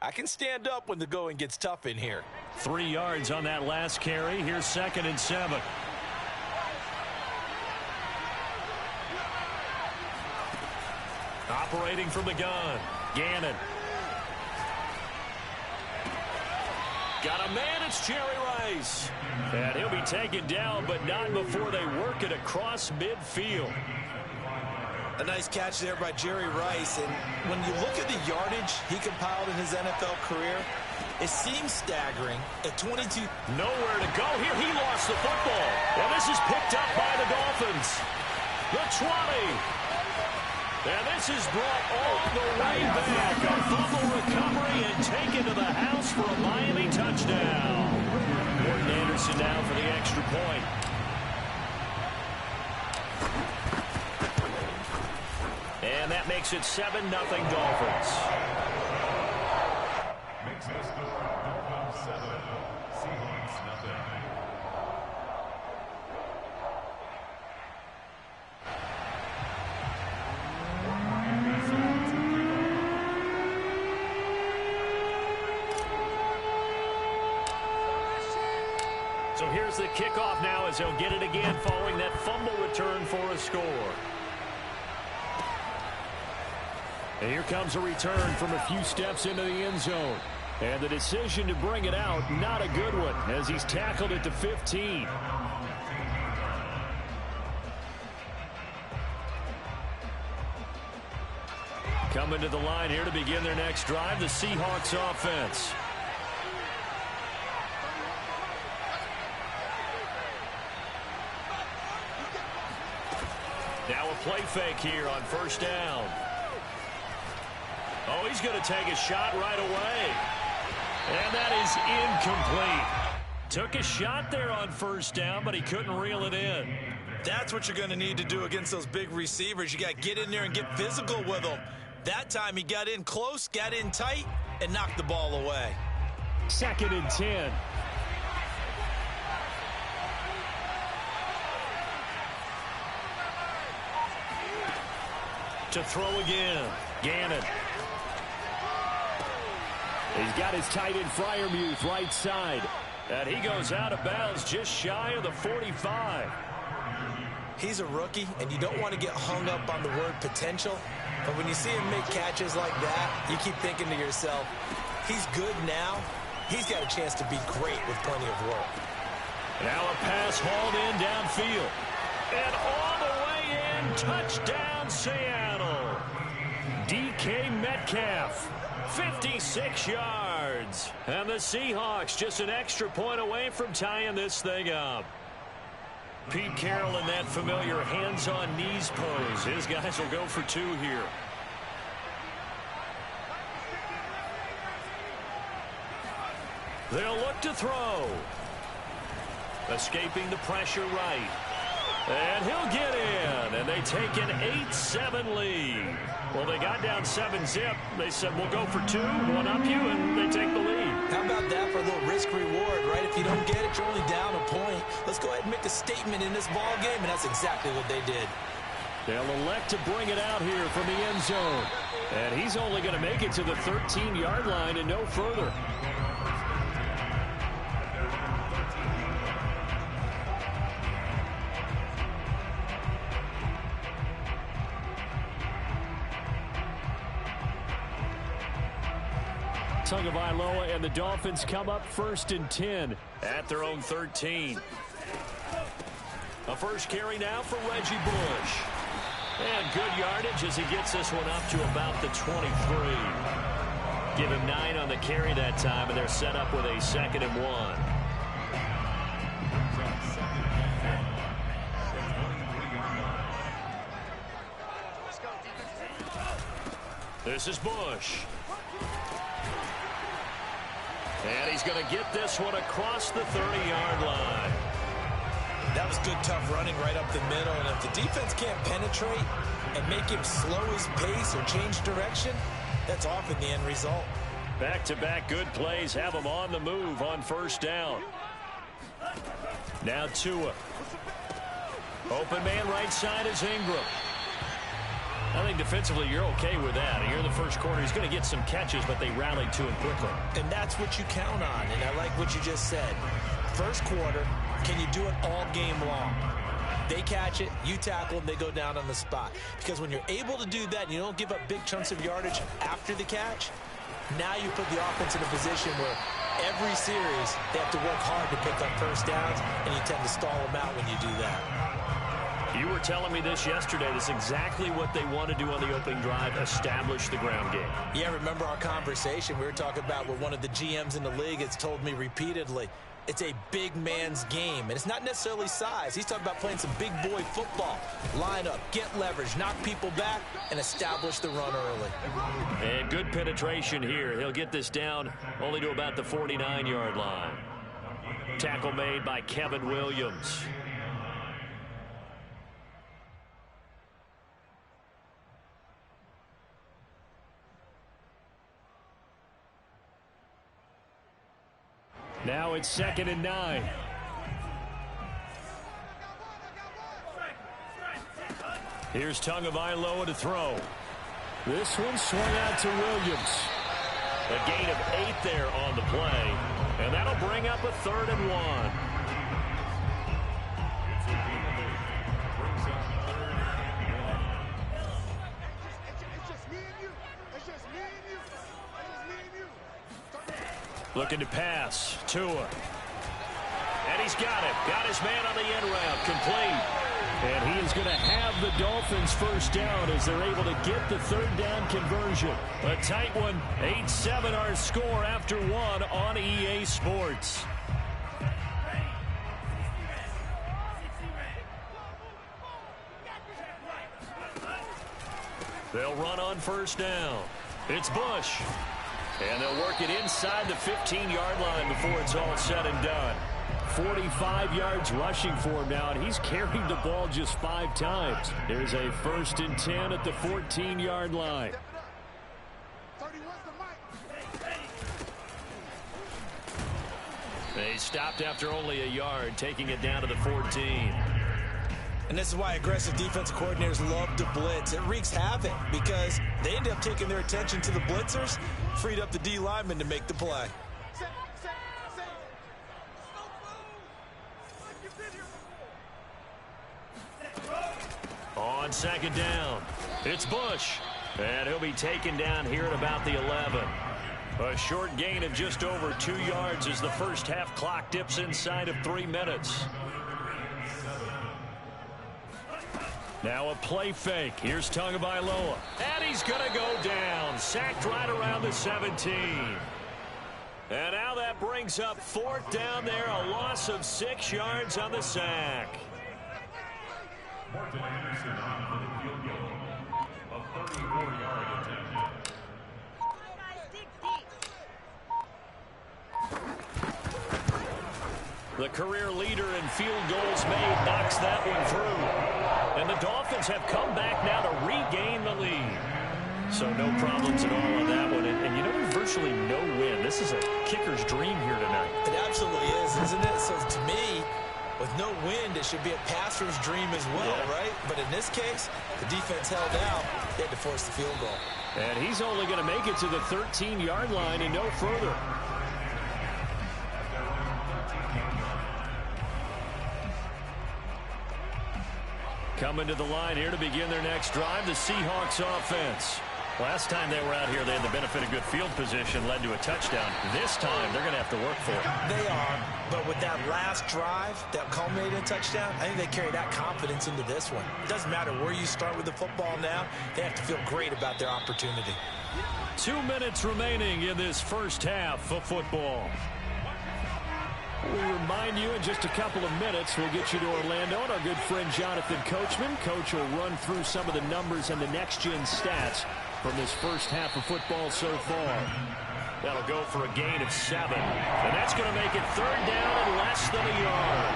I can stand up when the going gets tough in here. 3 yards on that last carry. Here's 2nd and 7. Operating from the gun. Gannon. Got a man, it's Jerry Rice. And he'll be taken down, but not before they work it across midfield. A nice catch there by Jerry Rice. And when you look at the yardage he compiled in his NFL career, it seems staggering. At 22. Nowhere to go here. He lost the football. And this is picked up by the Dolphins. The 20. And this is brought all the way back. A fumble recovery and taken to the house for a Miami touchdown. Morton Anderson now for the extra point. And that makes it 7-0 Dolphins. Makes the score Dolphins 7, Seahawks nothing. So here's the kickoff now as he'll get it again following that fumble return for a score. And here comes a return from a few steps into the end zone. And the decision to bring it out, not a good one, as he's tackled at the 15. Coming to the line here to begin their next drive, the Seahawks offense. Now a play fake here on first down. Oh, he's going to take a shot right away. And that is incomplete. Took a shot there on first down, but he couldn't reel it in. That's what you're going to need to do against those big receivers. You got to get in there and get physical with them. That time he got in close, got in tight, and knocked the ball away. 2nd and 10. To throw again. Gannon. He's got his tight end Freiermuth right side. And he goes out of bounds just shy of the 45. He's a rookie, and you don't want to get hung up on the word potential. But when you see him make catches like that, you keep thinking to yourself, he's good now. He's got a chance to be great with plenty of work. Now a pass hauled in downfield. And all the way in, touchdown Seattle. DK Metcalf, 56 yards. And the Seahawks just an extra point away from tying this thing up. Pete Carroll in that familiar hands-on knees pose. His guys will go for 2 here. They'll look to throw. Escaping the pressure right. And he'll get in. And they take an 8-7 lead. Well, they got down 7-zip. They said, we'll go for 2, one up you, and they take the lead. How about that for a little risk-reward, right? If you don't get it, you're only down a point. Let's go ahead and make a statement in this ball game, and that's exactly what they did. They'll elect to bring it out here from the end zone. And he's only going to make it to the 13-yard line and no further. Tagovailoa and the Dolphins come up 1st and 10 at their own 13. A first carry now for Reggie Bush. And good yardage as he gets this one up to about the 23. Give him 9 on the carry that time, and they're set up with a 2nd and 1. This is Bush. And he's going to get this one across the 30-yard line. That was good, tough running right up the middle. And if the defense can't penetrate and make him slow his pace or change direction, that's often the end result. Back-to-back good plays have him on the move on first down. Now Tua. Open man right side is Ingram. I think defensively you're okay with that. Here in the first quarter, he's going to get some catches, but they rallied to him quickly. And that's what you count on, and I like what you just said. First quarter, can you do it all game long? They catch it, you tackle them, they go down on the spot. Because when you're able to do that and you don't give up big chunks of yardage after the catch, now you put the offense in a position where every series they have to work hard to pick up first downs, and you tend to stall them out when you do that. You were telling me this yesterday. That's exactly what they want to do on the opening drive, establish the ground game. Yeah, remember our conversation? We were talking about what one of the GMs in the league has told me repeatedly. It's a big man's game, and it's not necessarily size. He's talking about playing some big boy football. Line up, get leverage, knock people back, and establish the run early. And good penetration here. He'll get this down only to about the 49-yard line. Tackle made by Kevin Williams. Now it's 2nd and 9. Here's Tagovailoa to throw. This one swung out to Williams. A gain of 8 there on the play. And that'll bring up a 3rd and 1. Looking to pass. Tua. And he's got it. Got his man on the end route. Complete. And he is going to have the Dolphins first down as they're able to get the 3rd down conversion. A tight one. 8-7 our score after 1 on EA Sports. They'll run on first down. It's Bush. And they'll work it inside the 15-yard line before it's all said and done. 45 yards rushing for him now, and he's carried the ball just 5 times. There's a 1st and 10 at the 14-yard line. They stopped after only a yard, taking it down to the 14. And this is why aggressive defensive coordinators love to blitz. It wreaks havoc because they end up taking their attention to the blitzers, freed up the D lineman to make the play. On 2nd down, it's Bush. And he'll be taken down here at about the 11. A short gain of just over 2 yards as the first half clock dips inside of 3 minutes. Now a play fake. Here's Tagovailoa. And he's going to go down. Sacked right around the 17. And now that brings up 4th down there. A loss of 6 yards on the sack. Martin Anderson on for the field goal. A 34-yard attempt. The career leader in field goals made knocks that one through. And the Dolphins have come back now to regain the lead. So no problems at all on that one. And you know, there's virtually no win. This is a kicker's dream here tonight. It absolutely is, isn't it? So to me, with no wind, it should be a passer's dream as well, right? But in this case, the defense held out. They had to force the field goal. And he's only going to make it to the 13-yard line and no further. Coming to the line here to begin their next drive, the Seahawks offense. Last time they were out here, they had the benefit of good field position, led to a touchdown. This time, they're going to have to work for it. They are, but with that last drive that culminated in a touchdown, I think they carry that confidence into this one. It doesn't matter where you start with the football now. They have to feel great about their opportunity. 2 minutes remaining in this first half of football. We remind you in just a couple of minutes, we'll get you to Orlando and our good friend Jonathan Coachman. Coach will run through some of the numbers and the next-gen stats from this first half of football so far. That'll go for a gain of 7. And that's going to make it 3rd down and less than a yard.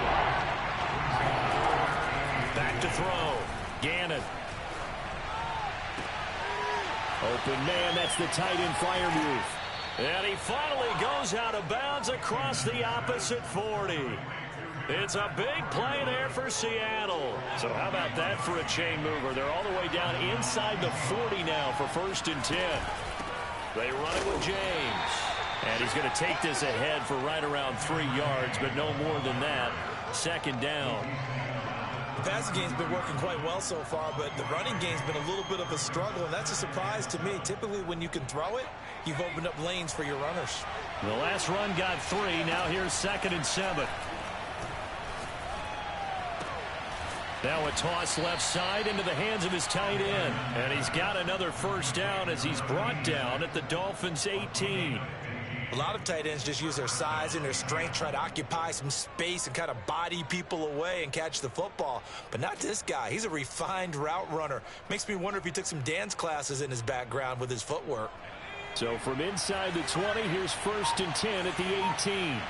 Back to throw. Gannon. Open man, that's the tight end flyer move. And he finally goes out of bounds across the opposite 40. It's a big play there for Seattle. So how about that for a chain mover? They're all the way down inside the 40 now for 1st and 10. They run it with James. And he's going to take this ahead for right around 3 yards, but no more than that. 2nd down. The passing game's been working quite well so far, but the running game's been a little bit of a struggle, and that's a surprise to me. Typically, when you can throw it, you've opened up lanes for your runners. The last run got 3. Now here's 2nd and 7. Now a toss left side into the hands of his tight end. And he's got another 1st down as he's brought down at the Dolphins' 18. A lot of tight ends just use their size and their strength, try to occupy some space and kind of body people away and catch the football. But not this guy. He's a refined route runner. Makes me wonder if he took some dance classes in his background with his footwork. So from inside the 20, here's 1st and 10 at the 18.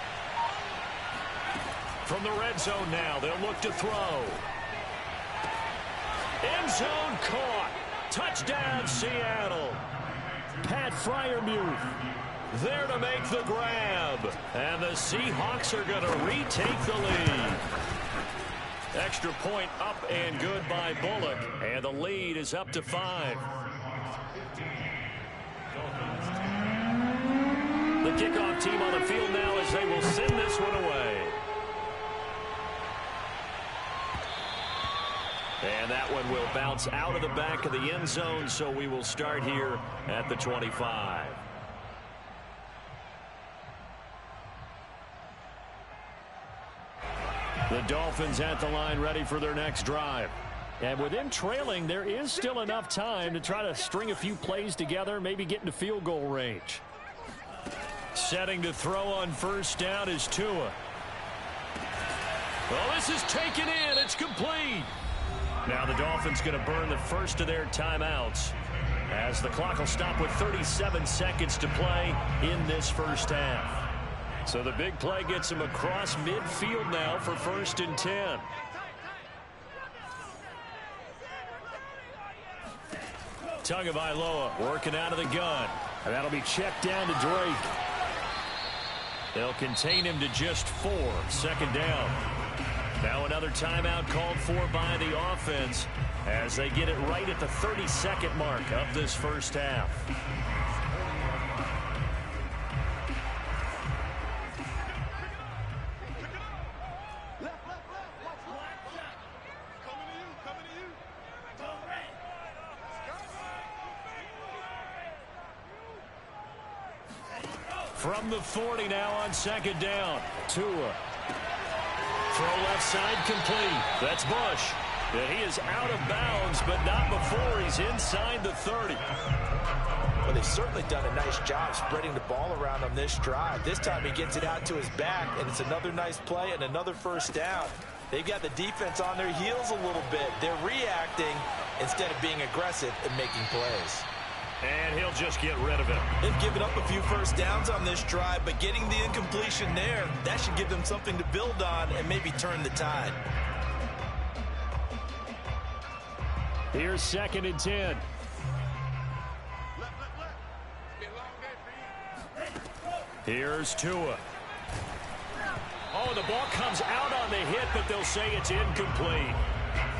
From the red zone now, they'll look to throw. End zone caught. Touchdown, Seattle. Pat Freiermuth there to make the grab. And the Seahawks are going to retake the lead. Extra point up and good by Bullock. And the lead is up to 5. The kickoff team on the field now as they will send this one away. And that one will bounce out of the back of the end zone, so we will start here at the 25. The Dolphins at the line ready for their next drive. And with them trailing, there is still enough time to try to string a few plays together, maybe get into field goal range. Setting to throw on 1st down is Tua. Well, this is taken in. It's complete. Now the Dolphins going to burn the first of their timeouts as the clock will stop with 37 seconds to play in this 1st half. So the big play gets him across midfield now for 1st and 10. Tagovailoa working out of the gun. And that'll be checked down to Drake. They'll contain him to just 4. 2nd down. Now another timeout called for by the offense as they get it right at the 32nd mark of this 1st half. From the 40 now on 2nd down. Tua. Throw left side complete. That's Bush. And he is out of bounds, but not before he's inside the 30. Well, they've certainly done a nice job spreading the ball around on this drive. This time he gets it out to his back, and it's another nice play and another 1st down. They've got the defense on their heels a little bit. They're reacting instead of being aggressive and making plays. And he'll just get rid of it. They've given up a few 1st downs on this drive, but getting the incompletion there, that should give them something to build on and maybe turn the tide. Here's 2nd and 10. Here's Tua. Oh, the ball comes out on the hit, but they'll say it's incomplete.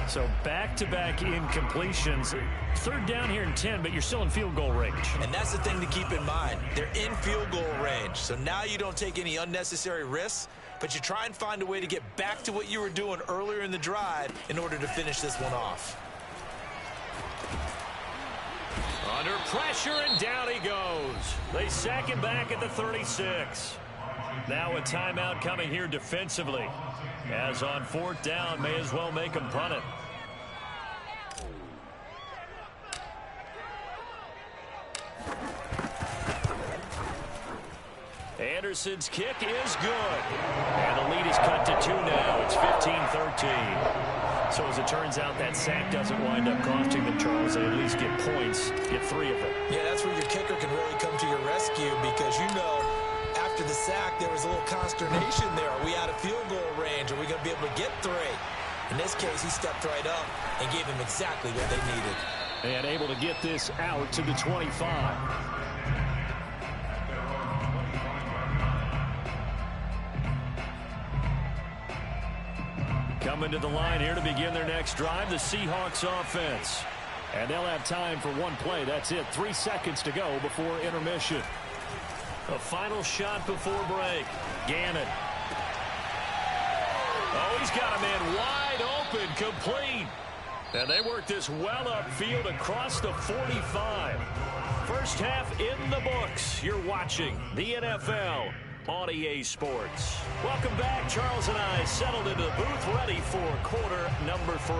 So back-to-back incompletions. 3rd down here and 10, but you're still in field goal range. And that's the thing to keep in mind. They're in field goal range. So now you don't take any unnecessary risks, but you try and find a way to get back to what you were doing earlier in the drive in order to finish this one off. Under pressure, and down he goes. They sack him back at the 36. Now a timeout coming here defensively. As on 4th down, may as well make him punt it. Anderson's kick is good. And the lead is cut to 2 now. It's 15-13. So as it turns out, that sack doesn't wind up costing them, Charles. They at least get points, get 3 of them. Yeah, that's where your kicker can really come to your rescue because, you know, after the sack, there was a little consternation there. Are we out of field goal range? Are we going to be able to get 3? In this case, he stepped right up and gave them exactly what they needed. And able to get this out to the 25. Coming to the line here to begin their next drive, the Seahawks offense. And they'll have time for one play. That's it. 3 seconds to go before intermission. A final shot before break. Gannon. Oh, he's got a man wide open, complete. And they work this well upfield across the 45. First half in the books. You're watching the NFL on EA Sports. Welcome back. Charles and I settled into the booth, ready for quarter number 3.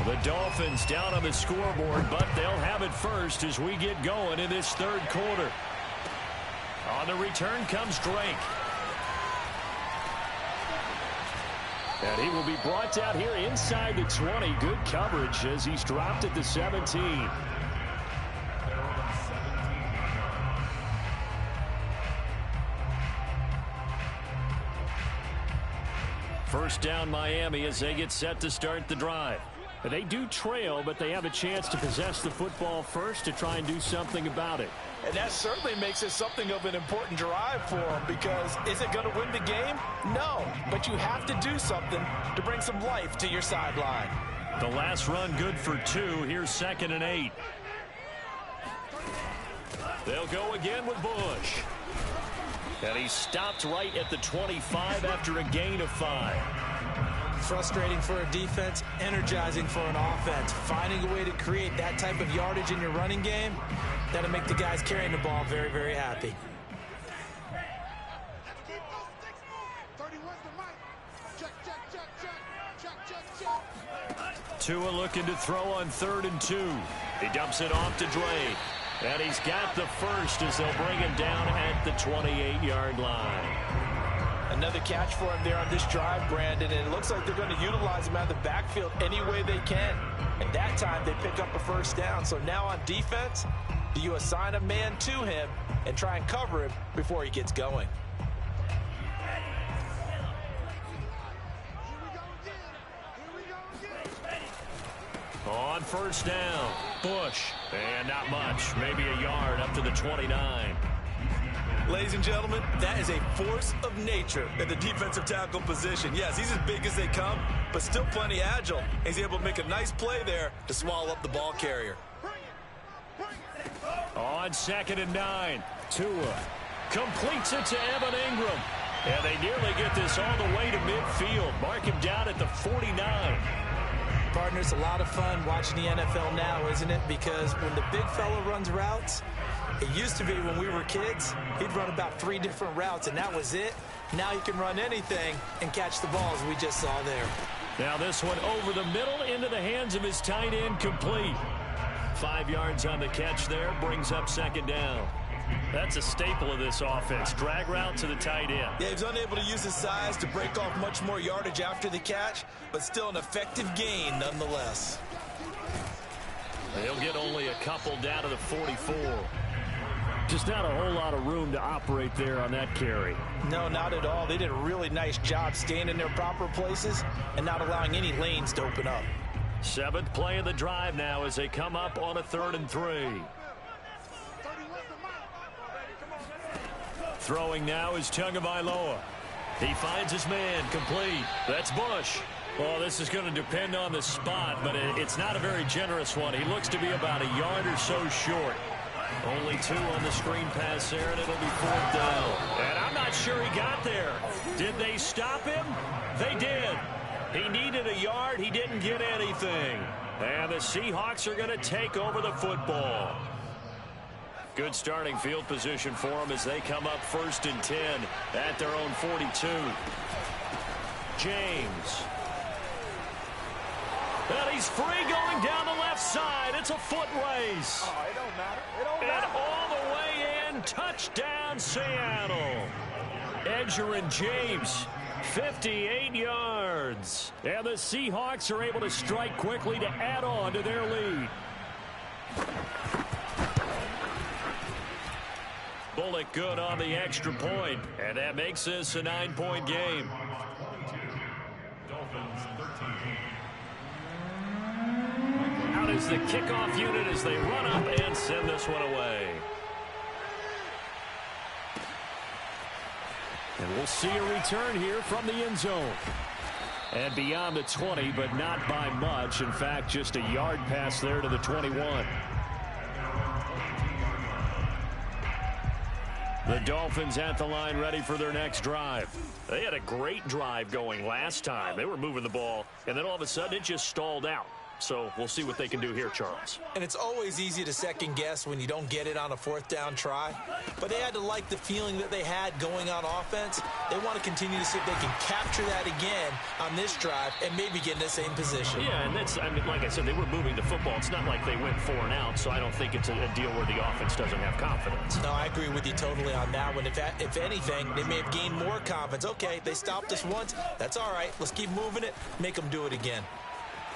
The Dolphins down on the scoreboard, but they'll have it first as we get going in this third quarter. On the return comes Drake. And he will be brought down here inside the 20. Good coverage as he's dropped at the 17. First down Miami as they get set to start the drive. They do trail, but they have a chance to possess the football first to try and do something about it. And that certainly makes it something of an important drive for them, because is it going to win the game? No, but you have to do something to bring some life to your sideline. The last run good for 2. Here's 2nd and 8. They'll go again with Bush. And he stopped right at the 25 after a gain of 5. Frustrating for a defense, energizing for an offense. Finding a way to create that type of yardage in your running game, that'll make the guys carrying the ball very, very happy. Tua looking to throw on 3rd and 2. He dumps it off to Dre. And he's got the first as they'll bring him down at the 28-yard line. Another catch for him there on this drive, Brandon, and it looks like they're going to utilize him out of the backfield any way they can. And that time they pick up a first down. So now on defense, do you assign a man to him and try and cover him before he gets going? On first down, Bush. And not much, maybe a yard up to the 29. Ladies and gentlemen, that is a force of nature at the defensive tackle position. Yes, he's as big as they come, but still plenty agile. He's able to make a nice play there to swallow up the ball carrier. On 2nd and 9, Tua completes it to Evan Ingram. And they nearly get this all the way to midfield. Mark him down at the 49. Partner, it's a lot of fun watching the NFL now, isn't it? Because when the big fella runs routes, it used to be when we were kids, he'd run about 3 different routes, and that was it. Now he can run anything and catch the balls we just saw there. Now this one over the middle into the hands of his tight end, complete. 5 yards on the catch there, brings up 2nd down. That's a staple of this offense. Drag route to the tight end. Yeah, he's unable to use his size to break off much more yardage after the catch, but still an effective gain nonetheless. They'll get only a couple down to the 44. Just not a whole lot of room to operate there on that carry. No, not at all. They did a really nice job staying in their proper places and not allowing any lanes to open up. 7th play of the drive now as they come up on a 3rd and 3. Throwing now is Tagovailoa. He finds his man, complete. That's Bush. Well, this is going to depend on the spot, but it's not a very generous one. He looks to be about a yard or so short. Only 2 on the screen pass there, and it'll be 4th down. And I'm not sure he got there. Did they stop him? They did. He needed a yard. He didn't get anything. And the Seahawks are going to take over the football. Good starting field position for them as they come up 1st and 10 at their own 42. James. And he's free going down the left side. It's a foot race. Oh, it don't matter. It don't matter. And all the way in, touchdown Seattle. Edger and James, 58 yards. And the Seahawks are able to strike quickly to add on to their lead. Bullock good on the extra point, and that makes this a 9-point game. Out is the kickoff unit as they run up and send this one away. And we'll see a return here from the end zone. And beyond the 20, but not by much. In fact, just a yard pass there to the 21. The Dolphins at the line ready for their next drive. They had a great drive going last time. They were moving the ball, and then all of a sudden it just stalled out. So we'll see what they can do here, Charles. And it's always easy to second guess when you don't get it on a fourth down try. But they had to like the feeling that they had going on offense. They want to continue to see if they can capture that again on this drive and maybe get in the same position. Yeah, and that's, I mean, like I said, they were moving the football. It's not like they went 4 and out, so I don't think it's a deal where the offense doesn't have confidence. No, I agree with you totally on that one. If anything, they may have gained more confidence. Okay, they stopped us once. That's all right. Let's keep moving it. Make them do it again.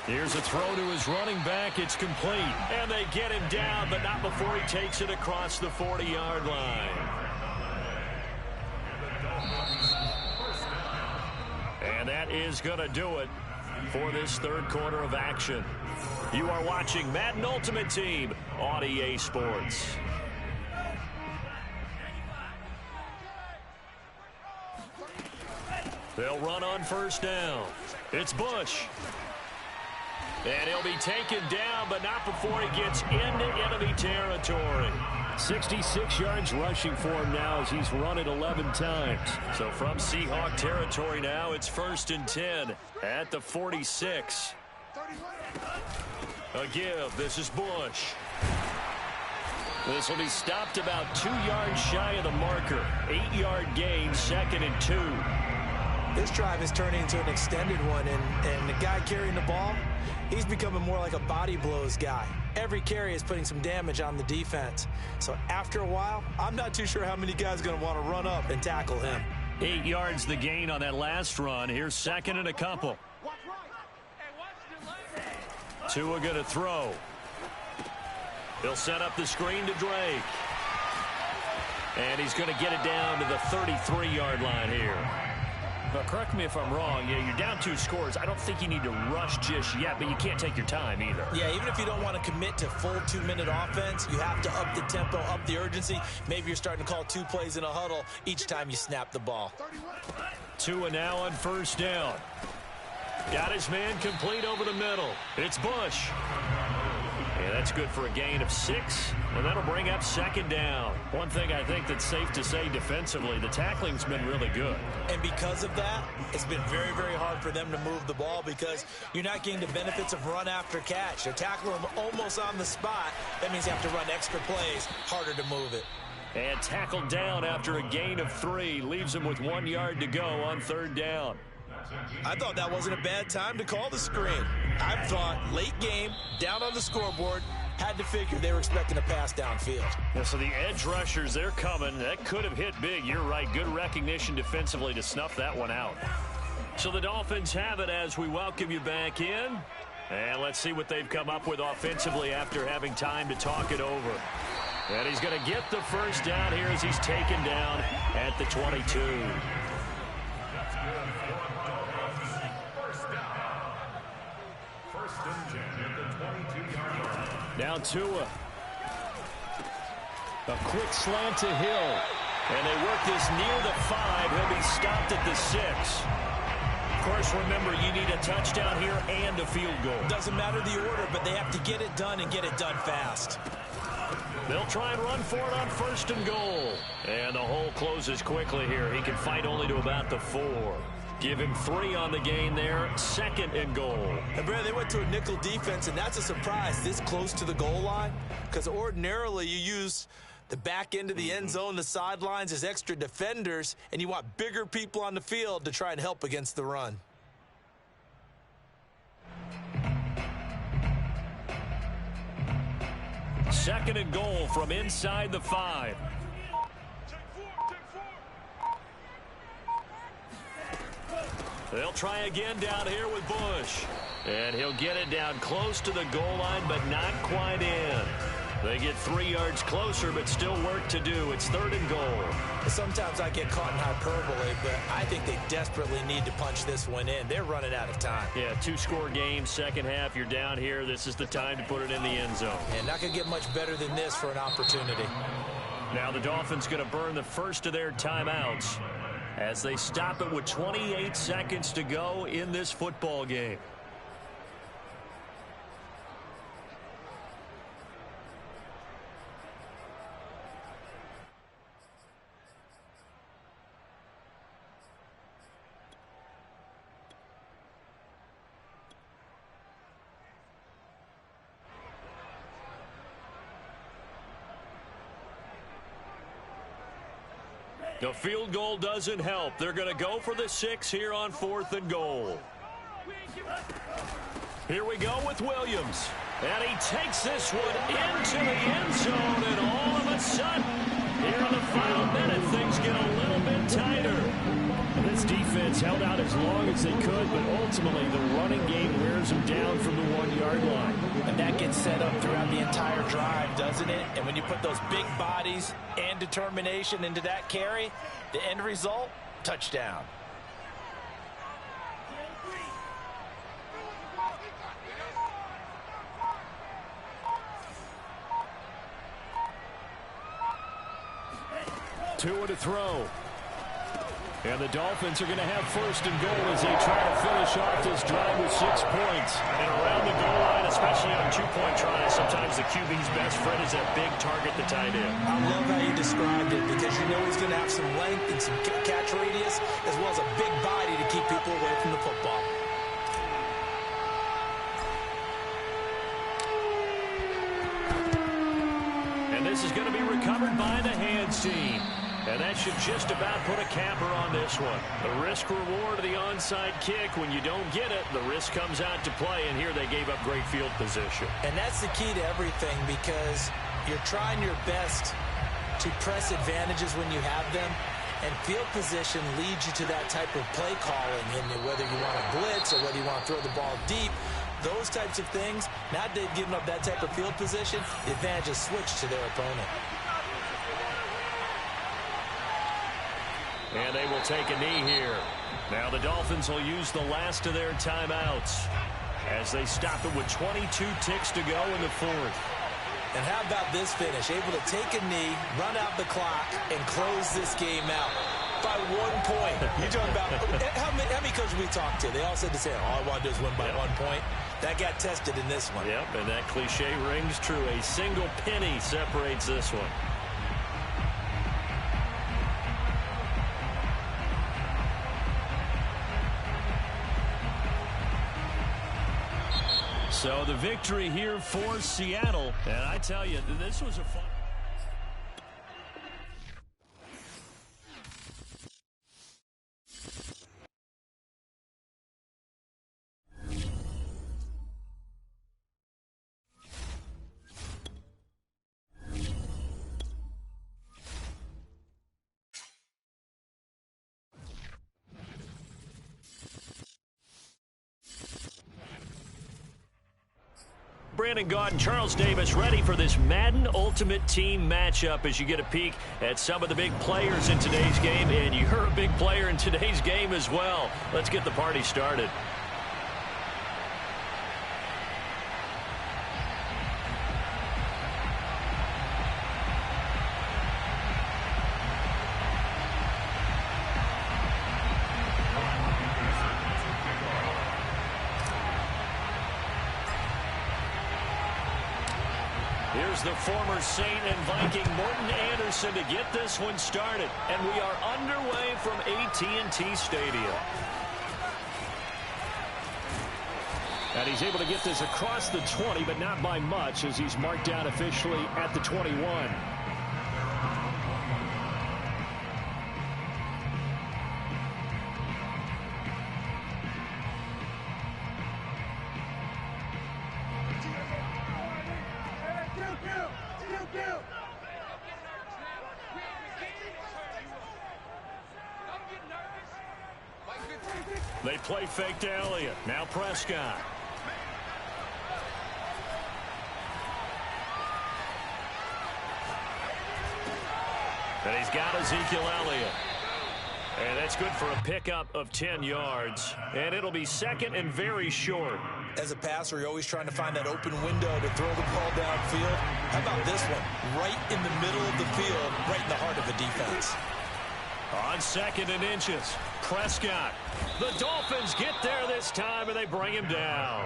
Here's a throw to his running back. It's complete. And they get him down, but not before he takes it across the 40-yard line. And that is going to do it for this third quarter of action. You are watching Madden Ultimate Team on EA Sports. They'll run on first down. It's Bush. And he'll be taken down, but not before he gets into enemy territory. 66 yards rushing for him now as he's run it 11 times. So from Seahawk territory now, it's 1st and 10 at the 46. A give. This is Bush. This will be stopped about 2 yards shy of the marker. 8-yard gain, 2nd and 2. This drive is turning into an extended one, and the guy carrying the ball, he's becoming more like a body blows guy. Every carry is putting some damage on the defense. So after a while, I'm not too sure how many guys are going to want to run up and tackle him. 8 yards the gain on that last run. Here's 2nd and a couple. Tua going to throw. He'll set up the screen to Drake. And he's going to get it down to the 33-yard line here. But correct me if I'm wrong. Yeah, you're down 2 scores. I don't think you need to rush just yet, but you can't take your time either. Yeah, even if you don't want to commit to full 2-minute offense, you have to up the tempo, up the urgency. Maybe you're starting to call 2 plays in a huddle each time you snap the ball. Tua now on first down. Got his man complete over the middle. It's Bush. And that's good for a gain of 6, and that'll bring up 2nd down. One thing I think that's safe to say defensively, the tackling's been really good. And because of that, it's been very, very hard for them to move the ball because you're not getting the benefits of run after catch. They're tackling them almost on the spot. That means you have to run extra plays, harder to move it. And tackled down after a gain of 3. Leaves him with 1 yard to go on 3rd down. I thought that wasn't a bad time to call the screen. I thought late game, down on the scoreboard, had to figure they were expecting a pass downfield. Yeah, so the edge rushers, they're coming. That could have hit big. You're right. Good recognition defensively to snuff that one out. So the Dolphins have it as we welcome you back in. And let's see what they've come up with offensively after having time to talk it over. And he's going to get the first down here as he's taken down at the 22. Now Tua. A quick slant to Hill. And they work this near the 5. He'll be stopped at the 6. Of course, remember, you need a touchdown here and a field goal. Doesn't matter the order, but they have to get it done and get it done fast. They'll try and run for it on 1st and goal. And the hole closes quickly here. He can fight only to about the 4. Give him 3 on the gain there. 2nd and goal. And Brad, they went to a nickel defense, and that's a surprise this close to the goal line. Because ordinarily you use the back end of the end zone, the sidelines as extra defenders, and you want bigger people on the field to try and help against the run. Second and goal from inside the 5. They'll try again down here with Bush. And he'll get it down close to the goal line, but not quite in. They get 3 yards closer, but still work to do. It's 3rd and goal. Sometimes I get caught in hyperbole, but I think they desperately need to punch this one in. They're running out of time. Yeah, 2-score game, second half. You're down here. This is the time to put it in the end zone. And not going to get much better than this for an opportunity. Now the Dolphins going to burn the first of their timeouts as they stop it with 28 seconds to go in this football game. The field goal doesn't help. They're going to go for the 6 here on 4th and goal. Here we go with Williams. And he takes this one into the end zone, and all of a sudden, here in the final minute, things get a little bit tighter. This defense held out as long as they could, but ultimately the running game wears them down from the 1-yard line. And that gets set up throughout the entire drive, doesn't it? And when you put those big bodies and determination into that carry, the end result, touchdown. Tua to throw. And the Dolphins are going to have 1st and goal as they try to finish off this drive with 6 points. And around the goal line, especially on 2-point tries, sometimes the QB's best friend is that big target, the tight end. I love how you described it because you know he's going to have some length and some catch radius as well as a big body to keep people away from the football. And this is going to be recovered by the hands team. And that should just about put a capper on this one. The risk-reward of the onside kick. When you don't get it, the risk comes out to play, and here they gave up great field position. And that's the key to everything because you're trying your best to press advantages when you have them, and field position leads you to that type of play calling, and whether you want to blitz or whether you want to throw the ball deep, those types of things, now they've given up that type of field position, the advantage is switched to their opponent. And they will take a knee here. Now the Dolphins will use the last of their timeouts as they stop it with 22 ticks to go in the 4th. And how about this finish? Able to take a knee, run out the clock, and close this game out by 1 point. You're talking about how many coaches we talked to? They all said the same. All I want to do is win by 1 point. That got tested in this one. Yep, and that cliche rings true. A single penny separates this one. So the victory here for Seattle. And I tell you, this was a fun... Brandon Gaudin, Charles Davis ready for this Madden Ultimate Team matchup as you get a peek at some of the big players in today's game. And you're a big player in today's game as well. Let's get the party started. Here's the former Saint and Viking Morton Anderson to get this one started. And we are underway from AT&T Stadium. And he's able to get this across the 20, but not by much as he's marked down officially at the 21. They play fake to Elliott. Now Prescott. And he's got Ezekiel Elliott. And that's good for a pickup of 10 yards. And it'll be second and very short. As a passer, you're always trying to find that open window to throw the ball downfield. How about this one? Right in the middle of the field, right in the heart of the defense. On 2nd and inches, Prescott. The Dolphins get there this time, and they bring him down.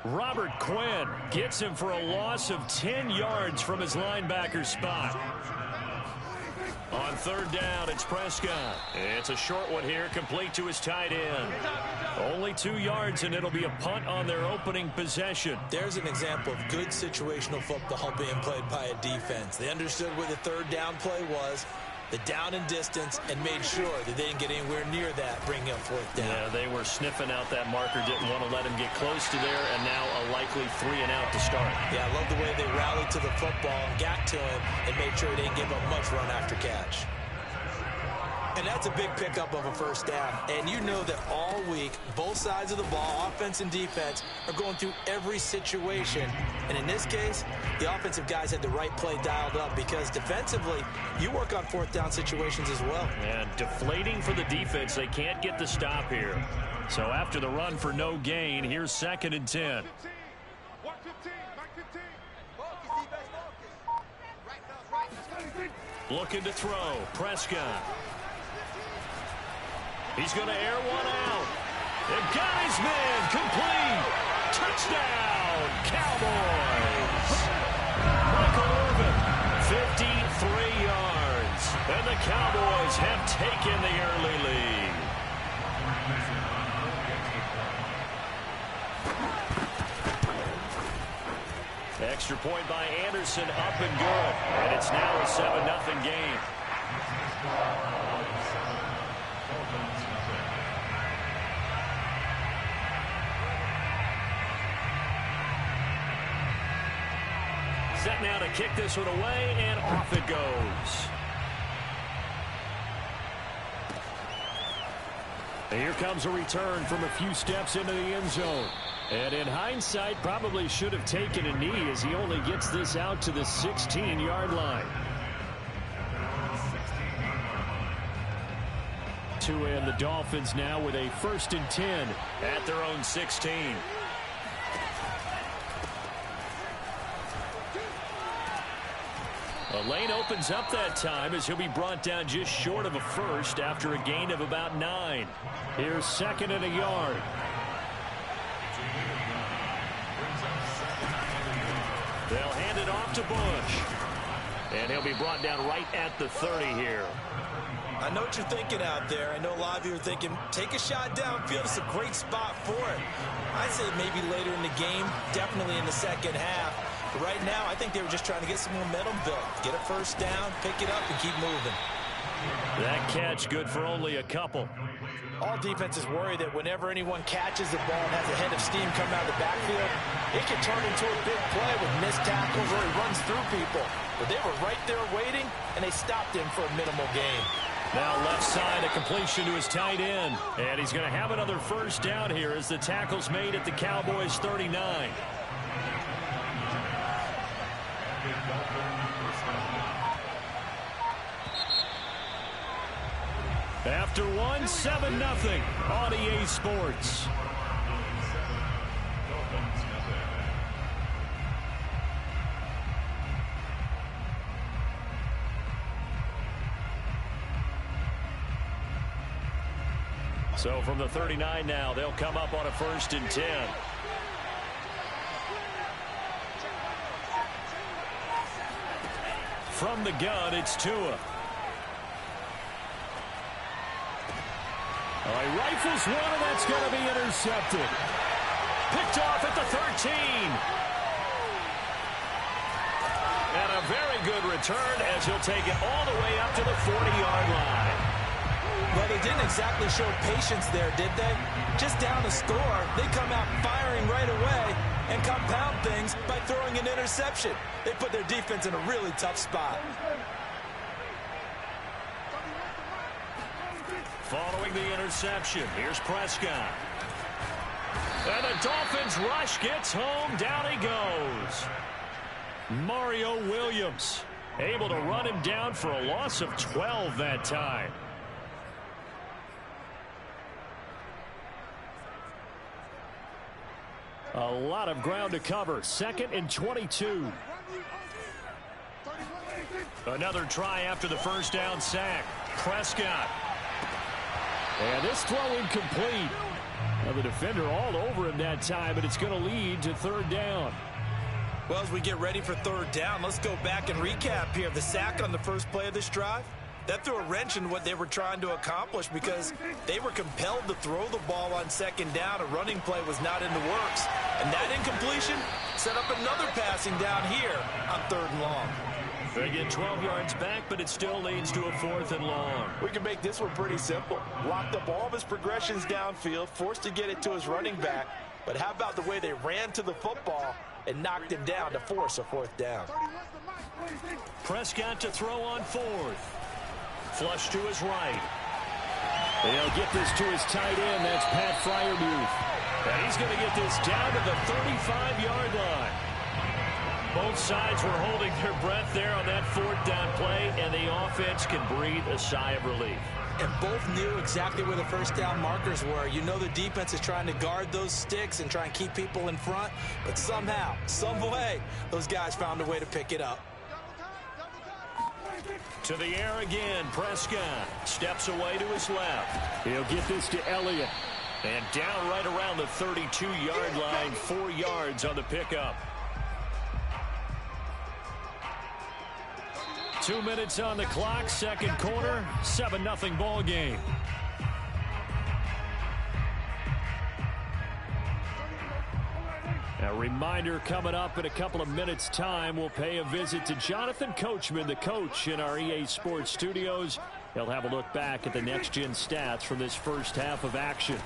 Robert Quinn gets him for a loss of 10 yards from his linebacker spot. On 3rd down, it's Prescott. It's a short one here, complete to his tight end. Only 2 yards, and it'll be a punt on their opening possession. There's an example of good situational football being played by a defense. They understood where the 3rd down play was, the down and distance, and made sure that they didn't get anywhere near that, bringing up 4th down. Yeah, they were sniffing out that marker, didn't want to let him get close to there, and now a likely 3 and out to start. Yeah, I love the way they rallied to the football and got to him and made sure they didn't give up much run after catch. And that's a big pickup of a 1st down. And you know that all week, both sides of the ball, offense and defense, are going through every situation. And in this case, the offensive guys had the right play dialed up because defensively, you work on 4th down situations as well. And deflating for the defense. They can't get the stop here. So after the run for no gain, here's 2nd and 10. Looking to throw. Prescott. He's going to air one out. And got his man complete. Touchdown, Cowboys. Michael Irvin, 53 yards. And the Cowboys have taken the early lead. Extra point by Anderson, up and good. And it's now a 7-0 game. Set now to kick this one away, and off it goes. And here comes a return from a few steps into the end zone. And in hindsight, probably should have taken a knee as he only gets this out to the 16-yard line. To end the Dolphins now with a 1st and 10 at their own 16. The lane opens up that time as he'll be brought down just short of a 1st after a gain of about 9. Here's 2nd and a yard. They'll hand it off to Bush. And he'll be brought down right at the 30 here. I know what you're thinking out there. I know a lot of you are thinking, take a shot downfield. It's a great spot for it. I'd say maybe later in the game, definitely in the 2nd half. But right now, I think they were just trying to get some momentum built. Get a 1st down, pick it up, and keep moving. That catch good for only a couple. All defenses worry that whenever anyone catches the ball and has a head of steam come out of the backfield, it can turn into a big play with missed tackles or he runs through people. But they were right there waiting, and they stopped him for a minimal gain. Now left side, a completion to his tight end. And he's going to have another 1st down here as the tackle's made at the Cowboys' 39. After 7-0 on EA Sports. So from the 39 now, they'll come up on a 1st and 10. From the gun, it's Tua. He rifles one, and that's going to be intercepted. Picked off at the 13. And a very good return as he'll take it all the way up to the 40-yard line. Well, they didn't exactly show patience there, did they? Just down a score, they come out firing right away and compound things by throwing an interception. They put their defense in a really tough spot. Following the interception, here's Prescott. And the Dolphins rush gets home. Down he goes. Mario Williams able to run him down for a loss of 12 that time. A lot of ground to cover. 2nd and 22. Another try after the first down sack. Prescott. And this throw incomplete. Now the defender all over him that time, but it's going to lead to third down. Well, as we get ready for third down, let's go back and recap here. The sack on the first play of this drive, that threw a wrench in what they were trying to accomplish because they were compelled to throw the ball on second down. A running play was not in the works. And that incompletion set up another passing down here on third and long. They get 12 yards back, but it still leads to a fourth and long. We can make this one pretty simple. Locked up all of his progressions downfield, forced to get it to his running back. But how about the way they ran to the football and knocked him down to force a fourth down? Prescott to throw on fourth. Flush to his right. And he'll get this to his tight end. That's Pat Freiermuth. And he's going to get this down to the 35-yard line. Both sides were holding their breath there on that fourth down play, and the offense can breathe a sigh of relief. And both knew exactly where the first down markers were. You know the defense is trying to guard those sticks and try and keep people in front, but somehow, some way, those guys found a way to pick it up. To the air again, Prescott steps away to his left. He'll get this to Elliott. And down right around the 32-yard line, 4 yards on the pickup. 2 minutes on the clock, second quarter, 7-0 ball game. A reminder coming up in a couple of minutes' time, we'll pay a visit to Jonathan Coachman, the coach in our EA Sports studios. He'll have a look back at the next-gen stats from this first half of action.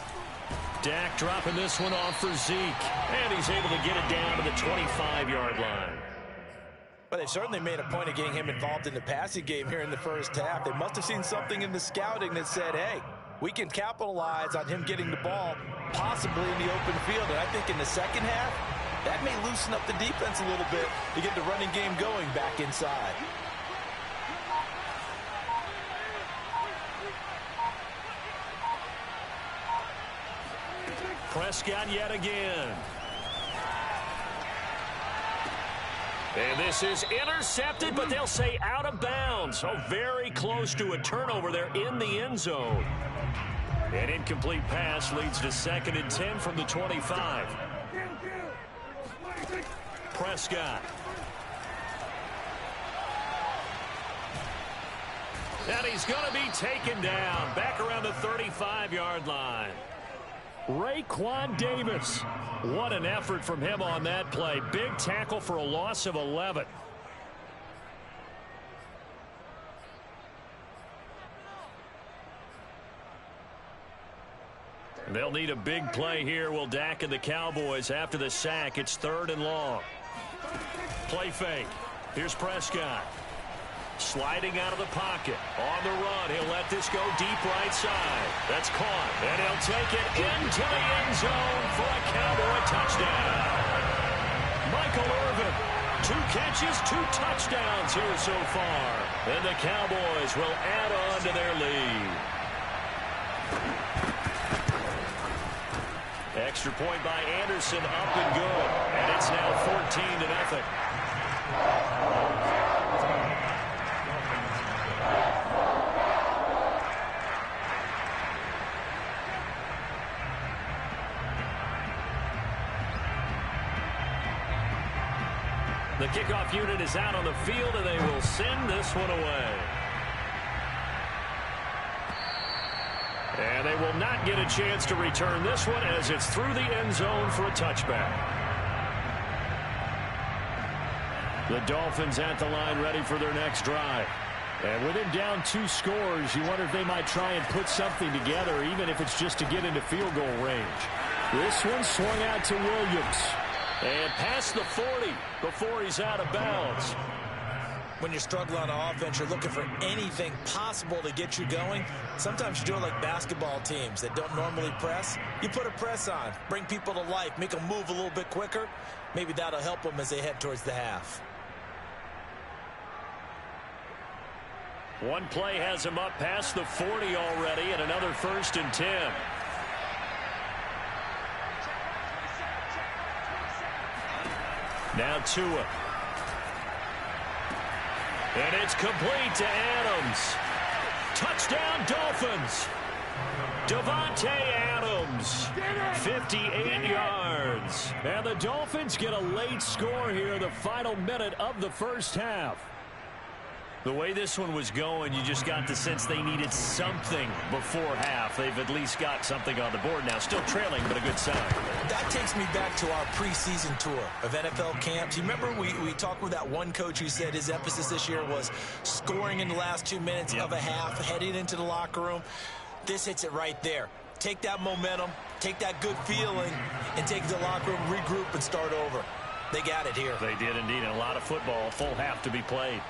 Dak dropping this one off for Zeke, and he's able to get it down to the 25-yard line. But they certainly made a point of getting him involved in the passing game here in the first half. They must have seen something in the scouting that said, hey, we can capitalize on him getting the ball, possibly in the open field. And I think in the second half, that may loosen up the defense a little bit to get the running game going back inside. Prescott yet again. And this is intercepted, but they'll say out of bounds. So very close to a turnover there in the end zone. An incomplete pass leads to 2nd and 10 from the 25. Prescott. And he's going to be taken down back around the 35-yard line. Raekwon Davis. What an effort from him on that play. Big tackle for a loss of 11. They'll need a big play here, will Dak and the Cowboys after the sack. It's 3rd and long. Play fake. Here's Prescott. Sliding out of the pocket. On the run. He'll let this go deep right side. That's caught. And he'll take it into the end zone for a Cowboy touchdown. Michael Irvin. 2 catches, 2 touchdowns here so far. And the Cowboys will add on to their lead. Extra point by Anderson, up and good. And it's now 14-0. The kickoff unit is out on the field, and they will send this one away. And they will not get a chance to return this one as it's through the end zone for a touchback. The Dolphins at the line ready for their next drive. And with him down 2 scores, you wonder if they might try and put something together, even if it's just to get into field goal range. This one swung out to Williams. And past the 40 before he's out of bounds. When you're struggling on offense, you're looking for anything possible to get you going. Sometimes you do it like basketball teams that don't normally press. You put a press on, bring people to life, make them move a little bit quicker. Maybe that'll help them as they head towards the half. One play has him up past the 40 already, and another 1st and 10. Now Tua. And it's complete to Adams. Touchdown, Dolphins. Davante Adams, 58 yards. And the Dolphins get a late score here in the final minute of the first half. The way this one was going, you just got the sense they needed something before half. They've at least got something on the board now. Still trailing, but a good sign. That takes me back to our preseason tour of NFL camps. You remember we talked with that one coach who said his emphasis this year was scoring in the last 2 minutes of a half, heading into the locker room. This hits it right there. Take that momentum, take that good feeling, and take the locker room, regroup, and start over. They got it here. They did indeed, and a lot of football, full half to be played.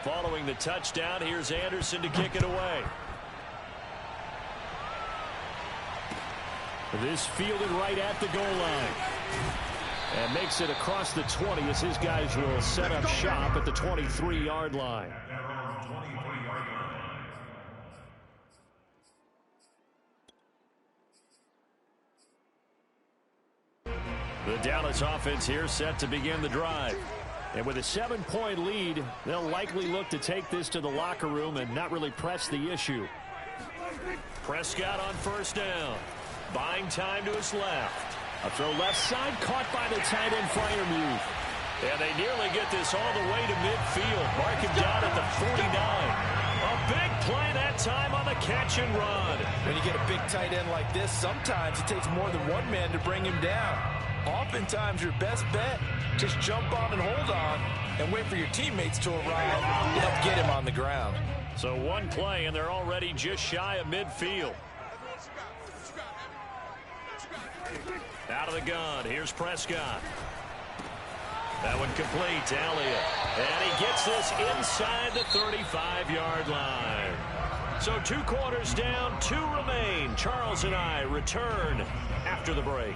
Following the touchdown, here's Anderson to kick it away. This fielded right at the goal line. And makes it across the 20 as his guys will set up shop at the 23-yard line. The Dallas offense here set to begin the drive. And with a 7-point lead, they'll likely look to take this to the locker room and not really press the issue. Prescott on first down. Buying time to his left. A throw left side, caught by the tight end Freiermuth. And they nearly get this all the way to midfield. Mark him down at the 49. A big play that time on the catch and run. When you get a big tight end like this, sometimes it takes more than one man to bring him down. Oftentimes, your best bet, just jump on and hold on and wait for your teammates to arrive and help get him on the ground. So one play, and they're already just shy of midfield. Out of the gun, here's Prescott. That one complete to Elliott. And he gets this inside the 35-yard line. So 2 quarters down, 2 remain. Charles and I return after the break.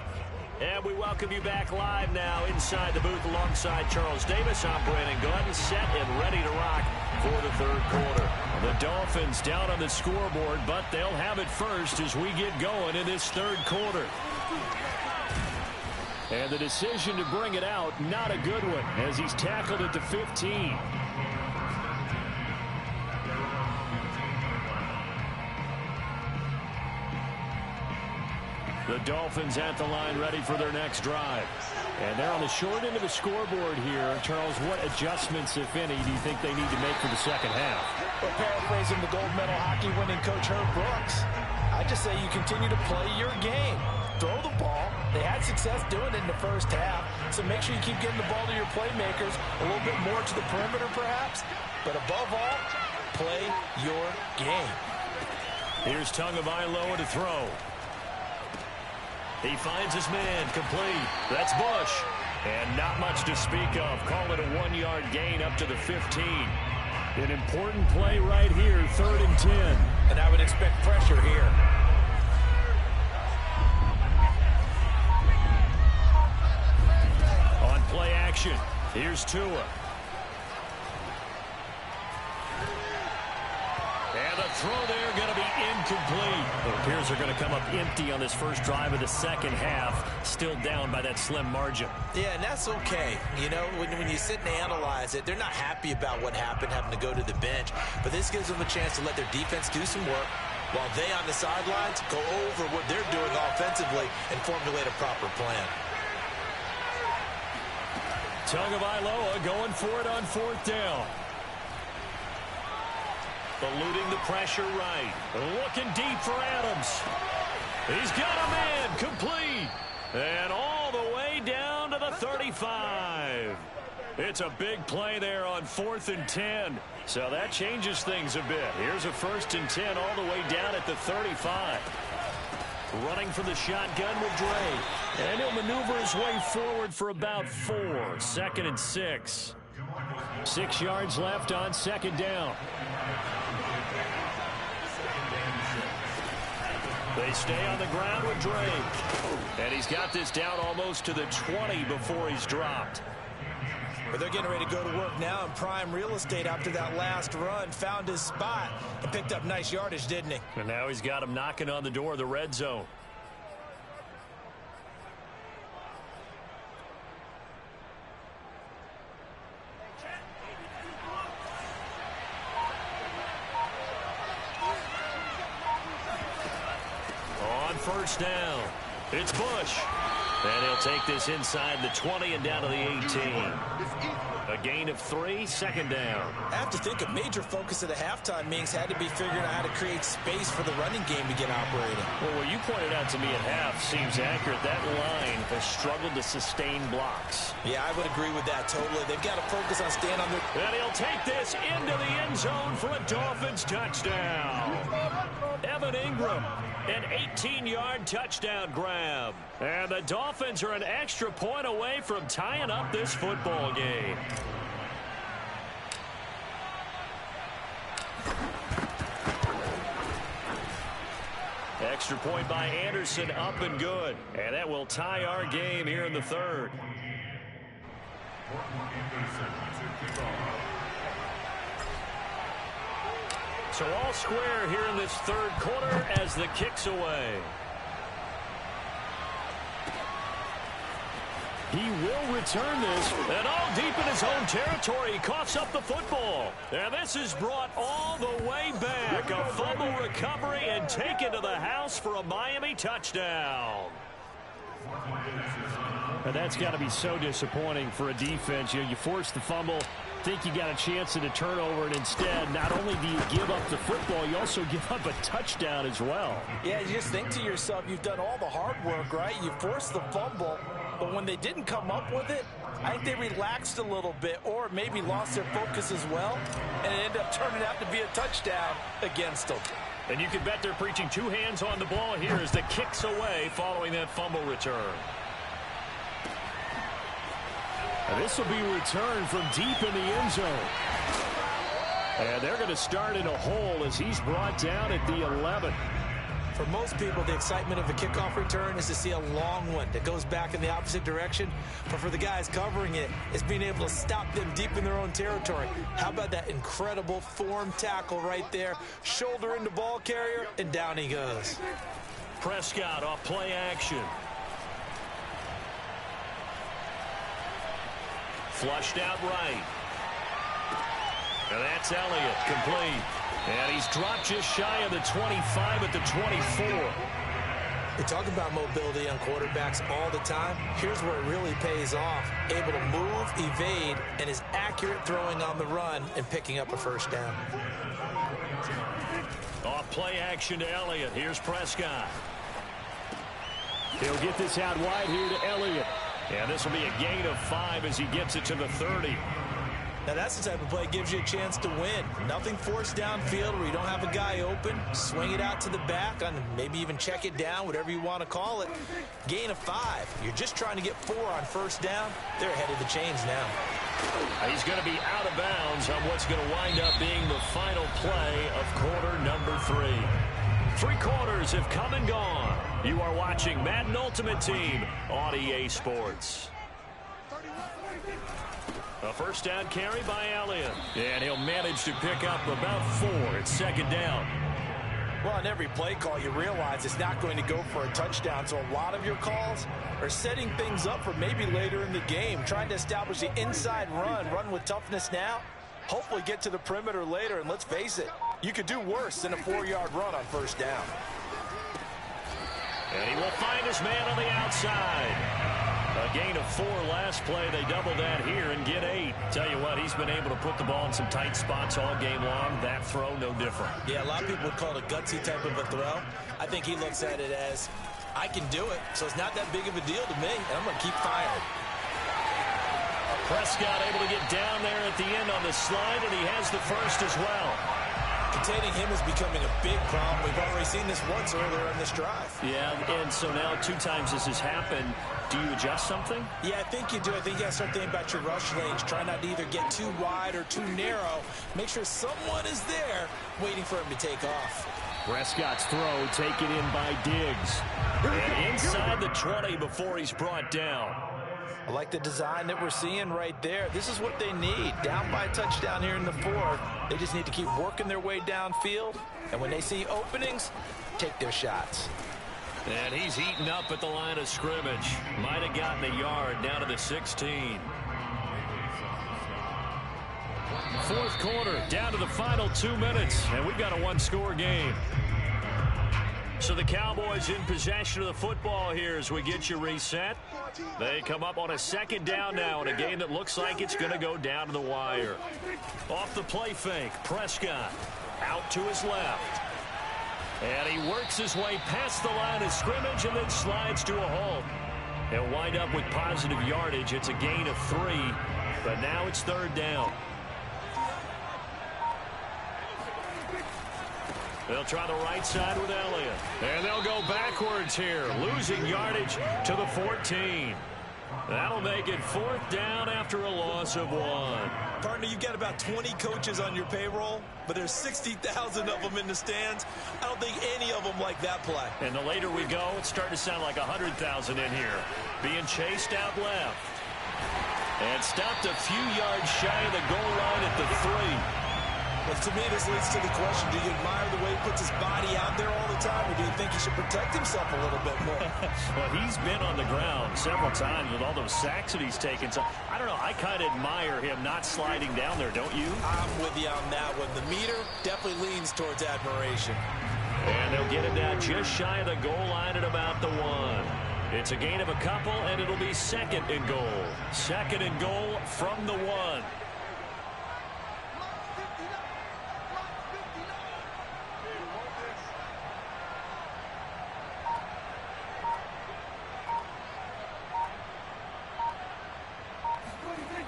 And we welcome you back live now inside the booth alongside Charles Davis. I'm Brandon Glenn, set and ready to rock for the third quarter. The Dolphins down on the scoreboard, but they'll have it first as we get going in this third quarter. And the decision to bring it out, not a good one, as he's tackled at the 15. The Dolphins at the line ready for their next drive. And they're on the short end of the scoreboard here. Charles, what adjustments, if any, do you think they need to make for the second half? Well, paraphrasing the gold medal hockey winning coach Herb Brooks, I just say you continue to play your game. Throw the ball. They had success doing it in the first half, so make sure you keep getting the ball to your playmakers, a little bit more to the perimeter perhaps, but above all, play your game. Here's Tagovailoa to throw. He finds his man, complete. That's Bush. And not much to speak of. Call it a 1-yard gain up to the 15. An important play right here, 3rd and 10. And I would expect pressure here. On play action, here's Tua. And the throw there going to be incomplete. It appears they're going to come up empty on this first drive of the second half. Still down by that slim margin. Yeah, and that's okay. You know, when you sit and analyze it, they're not happy about what happened, having to go to the bench. But this gives them a chance to let their defense do some work while they on the sidelines go over what they're doing offensively and formulate a proper plan. Tagovailoa going for it on 4th down. Eluding the pressure right. Looking deep for Adams. He's got a man, complete. And all the way down to the 35. It's a big play there on 4th and 10. So that changes things a bit. Here's a 1st and 10 all the way down at the 35. Running from the shotgun with Dre. And he'll maneuver his way forward for about 4. 2nd and 6. 6 yards left on 2nd down. They stay on the ground with Drake. And he's got this down almost to the 20 before he's dropped. But they're getting ready to go to work now in prime real estate after that last run. Found his spot and picked up nice yardage, didn't he? And now he's got him knocking on the door of the red zone. first down. It's Bush. And he'll take this inside the 20 and down to the 18. A gain of 3, second down. I have to think a major focus of the halftime meetings had to be figuring out how to create space for the running game to get operating. Well, what you pointed out to me at half seems accurate. That line has struggled to sustain blocks. Yeah, I would agree with that totally. They've got to focus on staying on their... And he'll take this into the end zone for a Dolphins touchdown. Evan Ingram, an 18-yard touchdown grab. And the Dolphins are an extra point away from tying up this football game. Extra point by Anderson, up and good. And that will tie our game here in the third. So all square here in this third quarter as the kick's away. He will return this, and all deep in his own territory. He coughs up the football. And this is brought all the way back. A fumble recovery and taken to the house for a Miami touchdown. And that's got to be so disappointing for a defense. You force the fumble, think you got a chance at a turnover, and instead, not only do you give up the football, you also give up a touchdown as well. Yeah, you just think to yourself, you've done all the hard work, right? You forced the fumble, but when they didn't come up with it, I think they relaxed a little bit or maybe lost their focus as well, and it ended up turning out to be a touchdown against them. And you can bet they're preaching two hands on the ball here as the kick's away following that fumble return. And this will be returned from deep in the end zone. And they're going to start in a hole as he's brought down at the 11. For most people, the excitement of a kickoff return is to see a long one that goes back in the opposite direction. But for the guys covering it, it's being able to stop them deep in their own territory. How about that incredible form tackle right there? Shoulder into ball carrier, and down he goes. Prescott off play action. Flushed out right. And that's Elliott, complete. And he's dropped just shy of the 25 at the 24. We talk about mobility on quarterbacks all the time. Here's where it really pays off. Able to move, evade, and is accurate throwing on the run and picking up a first down. Off play action to Elliott. Here's Prescott. He'll get this out wide here to Elliott. And this will be a gain of 5 as he gets it to the 30. Now that's the type of play that gives you a chance to win. Nothing forced downfield where you don't have a guy open. Swing it out to the back, and maybe even check it down, whatever you want to call it. Gain of 5. You're just trying to get 4 on first down. They're ahead of the chains now. He's going to be out of bounds on what's going to wind up being the final play of quarter number 3. 3 quarters have come and gone. You are watching Madden Ultimate Team on EA Sports. A first down carry by Elliott. And he'll manage to pick up about 4. It's second down. Well, on every play call, you realize it's not going to go for a touchdown. So a lot of your calls are setting things up for maybe later in the game, trying to establish the inside run with toughness now, hopefully get to the perimeter later. And let's face it, you could do worse than a 4-yard run on first down. And he will find his man on the outside. A gain of 4 last play. They double that here and get 8. Tell you what, he's been able to put the ball in some tight spots all game long. That throw, no different. Yeah, a lot of people would call it a gutsy type of a throw. I think he looks at it as, I can do it, so it's not that big of a deal to me, and I'm going to keep firing. Prescott able to get down there at the end on the slide, and he has the first as well. Containing him is becoming a big problem. We've already seen this once earlier in this drive. Yeah, and so now 2 times this has happened. Do you adjust something? Yeah, I think you do. I think you have to start thinking about your rush lanes. Try not to either get too wide or too narrow. Make sure someone is there waiting for him to take off. Prescott's throw taken in by Diggs. And inside the 20 before he's brought down. I like the design that we're seeing right there. This is what they need. Down by a touchdown here in the 4th. They just need to keep working their way downfield. And when they see openings, take their shots. And he's eaten up at the line of scrimmage. Might have gotten a yard down to the 16. 4th quarter, down to the final 2 minutes. And we've got a 1-score game. So the Cowboys in possession of the football here as we get you reset. They come up on a second down now in a game that looks like it's going to go down to the wire. Off the play fake, Prescott out to his left. And he works his way past the line of scrimmage and then slides to a halt. He'll wind up with positive yardage. It's a gain of 3, but now it's third down. They'll try the right side with Elliott. And they'll go backwards here, losing yardage to the 14. That'll make it fourth down after a loss of 1. Partner, you've got about 20 coaches on your payroll, but there's 60,000 of them in the stands. I don't think any of them like that play. And the later we go, it's starting to sound like 100,000 in here. Being chased out left. And stopped a few yards shy of the goal line at the 3. Well, to me, this leads to the question, do you admire the way he puts his body out there all the time, or do you think he should protect himself a little bit more? Well, he's been on the ground several times with all those sacks that he's taken. So, I don't know, I kind of admire him not sliding down there, don't you? I'm with you on that one. The meter definitely leans towards admiration. And they'll get it down just shy of the goal line at about the 1. It's a gain of a couple, and it'll be second and goal. Second and goal from the 1.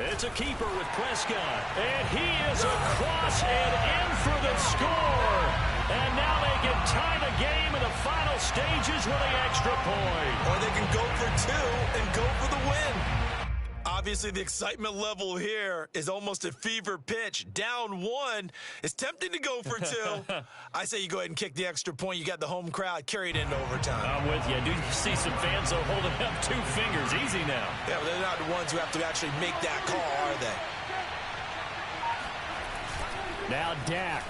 It's a keeper with Prescott. And he is across and in for the score. And now they can tie the game in the final stages with an extra point. Or they can go for 2 and go for the win. Obviously, the excitement level here is almost a fever pitch. Down 1. It's tempting to go for 2. I say you go ahead and kick the extra point. You got the home crowd carried into overtime. I'm with you. Do you see some fans though holding up 2 fingers? Easy now. Yeah, but they're not the ones who have to actually make that call, are they? Now Dak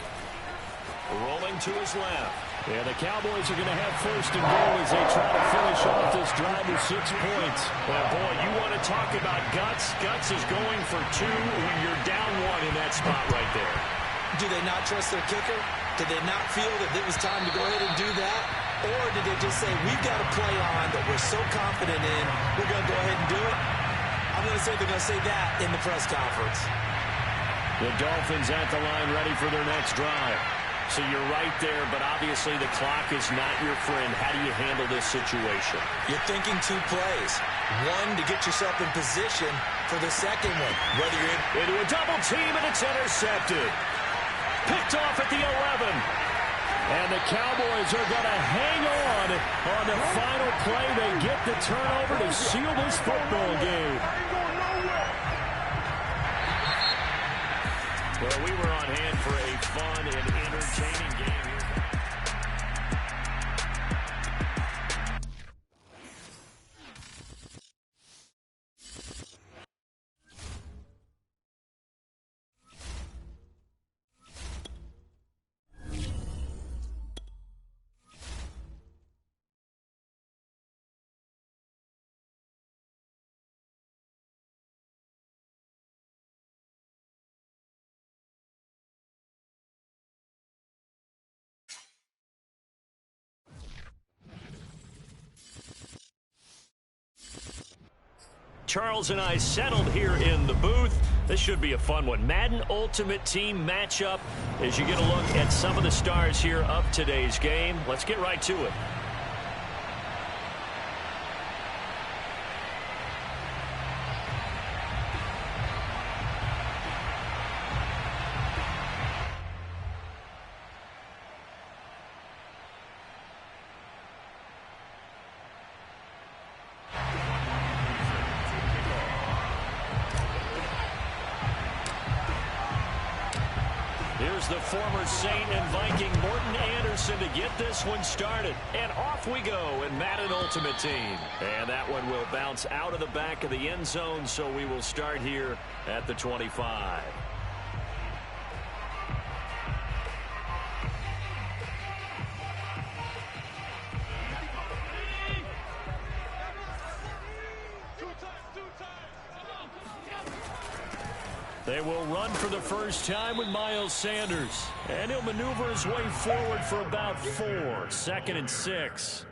rolling to his left. Yeah, the Cowboys are going to have first and goal as they try to finish off this drive with 6 points. Well, boy, you want to talk about guts. Guts is going for 2 when you're down 1 in that spot right there. Do they not trust their kicker? Did they not feel that it was time to go ahead and do that? Or did they just say, we've got a play on that we're so confident in, we're going to go ahead and do it? I'm going to say they're going to say that in the press conference. The Dolphins at the line ready for their next drive. So you're right there, but obviously the clock is not your friend. How do you handle this situation? You're thinking 2 plays. 1 to get yourself in position for the second one. Whether you're into a double team and it's intercepted. Picked off at the 11. And the Cowboys are going to hang on the final play. They get the turnover to seal this football game. Well, we were on hand for a fun and entertaining game here. Charles and I settled here in the booth. This should be a fun one. Madden Ultimate Team matchup as you get a look at some of the stars here of today's game. Let's get right to it. Here's the former Saint and Viking Morton Anderson to get this one started. And off we go in Madden Ultimate Team. And that one will bounce out of the back of the end zone, so we will start here at the 25. They will run for the first time with Miles Sanders. And he'll maneuver his way forward for about 4. 2nd and 6.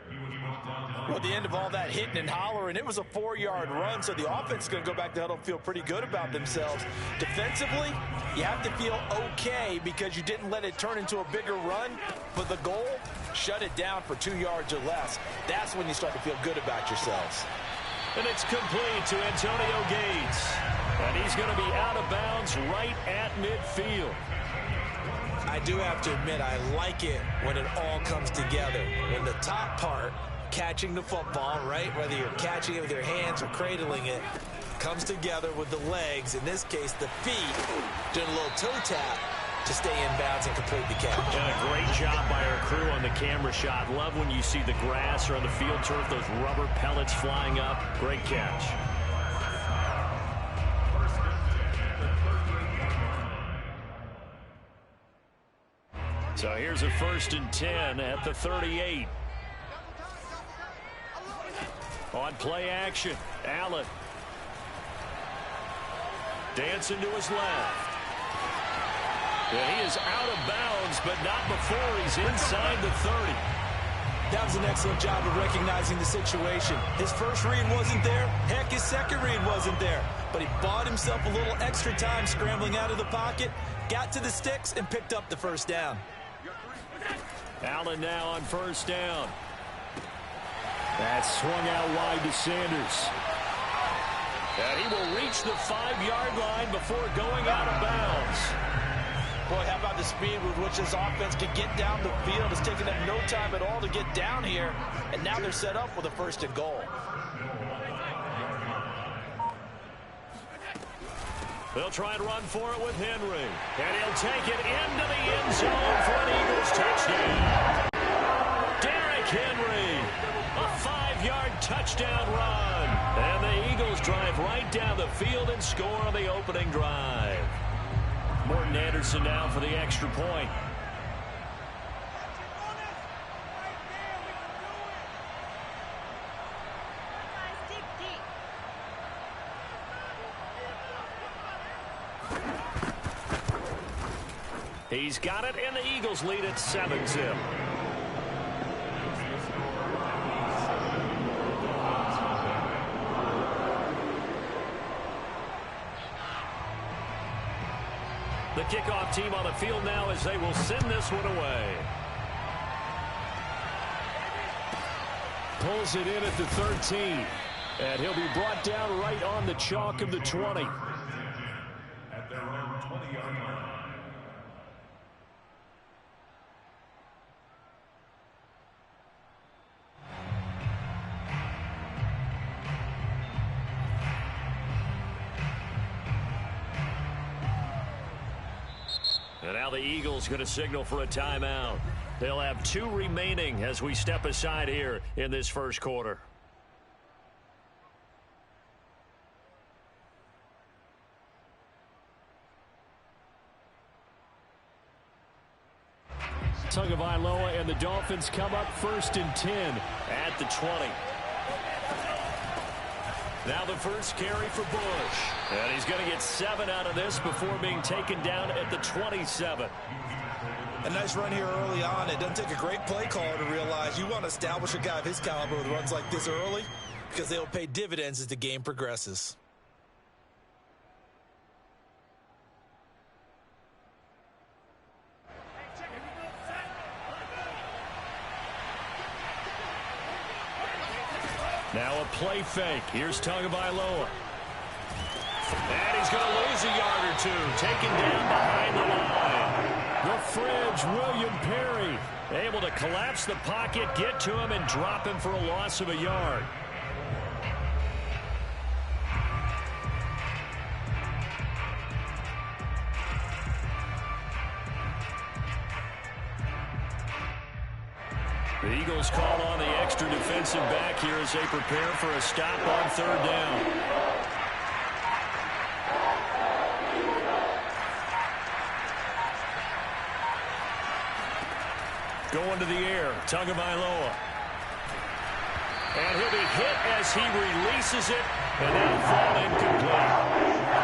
Well, at the end of all that hitting and hollering, it was a 4-yard run, so the offense is going to go back to huddle and feel pretty good about themselves. Defensively, you have to feel okay because you didn't let it turn into a bigger run, but the goal, shut it down for 2 yards or less. That's when you start to feel good about yourselves. And it's complete to Antonio Gates. And he's going to be out of bounds right at midfield. I do have to admit, I like it when it all comes together. When the top part, catching the football, right, whether you're catching it with your hands or cradling it, comes together with the legs, in this case the feet, doing a little toe tap to stay in bounds and complete the catch. And a great job by our crew on the camera shot. Love when you see the grass or on the field turf, those rubber pellets flying up. Great catch. So here's a 1st and 10 at the 38. On play action, Allen. Dancing to his left. Yeah, he is out of bounds, but not before he's inside the 30. That was an excellent job of recognizing the situation. His first read wasn't there. Heck, his second read wasn't there. But he bought himself a little extra time scrambling out of the pocket, got to the sticks, and picked up the first down. Allen now on 1st down. That swung out wide to Sanders. And he will reach the 5-yard line before going out of bounds. Boy, how about the speed with which this offense can get down the field? It's taken them no time at all to get down here. And now they're set up with a 1st and goal. They'll try and run for it with Henry. And he'll take it into the end zone for an Eagles touchdown. Derrick Henry, a 5-yard touchdown run. And the Eagles drive right down the field and score on the opening drive. Morton Anderson now for the extra point. He's got it, and the Eagles lead at 7-zip. The kickoff team on the field now as they will send this one away. Pulls it in at the 13. And he'll be brought down right on the chalk of the 20. At their own 20-yard line. And now the Eagles going to signal for a timeout. They'll have 2 remaining as we step aside here in this first quarter. Tagovailoa and the Dolphins come up 1st and 10 at the 20. Now the first carry for Bush. And he's going to get 7 out of this before being taken down at the 27. A nice run here early on. It doesn't take a great play caller to realize you want to establish a guy of his caliber with runs like this early because they'll pay dividends as the game progresses. Now a play fake. Here's Tagovailoa. And he's going to lose a yard or 2. Taken down behind the line. The fridge, William Perry, able to collapse the pocket, get to him, and drop him for a loss of a yard. The Eagles call on the extra defensive back here as they prepare for a stop on 3rd down. Going to the air, Tagovailoa. And he'll be hit as he releases it, and that'll fall incomplete.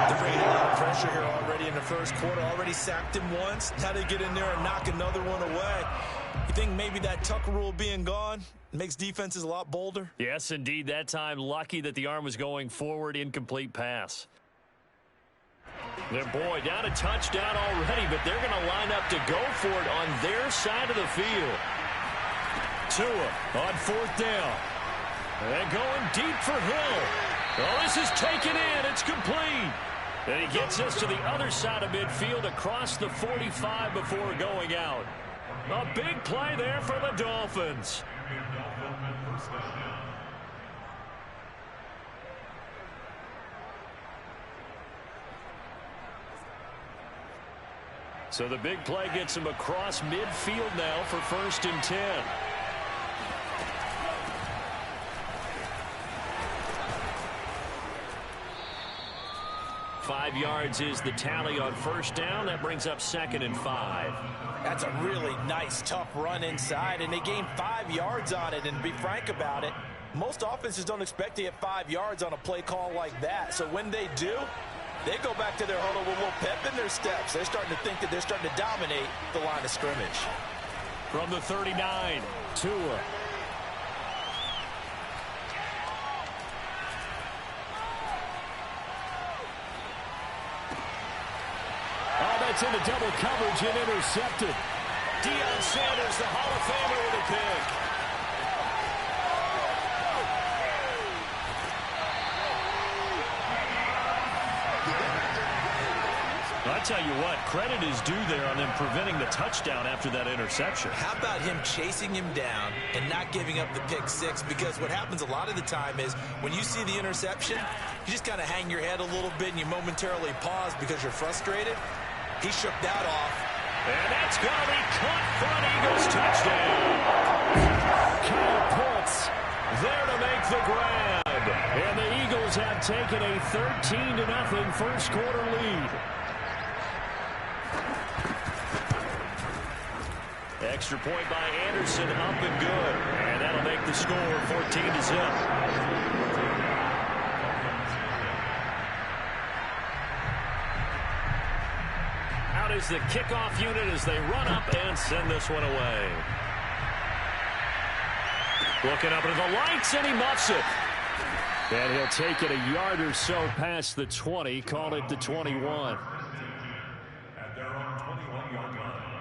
They're bringing a lot of pressure pressure here already in the first quarter. Already sacked him once. Now they get in there and knock another one away. You think maybe that Tucker rule being gone makes defenses a lot bolder? Yes, indeed. That time, lucky that the arm was going forward. Incomplete pass. Their boy down a touchdown already, but they're going to line up to go for it on their side of the field. Tua on fourth down. And going deep for Hill. Oh, this is taken in. It's complete. And he gets us to the other side of midfield across the 45 before going out. A big play there for the Dolphins. So the big play gets him across midfield now for 1st and 10. Five yards is the tally on first down. That brings up 2nd and 5. That's a really nice, tough run inside, and they gained 5 yards on it. And to be frank about it, most offenses don't expect to get 5 yards on a play call like that. So when they do, they go back to their huddle with a little pep in their steps. They're starting to think that they're starting to dominate the line of scrimmage. From the 39, Tua. It's into double coverage and intercepted. Deion Sanders, the Hall of Famer, with a pick. I tell you what, credit is due there on them preventing the touchdown after that interception. How about him chasing him down and not giving up the pick six? Because what happens a lot of the time is when you see the interception, you just kind of hang your head a little bit and you momentarily pause because you're frustrated. He shook that off. And that's going to be caught for an Eagles touchdown. Kyle Pitts there to make the grab. And the Eagles have taken a 13-0 first quarter lead. Extra point by Anderson, up and good. And that'll make the score 14-0. Is the kickoff unit as they run up and send this one away. Looking up into the lights, and he muffs it. And he'll take it a yard or so past the 20, call it the 21. At their own 21-yard line.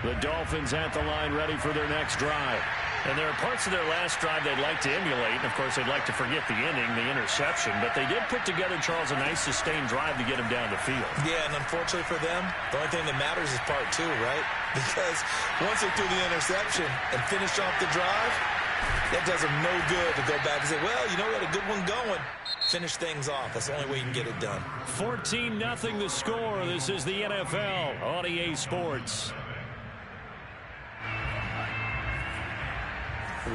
The Dolphins at the line, ready for their next drive. And there are parts of their last drive they'd like to emulate. And, of course, they'd like to forget the inning, the interception. But they did put together, Charles, a nice sustained drive to get him down the field. Yeah, and unfortunately for them, the only thing that matters is part two, right? Because once they threw the interception and finished off the drive, that does them no good to go back and say, well, you know, we had a good one going. Finish things off. That's the only way you can get it done. 14-0 the score. This is the NFL on EA Sports.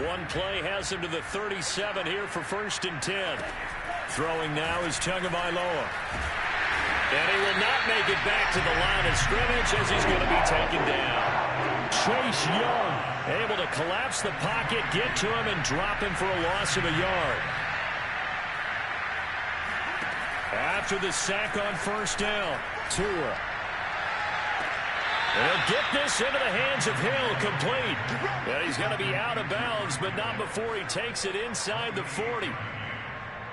One play has him to the 37 here for 1st and 10. Throwing now is Tagovailoa. And he will not make it back to the line of scrimmage as he's going to be taken down. Chase Young able to collapse the pocket, get to him, and drop him for a loss of a yard. After the sack on 1st down, Tua. They'll get this into the hands of Hill, complete. And he's going to be out of bounds, but not before he takes it inside the 40.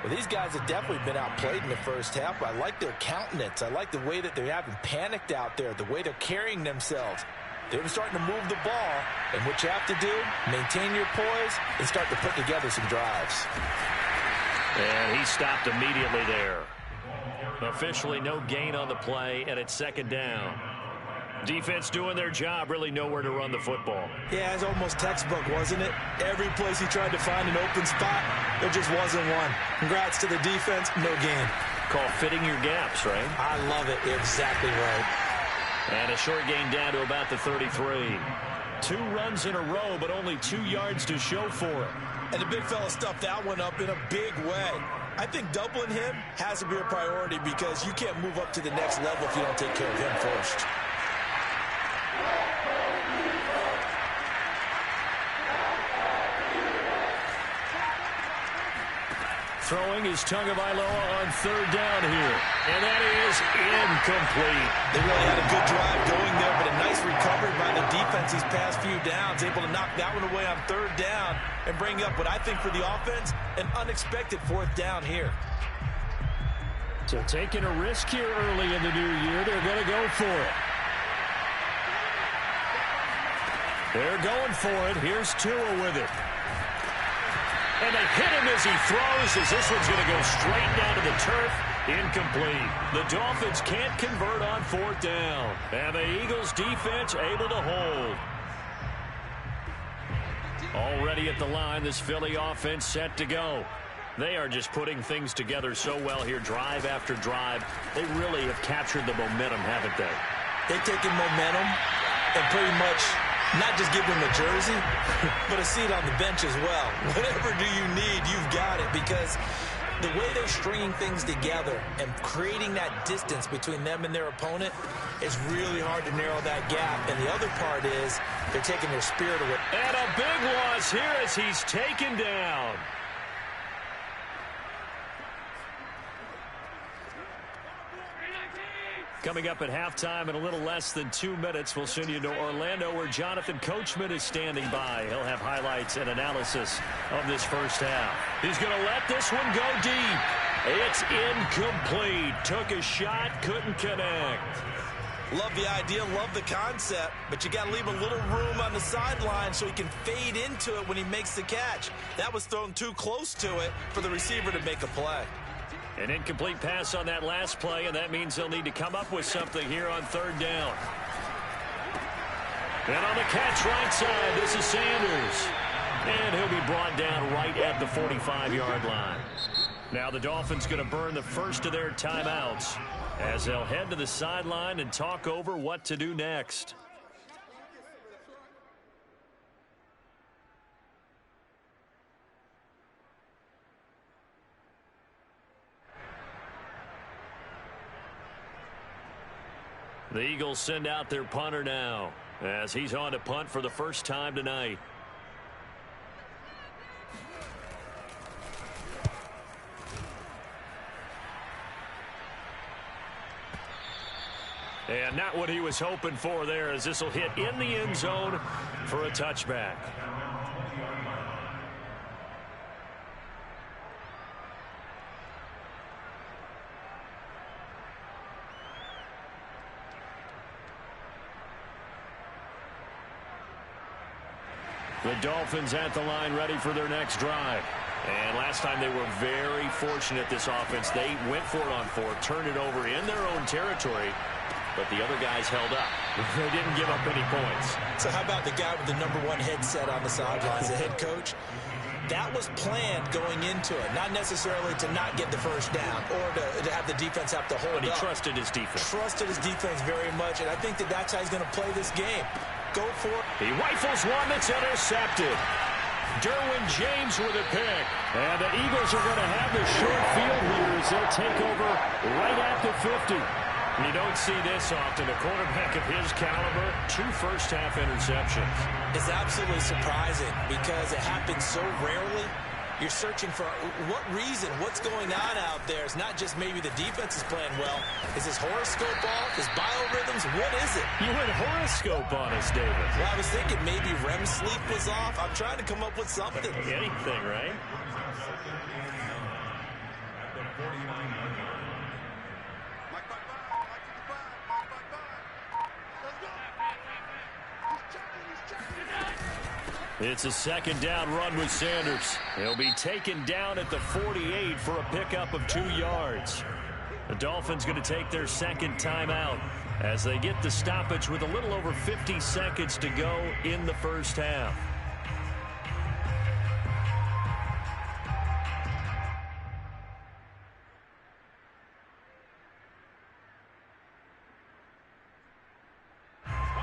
Well, these guys have definitely been outplayed in the first half. I like their countenance. I like the way that they're having panicked out there, the way they're carrying themselves. They're starting to move the ball, and what you have to do, maintain your poise and start to put together some drives. And he stopped immediately there. Officially no gain on the play, and it's 2nd down. Defense doing their job, really nowhere to run the football. Yeah, it's almost textbook, wasn't it? Every place he tried to find an open spot, there just wasn't one. Congrats to the defense, no gain. Call fitting your gaps, right? I love it. Exactly right. And a short gain down to about the 33. 2 runs in a row, but only 2 yards to show for it. And the big fella stuffed that one up in a big way. I think doubling him has to be a priority because you can't move up to the next level if you don't take care of him first. throwing is Tagovailoa on third down here. And that is incomplete. They really had a good drive going there, but a nice recovery by the defense these past few downs, able to knock that one away on third down and bring up what I think for the offense, an unexpected fourth down here. So taking a risk here early in the new year, they're going to go for it. They're going for it. Here's Tua with it. And they hit him as he throws, as this one's going to go straight down to the turf. Incomplete. The Dolphins can't convert on fourth down. And the Eagles defense able to hold. Already at the line, this Philly offense set to go. They are just putting things together so well here, drive after drive. They really have captured the momentum, haven't they? They've taken momentum and pretty much not just give them a jersey, but a seat on the bench as well. Whatever do you need, you've got it, because the way they're stringing things together and creating that distance between them and their opponent is really hard to narrow that gap. And the other part is they're taking their spirit away. And a big loss here as he's taken down. Coming up at halftime in a little less than 2 minutes, we'll send you to Orlando where Jonathan Coachman is standing by. He'll have highlights and analysis of this first half. He's going to let this one go deep. It's incomplete. Took a shot, couldn't connect. Love the idea, love the concept, but you got to leave a little room on the sideline so he can fade into it when he makes the catch. That was thrown too close to it for the receiver to make a play. An incomplete pass on that last play, and that means they'll need to come up with something here on third down. And on the catch right side, this is Sanders. And he'll be brought down right at the 45-yard line. Now the Dolphins going to burn the first of their timeouts as they'll head to the sideline and talk over what to do next. The Eagles send out their punter now as he's on to punt for the first time tonight. And not what he was hoping for there, as this will hit in the end zone for a touchback. The Dolphins at the line ready for their next drive. And last time they were very fortunate, this offense. They went for it on fourth, turned it over in their own territory, but the other guys held up. They didn't give up any points. So how about the guy with the #1 headset on the sidelines, the head coach? That was planned going into it, not necessarily to not get the first down or to have the defense have to hold up. But he trusted his defense. Trusted his defense very much, and I think that that's how he's going to play this game. Go for it. He rifles one that's intercepted. Derwin James with a pick. And the Eagles are going to have the short field here as they'll take over right at the 50. You don't see this often. A quarterback of his caliber, 2 first-half interceptions. It's absolutely surprising because it happens so rarely. You're searching for what reason, what's going on out there. It's not just maybe the defense is playing well. Is his horoscope off? His biorhythms? What is it? You went horoscope on us, David. Well, I was thinking maybe REM sleep was off. I'm trying to come up with something. Anything, right? It's a second down run with Sanders. He'll be taken down at the 48 for a pickup of 2 yards. The Dolphins going to take their second timeout as they get the stoppage with a little over 50 seconds to go in the first half.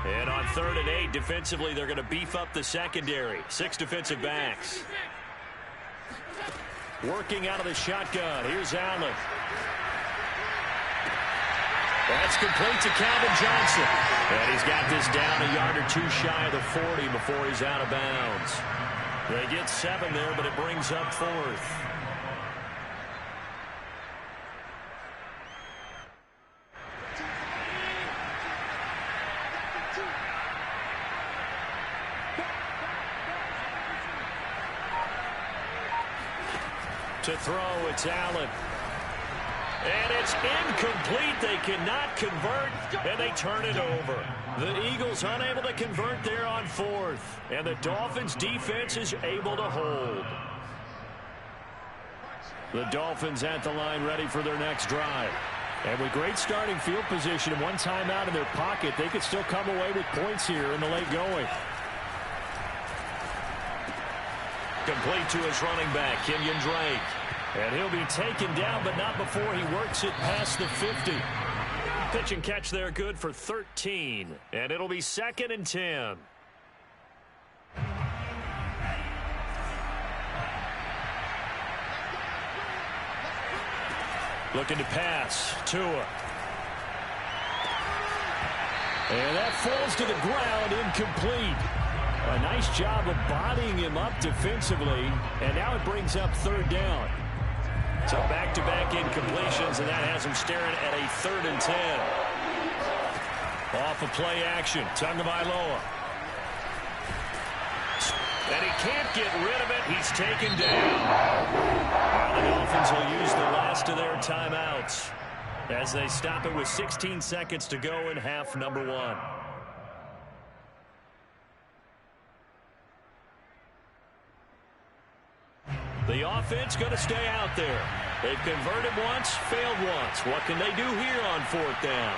And on 3rd and 8, defensively, they're going to beef up the secondary. 6 defensive backs. Working out of the shotgun. Here's Allen. That's complete to Calvin Johnson. And he's got this down a yard or 2 shy of the 40 before he's out of bounds. They get 7 there, but it brings up 4th. To throw, it's Allen. And it's incomplete. They cannot convert, and they turn it over. The Eagles unable to convert there on fourth, and the Dolphins defense is able to hold. The Dolphins at the line ready for their next drive. And with great starting field position and one timeout in their pocket, they could still come away with points here in the late going. Complete to his running back, Kenyon Drake. And he'll be taken down, but not before he works it past the 50. Pitch and catch there good for 13. And it'll be 2nd and 10. Looking to pass. Tua. And that falls to the ground, incomplete. A nice job of bodying him up defensively, and now it brings up 3rd down. So back-to-back incompletions, and that has him staring at a 3rd and 10. Off of play action, Tagovailoa. And he can't get rid of it. He's taken down. Now the Dolphins will use the last of their timeouts as they stop it with 16 seconds to go in half number 1. The offense going to stay out there. They've converted once, failed once. What can they do here on 4th down?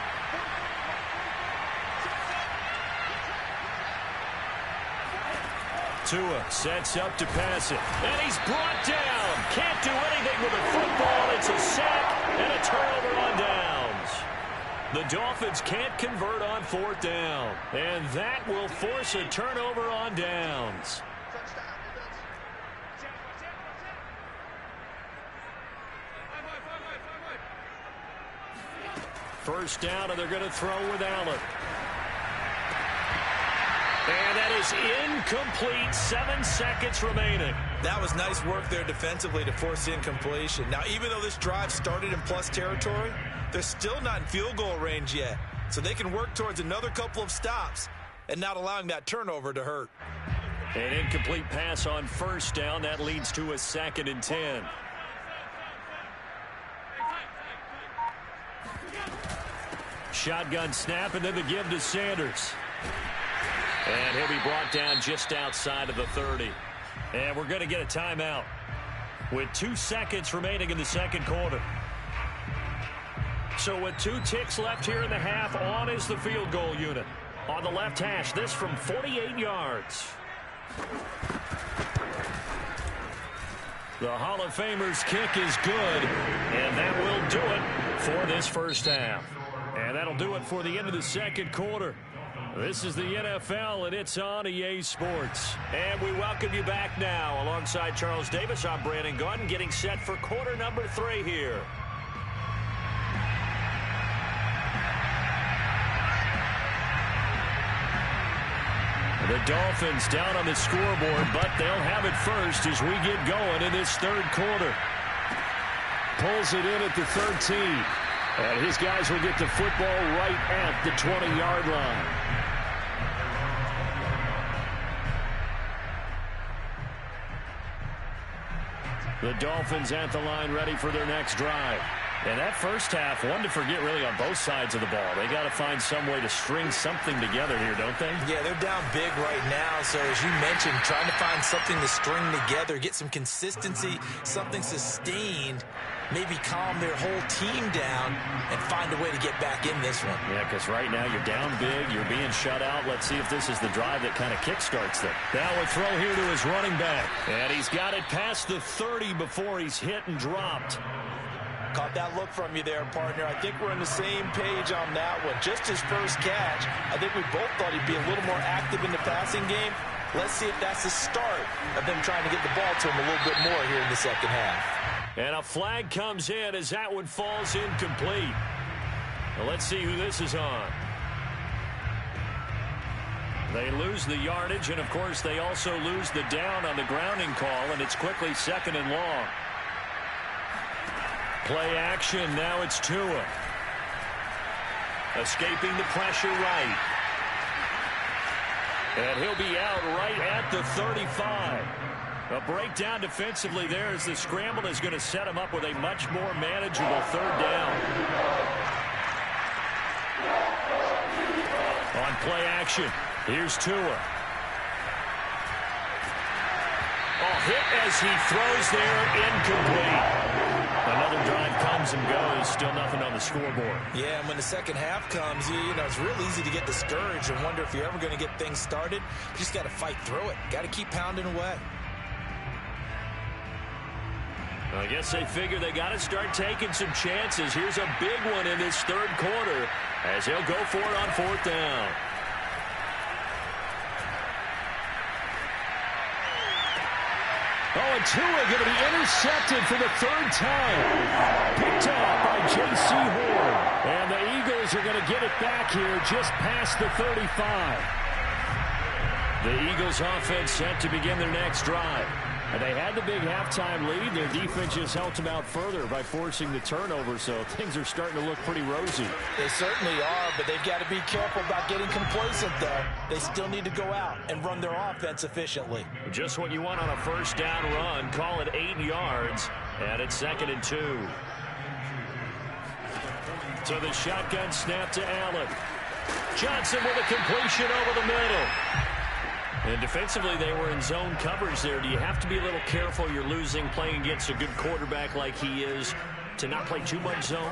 Tua sets up to pass it. And he's brought down. Can't do anything with a football. It's a sack and a turnover on downs. The Dolphins can't convert on 4th down. And that will force a turnover on downs. First down, and they're going to throw with Allen. And that is incomplete. 7 seconds remaining. That was nice work there defensively to force the incompletion. Now, even though this drive started in plus territory, they're still not in field goal range yet. So they can work towards another couple of stops and not allowing that turnover to hurt. An incomplete pass on first down. That leads to a 2nd and 10. Shotgun snap, and then the give to Sanders. And he'll be brought down just outside of the 30. And we're going to get a timeout with 2 seconds remaining in the 2nd quarter. So with 2 ticks left here in the half, on is the field goal unit. On the left hash, this from 48 yards. The Hall of Famer's kick is good, and that will do it for this first half. And that'll do it for the end of the 2nd quarter. This is the NFL, and it's on EA Sports. And we welcome you back now. Alongside Charles Davis, I'm Brandon Gaudin, getting set for quarter number 3 here. The Dolphins down on the scoreboard, but they'll have it first as we get going in this 3rd quarter. Pulls it in at the 13. And his guys will get the football right at the 20-yard line. The Dolphins at the line ready for their next drive. And that first half, one to forget really on both sides of the ball. They got to find some way to string something together here, don't they? Yeah, they're down big right now. So as you mentioned, trying to find something to string together, get some consistency, something sustained, maybe calm their whole team down and find a way to get back in this one. Yeah, because right now you're down big, you're being shut out. Let's see if this is the drive that kind of kickstarts them. Now a throw here to his running back. And he's got it past the 30 before he's hit and dropped. Caught that look from you there, partner. I think we're on the same page on that one. Just his first catch, I think we both thought he'd be a little more active in the passing game. Let's see if that's the start of them trying to get the ball to him a little bit more here in the second half. And a flag comes in as that one falls incomplete. Well, let's see who this is on. They lose the yardage, and, of course, they also lose the down on the grounding call, and it's quickly 2nd and long. Play action. Now it's Tua. Escaping the pressure right. And he'll be out right at the 35. A breakdown defensively there as the scramble is going to set him up with a much more manageable third down. On play action, here's Tua. Oh, hit as he throws there, incomplete. Another drive comes and goes, still nothing on the scoreboard. Yeah, and when the second half comes, you know, it's real easy to get discouraged and wonder if you're ever going to get things started. You just got to fight through it. Got to keep pounding away. I guess they figure they got to start taking some chances. Here's a big one in this third quarter as he'll go for it on fourth down. Oh, and Tua going to be intercepted for the third time. Picked off by J.C. Horn. And the Eagles are going to get it back here just past the 35. The Eagles offense set to begin their next drive. And they had the big halftime lead. Their defense just helped them out further by forcing the turnover, so things are starting to look pretty rosy. They certainly are, but they've got to be careful about getting complacent, though. They still need to go out and run their offense efficiently. Just what you want on a first down run. Call it 8 yards, and it's 2nd and 2. So the shotgun snap to Allen. Johnson with a completion over the middle. And defensively, they were in zone coverage there. Do you have to be a little careful? You're losing playing against a good quarterback like he is to not play too much zone?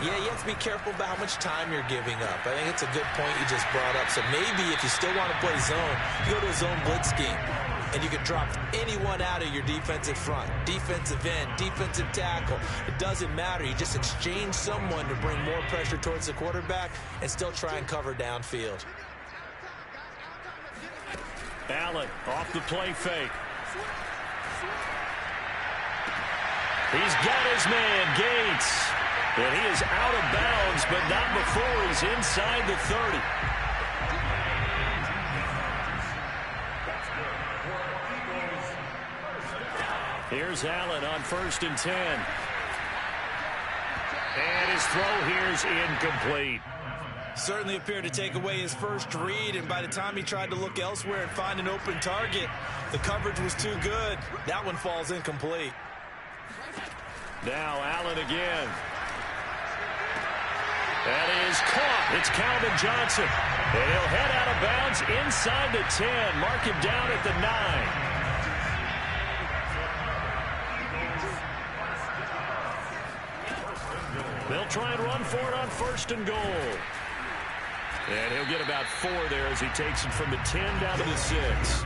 Yeah, you have to be careful about how much time you're giving up. I think it's a good point you just brought up. So maybe if you still want to play zone, you go to a zone blitz scheme. And you can drop anyone out of your defensive front. Defensive end, defensive tackle. It doesn't matter. You just exchange someone to bring more pressure towards the quarterback and still try and cover downfield. Allen off the play fake. He's got his man, Gates. And he is out of bounds, but not before he's inside the 30. Here's Allen on 1st and 10. And his throw here's incomplete. Certainly appeared to take away his first read, and by the time he tried to look elsewhere and find an open target, the coverage was too good. That one falls incomplete. Now Allen again. That is caught. It's Calvin Johnson. And he'll head out of bounds inside the 10. Mark him down at the 9. They'll try and run for it on 1st and goal. And he'll get about 4 there as he takes it from the 10 down to the 6.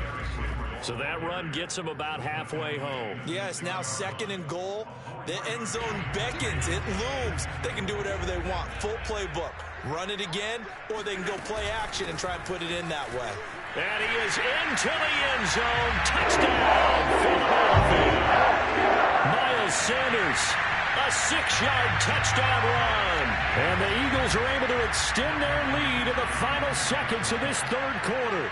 So that run gets him about halfway home. Yeah, it's now 2nd and goal. The end zone beckons. It looms. They can do whatever they want. Full playbook. Run it again, or they can go play action and try and put it in that way. And he is into the end zone. Touchdown, Philadelphia. Miles Sanders. A 6-yard touchdown run. And the Eagles are able to extend their lead in the final seconds of this third quarter.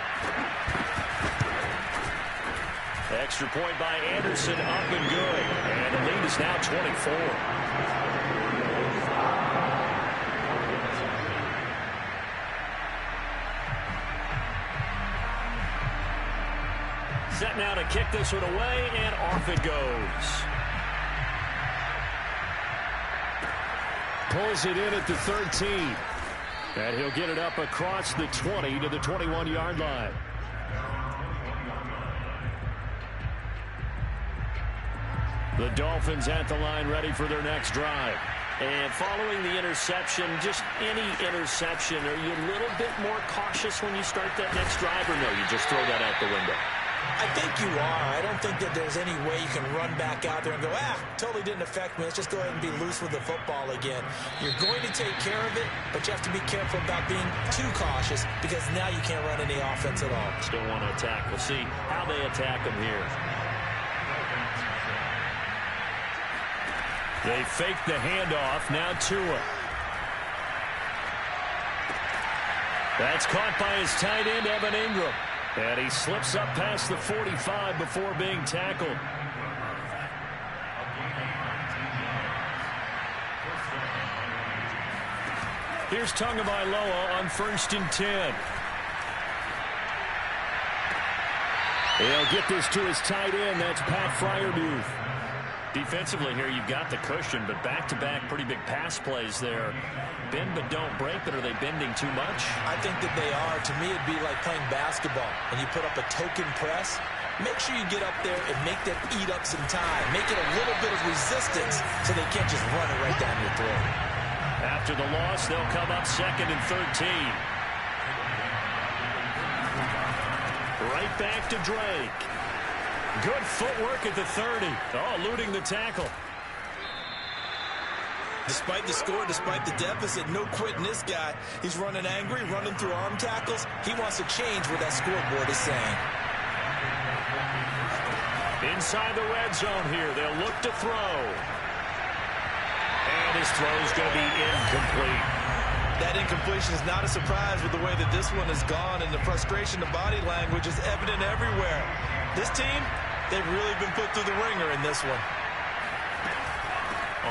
Extra point by Anderson, up and good. And the lead is now 24. Set now to kick this one away, and off it goes. Pulls it in at the 13. And he'll get it up across the 20 to the 21-yard line. The Dolphins at the line ready for their next drive. And following the interception, just any interception, are you a little bit more cautious when you start that next drive, or no, you just throw that out the window? I think you are. I don't think that there's any way you can run back out there and go, totally didn't affect me. Let's just go ahead and be loose with the football again. You're going to take care of it, but you have to be careful about being too cautious because now you can't run any offense at all. Still want to attack. We'll see how they attack them here. They fake the handoff. Now Tua. That's caught by his tight end, Evan Ingram. And he slips up past the 45 before being tackled. Here's Tagovailoa on 1st and 10. He'll get this to his tight end. That's Pat Freiermuth. Defensively here, you've got the cushion, but back-to-back pretty big pass plays there. Bend but don't break, but are they bending too much? I think that they are. To me, it'd be like playing basketball, and you put up a token press. Make sure you get up there and make them eat up some time. Make it a little bit of resistance so they can't just run it right down your throat. After the loss, they'll come up 2nd and 13. Right back to Drake. Good footwork at the 30. Oh, eluding the tackle. Despite the score, despite the deficit, no quitting this guy. He's running angry, running through arm tackles. He wants to change what that scoreboard is saying. Inside the red zone here, they'll look to throw. And his throw is going to be incomplete. That incompletion is not a surprise with the way that this one has gone, and the frustration, the body language is evident everywhere. This team, they've really been put through the ringer in this one.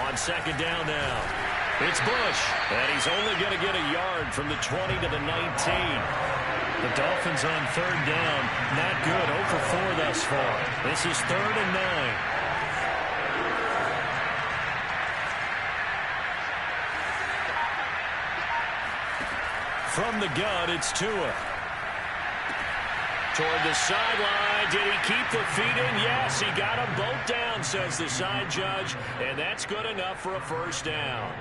On 2nd down now, it's Bush, and he's only going to get a yard from the 20 to the 19. The Dolphins on 3rd down, not good, 0 for 4 thus far. This is 3rd and 9. From the gun, it's Tua. Toward the sideline. Did he keep the feet in? Yes, he got them both down, says the side judge, and that's good enough for a 1st down.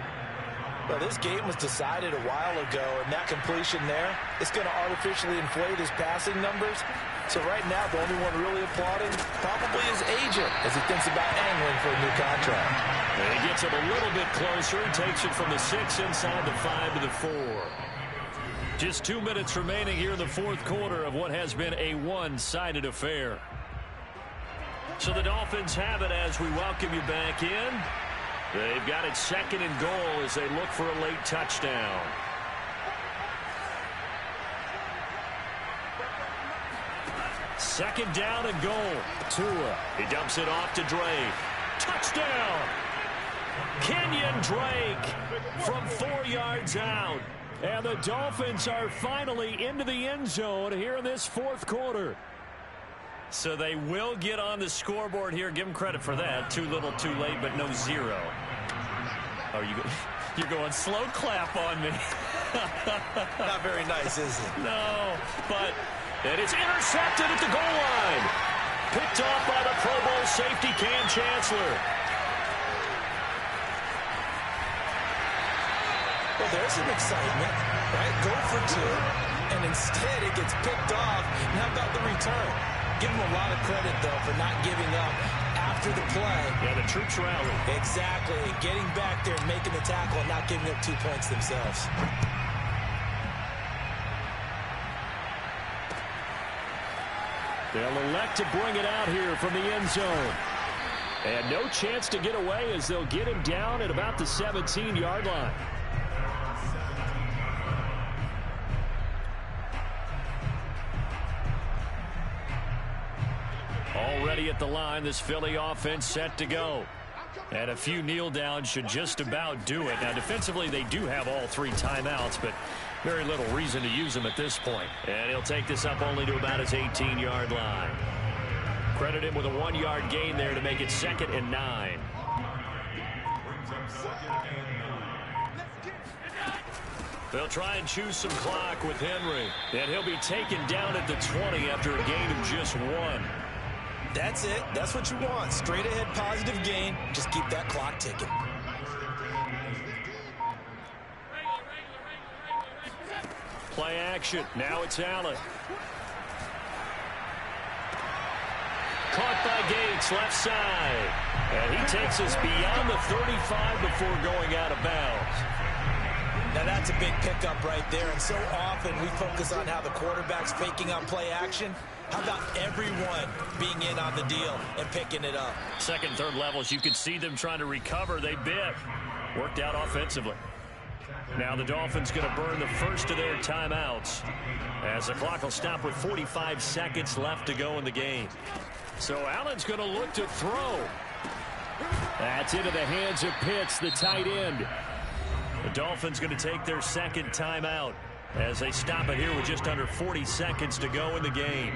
Well, this game was decided a while ago, and that completion there, it's going to artificially inflate his passing numbers. So right now, the only one really applauding probably his agent as he thinks about angling for a new contract. And he gets him a little bit closer. He takes it from the 6 inside the 5 to the 4. Just 2 minutes remaining here in the 4th quarter of what has been a one-sided affair. So the Dolphins have it as we welcome you back in. They've got it 2nd and goal as they look for a late touchdown. Second down and goal. Tua. He dumps it off to Drake. Touchdown! Kenyon Drake from 4 yards out. And the Dolphins are finally into the end zone here in this 4th quarter. So they will get on the scoreboard here. Give them credit for that. Too little, too late, but no 0. Oh, you're going slow clap on me. Not very nice, is it? No, but it is intercepted at the goal line. Picked off by the Pro Bowl safety Cam Chancellor. Well, there's some excitement, right? Go for 2, and instead it gets picked off. And how about the return? Give him a lot of credit, though, for not giving up after the play. Yeah, the troops rally. Exactly. Getting back there and making the tackle and not giving up 2 points themselves. They'll elect to bring it out here from the end zone. And no chance to get away as they'll get him down at about the 17-yard line. Already at the line, this Philly offense set to go. And a few kneel downs should just about do it. Now, defensively, they do have all 3 timeouts, but very little reason to use them at this point. And he'll take this up only to about his 18-yard line. Credit him with a 1-yard gain there to make it 2nd and 9. They'll try and choose some clock with Henry. And he'll be taken down at the 20 after a gain of just 1. That's it. That's what you want. Straight ahead positive gain. Just keep that clock ticking. Play action. Now it's Allen. Caught by Gates, left side. And he takes us beyond the 35 before going out of bounds. Now that's a big pickup right there. And so often we focus on how the quarterback's faking out play action. How about everyone being in on the deal and picking it up? Second, third levels, you could see them trying to recover. They bit. Worked out offensively. Now the Dolphins going to burn the first of their timeouts as the clock will stop with 45 seconds left to go in the game. So Allen's going to look to throw. That's into the hands of Pitts, the tight end. The Dolphins going to take their second timeout as they stop it here with just under 40 seconds to go in the game.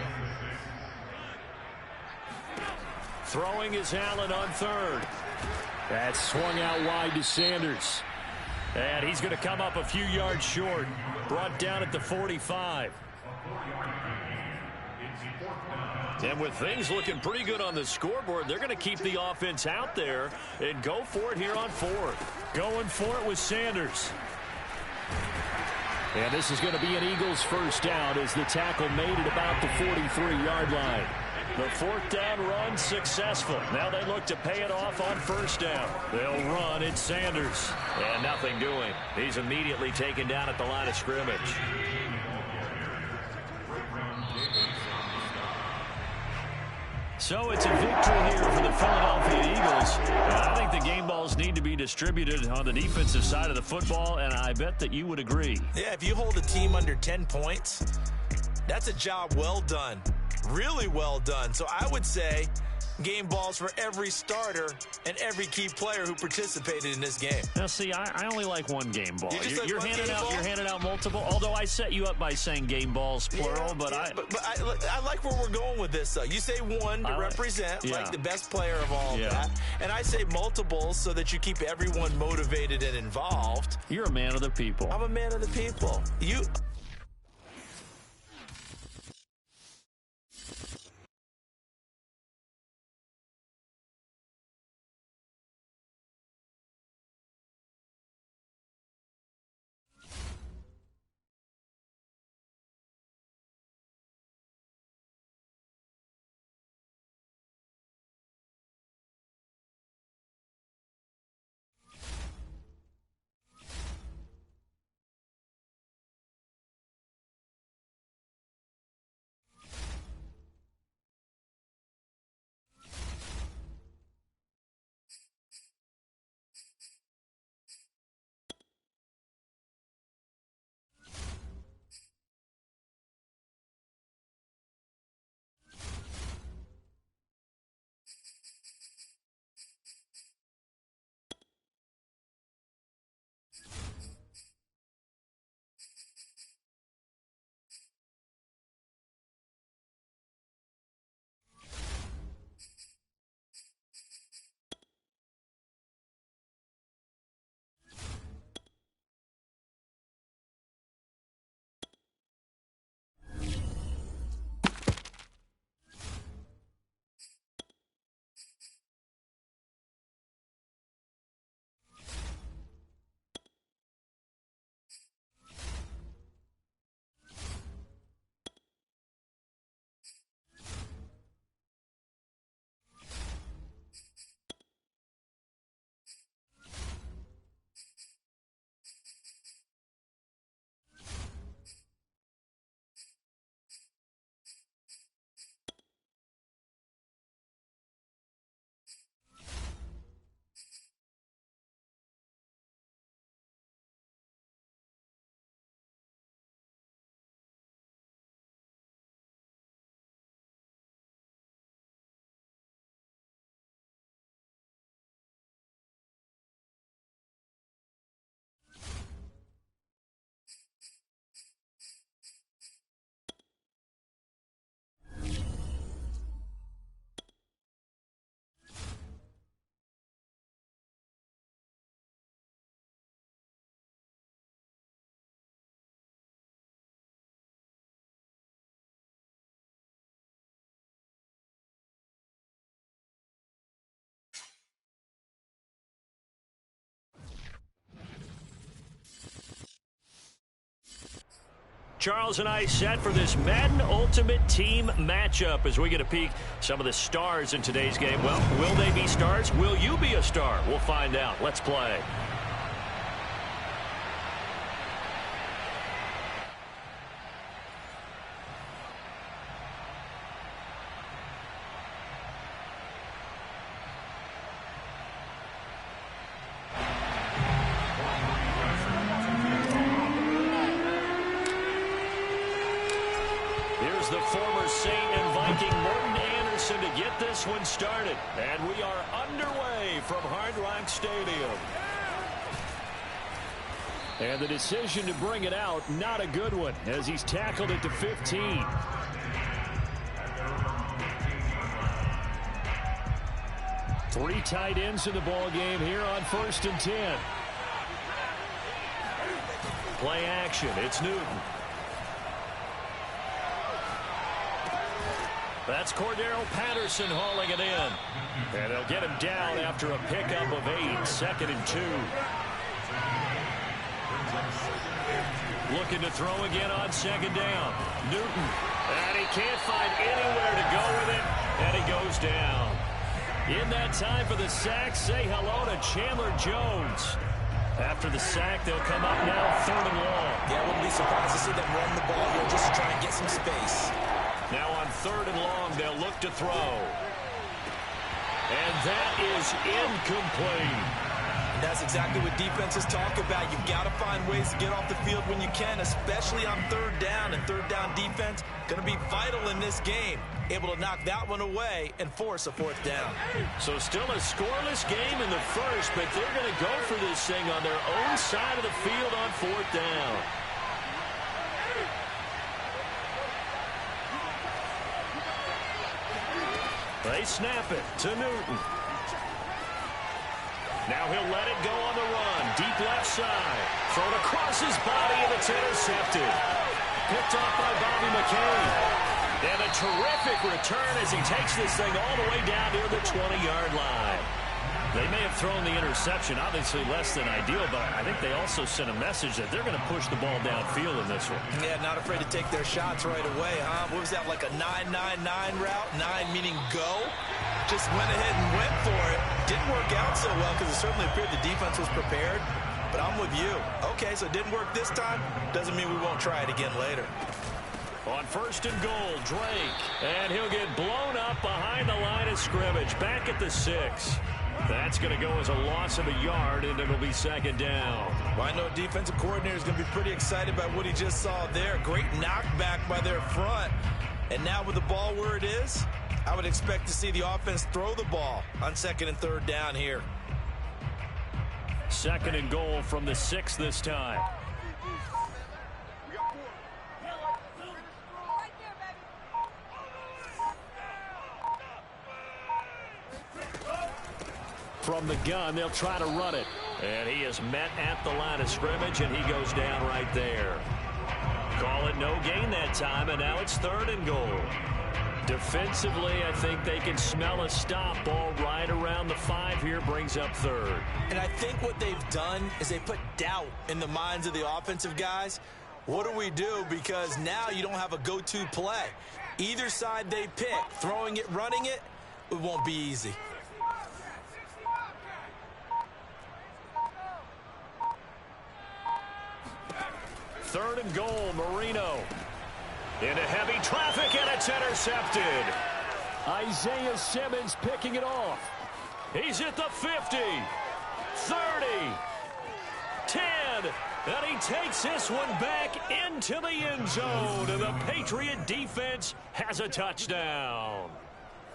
Throwing is Allen on third. That swung out wide to Sanders. And he's going to come up a few yards short. Brought down at the 45. And with things looking pretty good on the scoreboard, they're going to keep the offense out there and go for it here on fourth. Going for it with Sanders. And this is going to be an Eagles first down as the tackle made it about the 43-yard line. The fourth down run successful. Now they look to pay it off on first down. They'll run. It's Sanders. And nothing doing. He's immediately taken down at the line of scrimmage. So it's a victory here for the Philadelphia Eagles. And I think the game balls need to be distributed on the defensive side of the football, and I bet that you would agree. Yeah, if you hold a team under 10 points, that's a job well done. Really well done. So I would say game balls for every starter and every key player who participated in this game. Now, see, I only like one game ball. You're handing out multiple. Although I set you up by saying game balls plural, yeah, but I like where we're going with this. Though you say one to represent like the best player of all that, and I say multiples so that you keep everyone motivated and involved. You're a man of the people. I'm a man of the people. You. Charles and I set for this Madden Ultimate Team matchup as we get a peek some of the stars in today's game. Well, will they be stars? Will you be a star? We'll find out. Let's play. The former Saint and Viking Morton Anderson to get this one started. And we are underway from Hard Rock Stadium. And the decision to bring it out, not a good one, as he's tackled at the 15. Three tight ends in the ball game here on 1st and 10. Play action. It's Newton. That's Cordero Patterson hauling it in. And they'll get him down after a pickup of 8. 2nd and 2. Looking to throw again on 2nd down. Newton. And he can't find anywhere to go with it. And he goes down. In that time for the sack, say hello to Chandler Jones. After the sack, they'll come up now 3rd and long. Yeah, I wouldn't be surprised to see them run the ball here just to try and get some space. Now on 3rd and long, they'll look to throw. And that is incomplete. And that's exactly what defenses talk about. You've got to find ways to get off the field when you can, especially on 3rd down. And 3rd down defense going to be vital in this game. Able to knock that one away and force a 4th down. So still a scoreless game in the first, but they're going to go for this thing on their own side of the field on 4th down. They snap it to Newton. Now he'll let it go on the run. Deep left side. Thrown across his body, and it's intercepted. Picked off by Bobby McCain. And a terrific return as he takes this thing all the way down near the 20-yard line. They may have thrown the interception, obviously less than ideal, but I think they also sent a message that they're going to push the ball downfield in this one. Yeah, not afraid to take their shots right away, huh? What was that, like a 9-9-9 route? 9 meaning go? Just went ahead and went for it. Didn't work out so well because it certainly appeared the defense was prepared. But I'm with you. Okay, so it didn't work this time. Doesn't mean we won't try it again later. On 1st and goal, Drake. And he'll get blown up behind the line of scrimmage. Back at the 6. That's going to go as a loss of a yard, and it'll be 2nd down. Well, I know a defensive coordinator is going to be pretty excited by what he just saw there. Great knockback by their front. And now with the ball where it is, I would expect to see the offense throw the ball on 2nd and 3rd down here. 2nd and goal from the 6 this time. From the gun, they'll try to run it. And he is met at the line of scrimmage, and he goes down right there. Call it no gain that time, and now it's 3rd and goal. Defensively, I think they can smell a stop. Ball right around the 5 here, brings up 3rd. And I think what they've done is they put doubt in the minds of the offensive guys. What do we do? Because now you don't have a go-to play. Either side they pick, throwing it, running it, it won't be easy. Third and goal, Marino. Into heavy traffic, and it's intercepted. Isaiah Simmons picking it off. He's at the 50, 30, 10, and he takes this one back into the end zone, and the Patriot defense has a touchdown.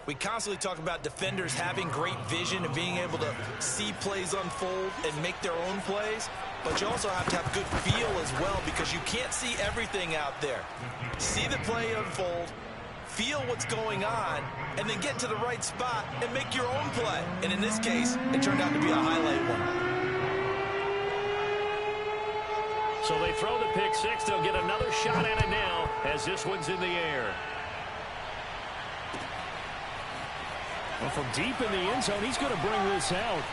We constantly talk about defenders having great vision and being able to see plays unfold and make their own plays. But you also have to have good feel as well because you can't see everything out there. See the play unfold, feel what's going on, and then get to the right spot and make your own play. And in this case, it turned out to be a highlight one. So they throw the pick six. They'll get another shot at it now as this one's in the air. Well, from deep in the end zone, he's going to bring this out.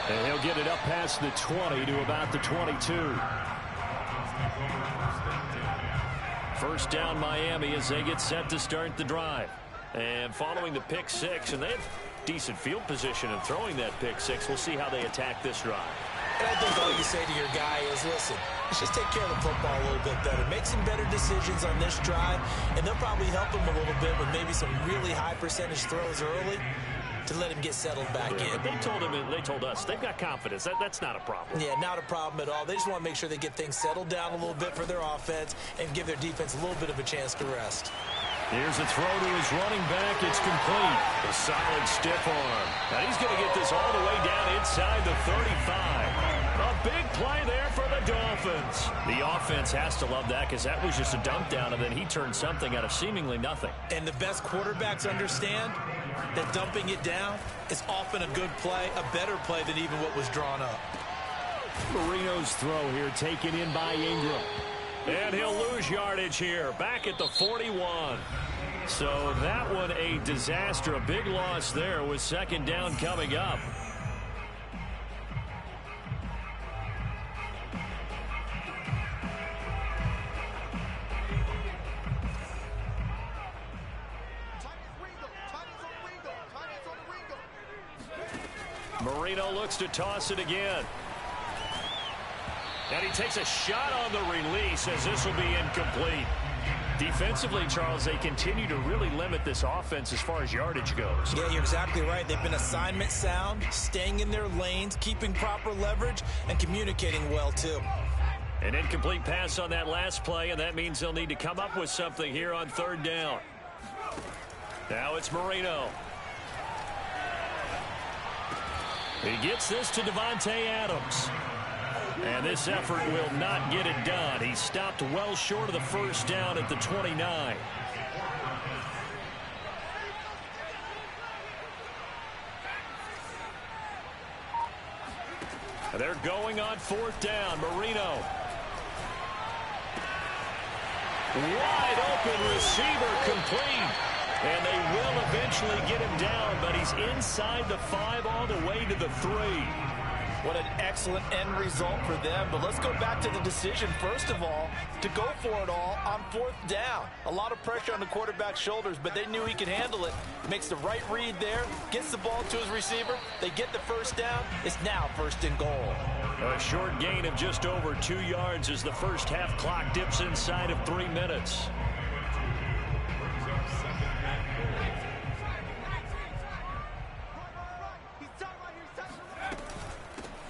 And he'll get it up past the 20 to about the 22. First down, Miami, as they get set to start the drive. And following the pick six, and they have decent field position in throwing that pick six. We'll see how they attack this drive. And I think all you say to your guy is, listen, let's just take care of the football a little bit better. Make some better decisions on this drive, and they'll probably help him a little bit with maybe some really high percentage throws early to let him get settled back in. But they told us they've got confidence. That's not a problem. Yeah, not a problem at all. They just want to make sure they get things settled down a little bit for their offense and give their defense a little bit of a chance to rest. Here's a throw to his running back. It's complete. A solid stiff arm. And he's going to get this all the way down inside the 35. A big play there for the Dolphins. The offense has to love that because that was just a dump down, and then he turned something out of seemingly nothing. And the best quarterbacks understand that dumping it down is often a good play, a better play than even what was drawn up. Marino's throw here taken in by Ingram. And he'll lose yardage here, back at the 41. So that one a disaster, a big loss there with second down coming up. Marino looks to toss it again. And he takes a shot on the release as this will be incomplete. Defensively, Charles, they continue to really limit this offense as far as yardage goes. Yeah, you're exactly right. They've been assignment sound, staying in their lanes, keeping proper leverage, and communicating well, too. An incomplete pass on that last play, and that means they'll need to come up with something here on third down. Now it's Marino. He gets this to Davante Adams. And this effort will not get it done. He stopped well short of the first down at the 29. They're going on fourth down. Marino. Wide open receiver complete. And they will eventually get him down, but he's inside the 5 all the way to the 3. What an excellent end result for them. But let's go back to the decision, first of all, to go for it all on fourth down. A lot of pressure on the quarterback's shoulders, but they knew he could handle it. Makes the right read there, gets the ball to his receiver. They get the first down. It's now first and goal. A short gain of just over 2 yards as the first half clock dips inside of 3 minutes.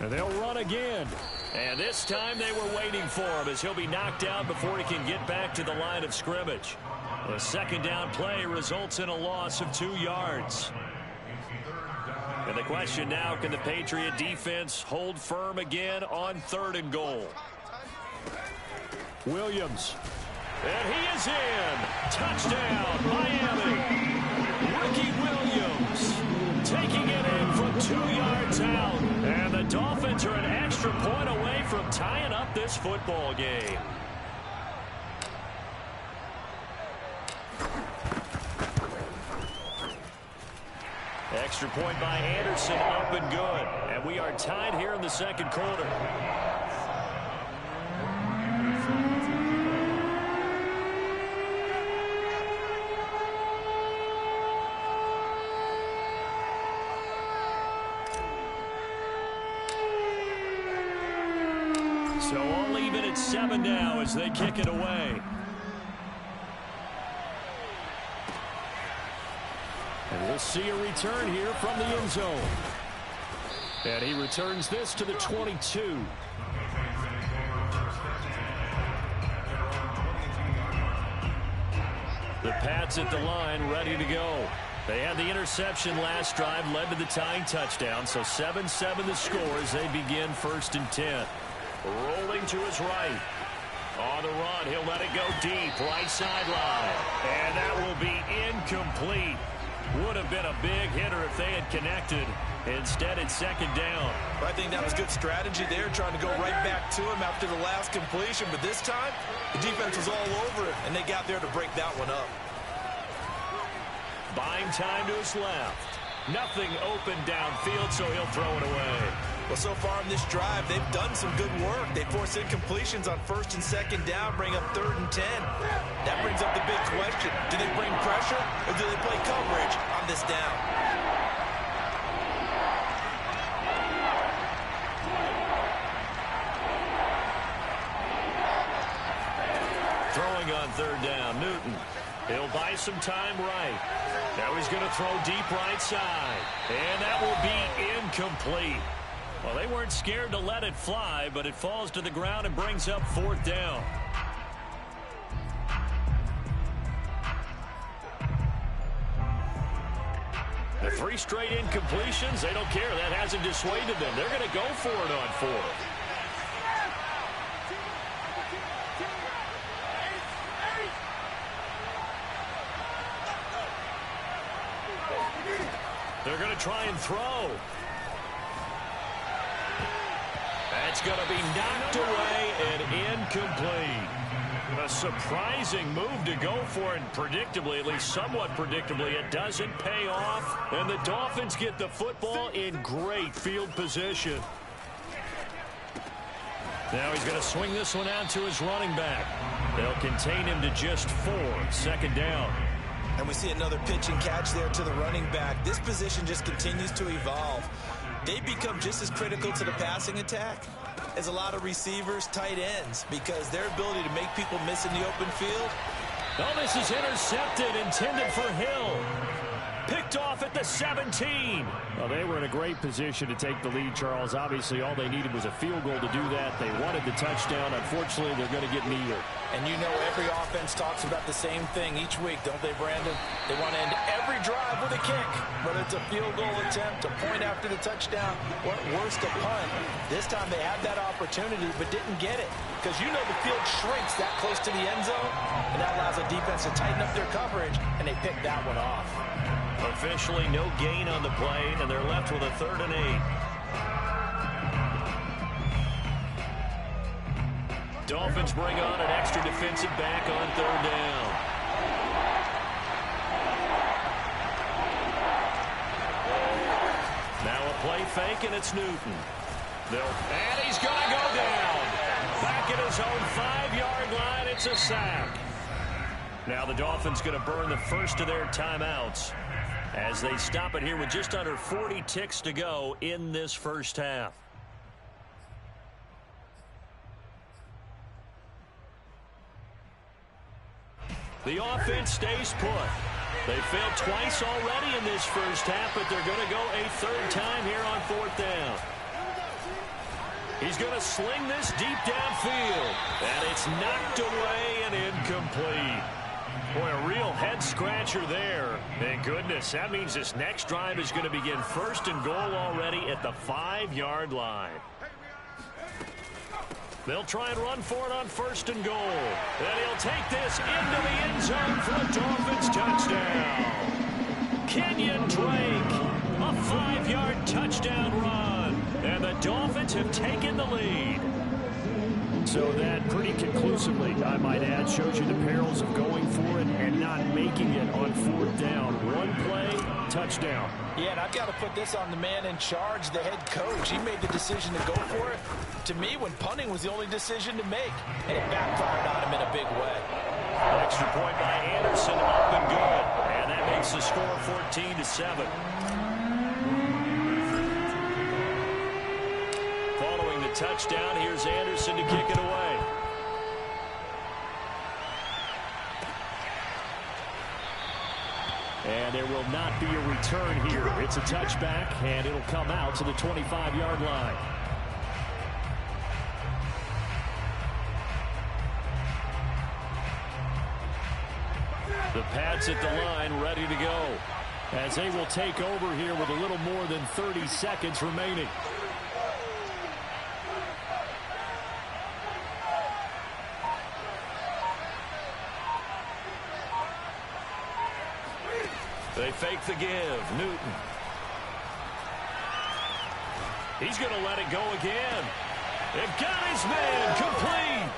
And they'll run again. And this time they were waiting for him as he'll be knocked out before he can get back to the line of scrimmage. The second down play results in a loss of 2 yards. And the question now, can the Patriot defense hold firm again on third and goal? Williams. And he is in. Touchdown, Miami. Ricky Williams taking it in from 2 yards out. And the Dolphins are an extra point away from tying up this football game. Extra point by Anderson, up and good. And we are tied here in the second quarter. So all even at 7 now as they kick it away. And we'll see a return here from the end zone. And he returns this to the 22. The Pats at the line, ready to go. They had the interception last drive, led to the tying touchdown. So 7-7 the score as they begin first and 10. Rolling to his right. On the run, he'll let it go deep, right sideline. And that will be incomplete. Would have been a big hitter if they had connected. Instead, it's second down. I think that was good strategy there, trying to go right back to him after the last completion. But this time, the defense was all over it, and they got there to break that one up. Buying time to his left. Nothing open downfield, so he'll throw it away. Well, so far on this drive, they've done some good work. They force incompletions on first and second down, bring up third and 10. That brings up the big question. Do they bring pressure or do they play coverage on this down? Throwing on third down, Newton. He'll buy some time right. Now he's going to throw deep right side. And that will be incomplete. Well, they weren't scared to let it fly, but it falls to the ground and brings up fourth down. The 3 straight incompletions, they don't care. That hasn't dissuaded them. They're going to go for it on fourth. try and throw. That's going to be knocked away and incomplete. A surprising move to go for, and predictably, at least somewhat predictably, it doesn't pay off. And the Dolphins get the football in great field position. Now he's going to swing this one out to his running back. They'll contain him to just 4. Second down. And we see another pitch and catch there to the running back. This position just continues to evolve. They become just as critical to the passing attack as a lot of receivers, tight ends, because their ability to make people miss in the open field. Oh, this is intercepted, intended for Hill. Picked off at the 17. Well, they were in a great position to take the lead, Charles. Obviously, all they needed was a field goal to do that. They wanted the touchdown. Unfortunately, they're going to get neither. And you know every offense talks about the same thing each week, don't they, Brandon? They want to end every drive with a kick, whether it's a field goal attempt, a point after the touchdown, or at worst, a punt. This time they had that opportunity but didn't get it, because you know the field shrinks that close to the end zone, and that allows the defense to tighten up their coverage, and they picked that one off. Officially no gain on the play, and they're left with a 3rd and 8. Dolphins bring on an extra defensive back on 3rd down. Now a play fake, and it's Newton. And he's going to go down. Back at his own 5-yard line, it's a sack. Now the Dolphins going to burn the first of their timeouts as they stop it here with just under 40 ticks to go in this first half. The offense stays put. They failed twice already in this first half, but they're going to go a 3rd time here on 4th down. He's going to sling this deep downfield, and it's knocked away and incomplete. Boy, a real head-scratcher there. And goodness, that means this next drive is going to begin 1st and goal already at the 5-yard line. They'll try and run for it on 1st and goal. And he'll take this into the end zone for a Dolphins touchdown. Kenyon Drake, a 5-yard touchdown run. And the Dolphins have taken the lead. So that pretty conclusively, I might add, shows you the perils of going for it and not making it on 4th down. One play, touchdown. Yeah, and I've got to put this on the man in charge, the head coach. He made the decision to go for it. To me, when punting was the only decision to make, and it backfired on him in a big way. Extra point by Anderson, up and good. And that makes the score 14-7. Following the touchdown, here's Anderson to kick it away. And there will not be a return here. It's a touchback, and it'll come out to the 25-yard line. The Pats at the line, ready to go, as they will take over here with a little more than 30 seconds remaining. They fake the give. Newton. He's going to let it go again. It got his man complete.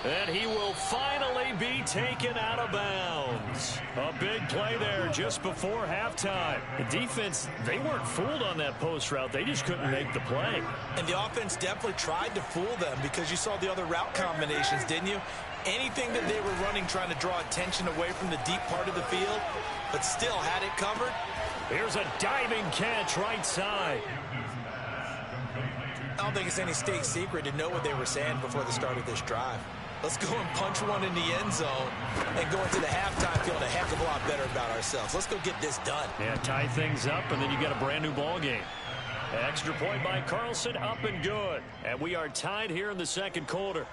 And he will finally be taken out of bounds. A big play there just before halftime. The defense, they weren't fooled on that post route. They just couldn't make the play. And the offense definitely tried to fool them because you saw the other route combinations, didn't you? Anything that they were running trying to draw attention away from the deep part of the field, but still had it covered. Here's a diving catch right side. I don't think it's any state secret to know what they were saying before the start of this drive. Let's go and punch one in the end zone and go into the halftime feeling a heck of a lot better about ourselves. Let's go get this done. Yeah, tie things up, and then you got a brand new ball game. Extra point by Carlson, up and good. And we are tied here in the second quarter.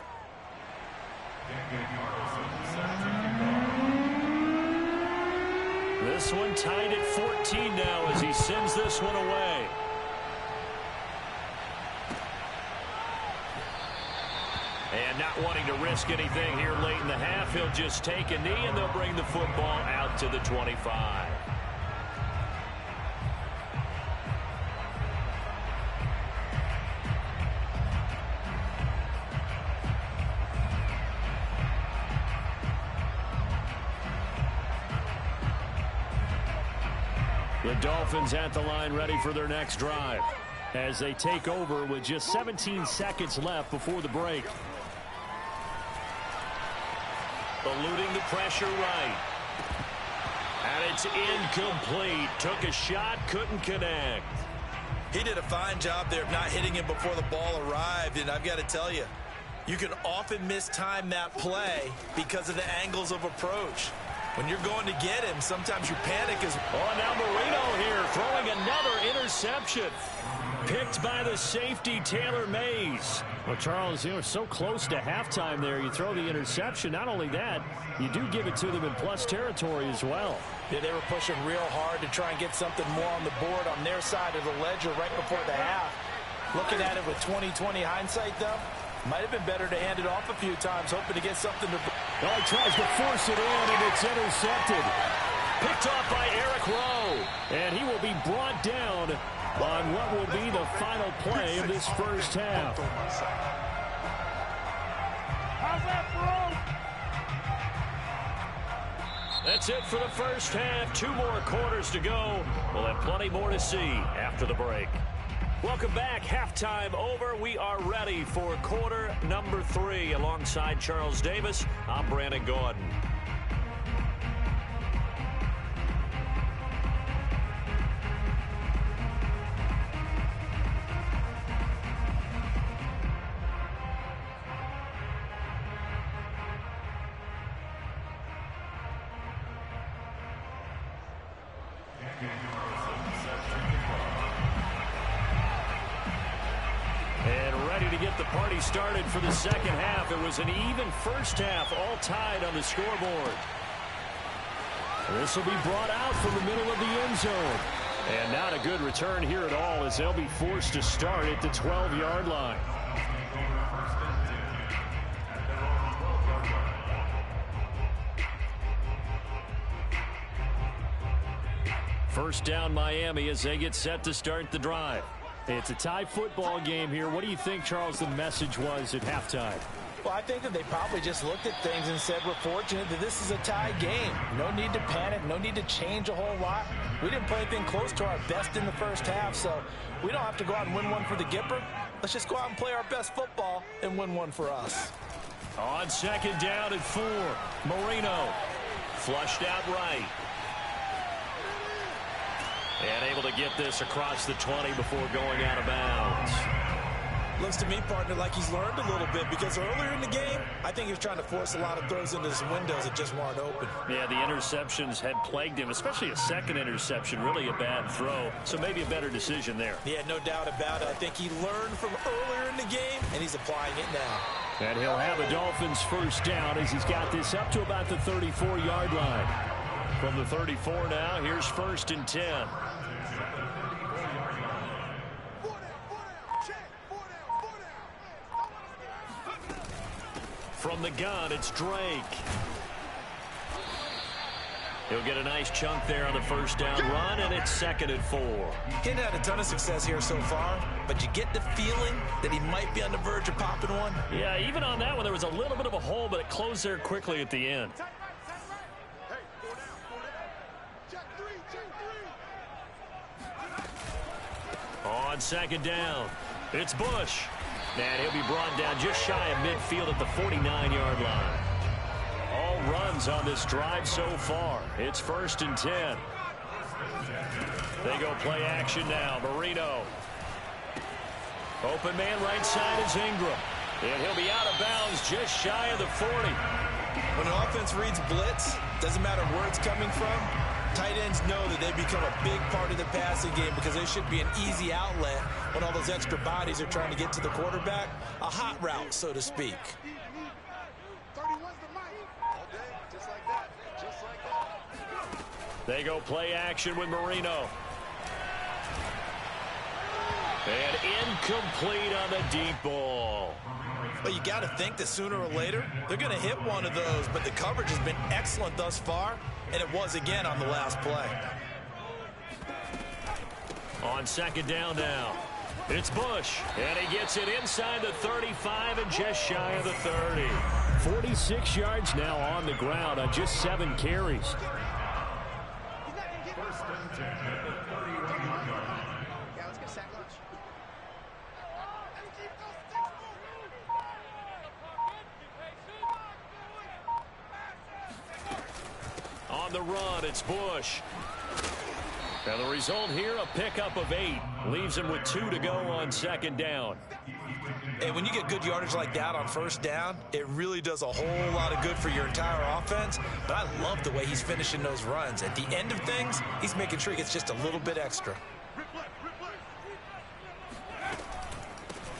This one tied at 14 now as he sends this one away. And not wanting to risk anything here late in the half, he'll just take a knee, and they'll bring the football out to the 25. The Dolphins at the line ready for their next drive as they take over with just 17 seconds left before the break. Eluding the pressure right. And it's incomplete. Took a shot, couldn't connect. He did a fine job there of not hitting him before the ball arrived, and I've got to tell you, you can often mistime that play because of the angles of approach. When you're going to get him, sometimes you panic as well. Oh, now Marino here throwing another interception. Picked by the safety, Taylor Mays. Well, Charles, you were so close to halftime there. You throw the interception. Not only that, you do give it to them in plus territory as well. Yeah, they were pushing real hard to try and get something more on the board on their side of the ledger right before the half. Looking at it with 20/20 hindsight, though, might have been better to hand it off a few times, hoping to get something to... Well, he tries to force it in, and it's intercepted. Picked off by Eric Rowe. And he will be brought down on what will be the final play of this first half. That's it for the first half. 2 more quarters to go. We'll have plenty more to see after the break. Welcome back. Halftime over. We are ready for quarter number 3. Alongside Charles Davis, I'm Brandon Gordon. And ready to get the party started for the second half. It was an even first half, all tied on the scoreboard. This will be brought out from the middle of the end zone. And not a good return here at all, as they'll be forced to start at the 12-yard line. First down Miami as they get set to start the drive. It's a tie football game here. What do you think, Charles, the message was at halftime? Well, I think that they probably just looked at things and said, we're fortunate that this is a tie game. No need to panic, no need to change a whole lot. We didn't play anything close to our best in the first half, so we don't have to go out and win one for the Gipper. Let's just go out and play our best football and win one for us. On second down at 4, Marino flushed out right. And able to get this across the 20 before going out of bounds. Looks to me, partner, like he's learned a little bit, because earlier in the game, I think he was trying to force a lot of throws into some windows that just weren't open. Yeah, the interceptions had plagued him, especially a second interception, really a bad throw. So maybe a better decision there. Yeah, no doubt about it. I think he learned from earlier in the game, and he's applying it now. And he'll have a Dolphins first down as he's got this up to about the 34-yard line. From the 34 now, here's 1st and 10. From the gun, it's Drake. He'll get a nice chunk there on the first down run, and it's 2nd and 4. He hadn't had a ton of success here so far, but you get the feeling that he might be on the verge of popping one. Yeah, even on that one, there was a little bit of a hole, but it closed there quickly at the end. On second down, it's Bush. And he'll be brought down just shy of midfield at the 49-yard line. All runs on this drive so far. It's 1st and 10. They go play action now. Marino. Open man right side is Ingram. And he'll be out of bounds just shy of the 40. When the offense reads blitz, doesn't matter where it's coming from, tight ends know that they become a big part of the passing game because they should be an easy outlet when all those extra bodies are trying to get to the quarterback. A hot route, so to speak. They go play action with Marino. And incomplete on the deep ball. Well, you got to think that sooner or later, they're going to hit one of those, but the coverage has been excellent thus far, and it was again on the last play. On second down now, it's Bush, and he gets it inside the 35 and just shy of the 30. 46 yards now on the ground on just 7 carries. 1st and 10. on the run, it's Bush. And the result here, a pickup of 8. Leaves him with 2 to go on second down. And when you get good yardage like that on first down, it really does a whole lot of good for your entire offense. But I love the way he's finishing those runs. At the end of things, he's making sure he gets just a little bit extra.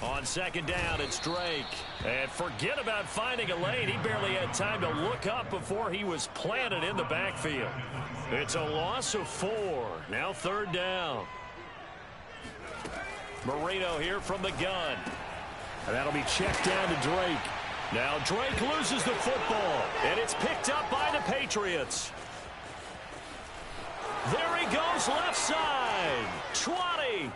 On second down, it's Drake. And forget about finding a lane. He barely had time to look up before he was planted in the backfield. It's a loss of 4. Now third down. Marino here from the gun. And that'll be checked down to Drake. Now Drake loses the football. And it's picked up by the Patriots. There he goes left side. 20.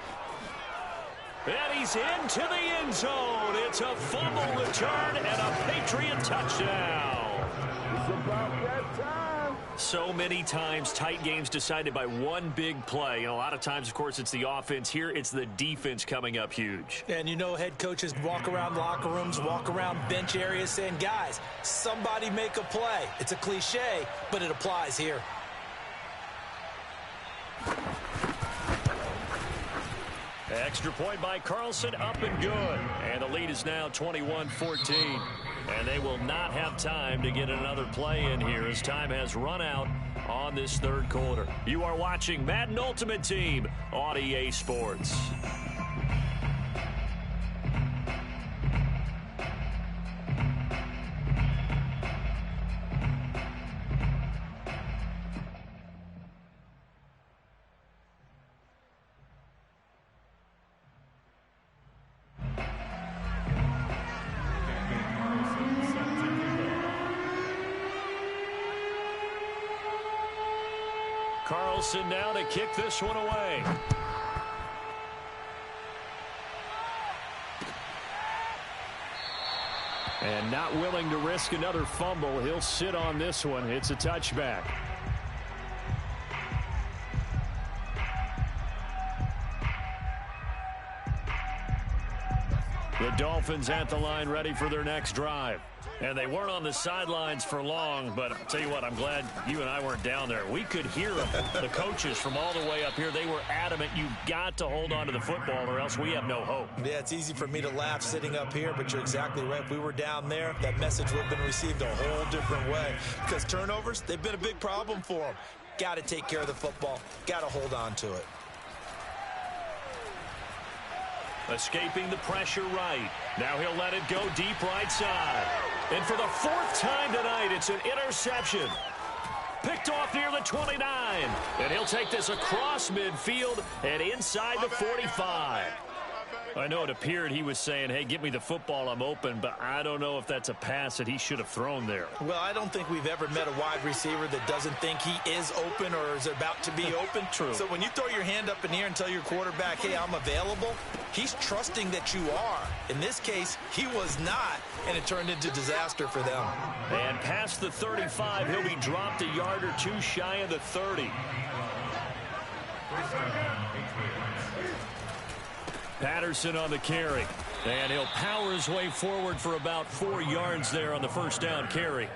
And he's into the end zone. It's a fumble return and a Patriot touchdown. It's about that time. So many times tight games decided by one big play. And a lot of times, of course, it's the offense. Here, it's the defense coming up huge. And you know head coaches walk around locker rooms, walk around bench areas saying, guys, somebody make a play. It's a cliche, but it applies here. Extra point by Carlson, up and good. And the lead is now 21-14. And they will not have time to get another play in here as time has run out on this third quarter. You are watching Madden Ultimate Team on EA Sports. Carlson now to kick this one away. And not willing to risk another fumble. He'll sit on this one. It's a touchback. The Dolphins at the line ready for their next drive. And they weren't on the sidelines for long, but I'll tell you what, I'm glad you and I weren't down there. We could hear them, the coaches from all the way up here. They were adamant, you've got to hold on to the football or else we have no hope. Yeah, it's easy for me to laugh sitting up here, but you're exactly right. If we were down there, that message would have been received a whole different way. Because turnovers, they've been a big problem for them. Got to take care of the football. Got to hold on to it. Escaping the pressure right. Now he'll let it go deep right side. And for the 4th time tonight, it's an interception. Picked off near the 29. And he'll take this across midfield and inside the 45. I know it appeared he was saying, hey, give me the football, I'm open, but I don't know if that's a pass that he should have thrown there. Well, I don't think we've ever met a wide receiver that doesn't think he is open or is about to be open. True. So when you throw your hand up in the air and tell your quarterback, hey, I'm available, he's trusting that you are. In this case, he was not, and it turned into disaster for them. And past the 35, he'll be dropped a yard or two shy of the 30. Patterson on the carry. And he'll power his way forward for about 4 yards there on the first down carry.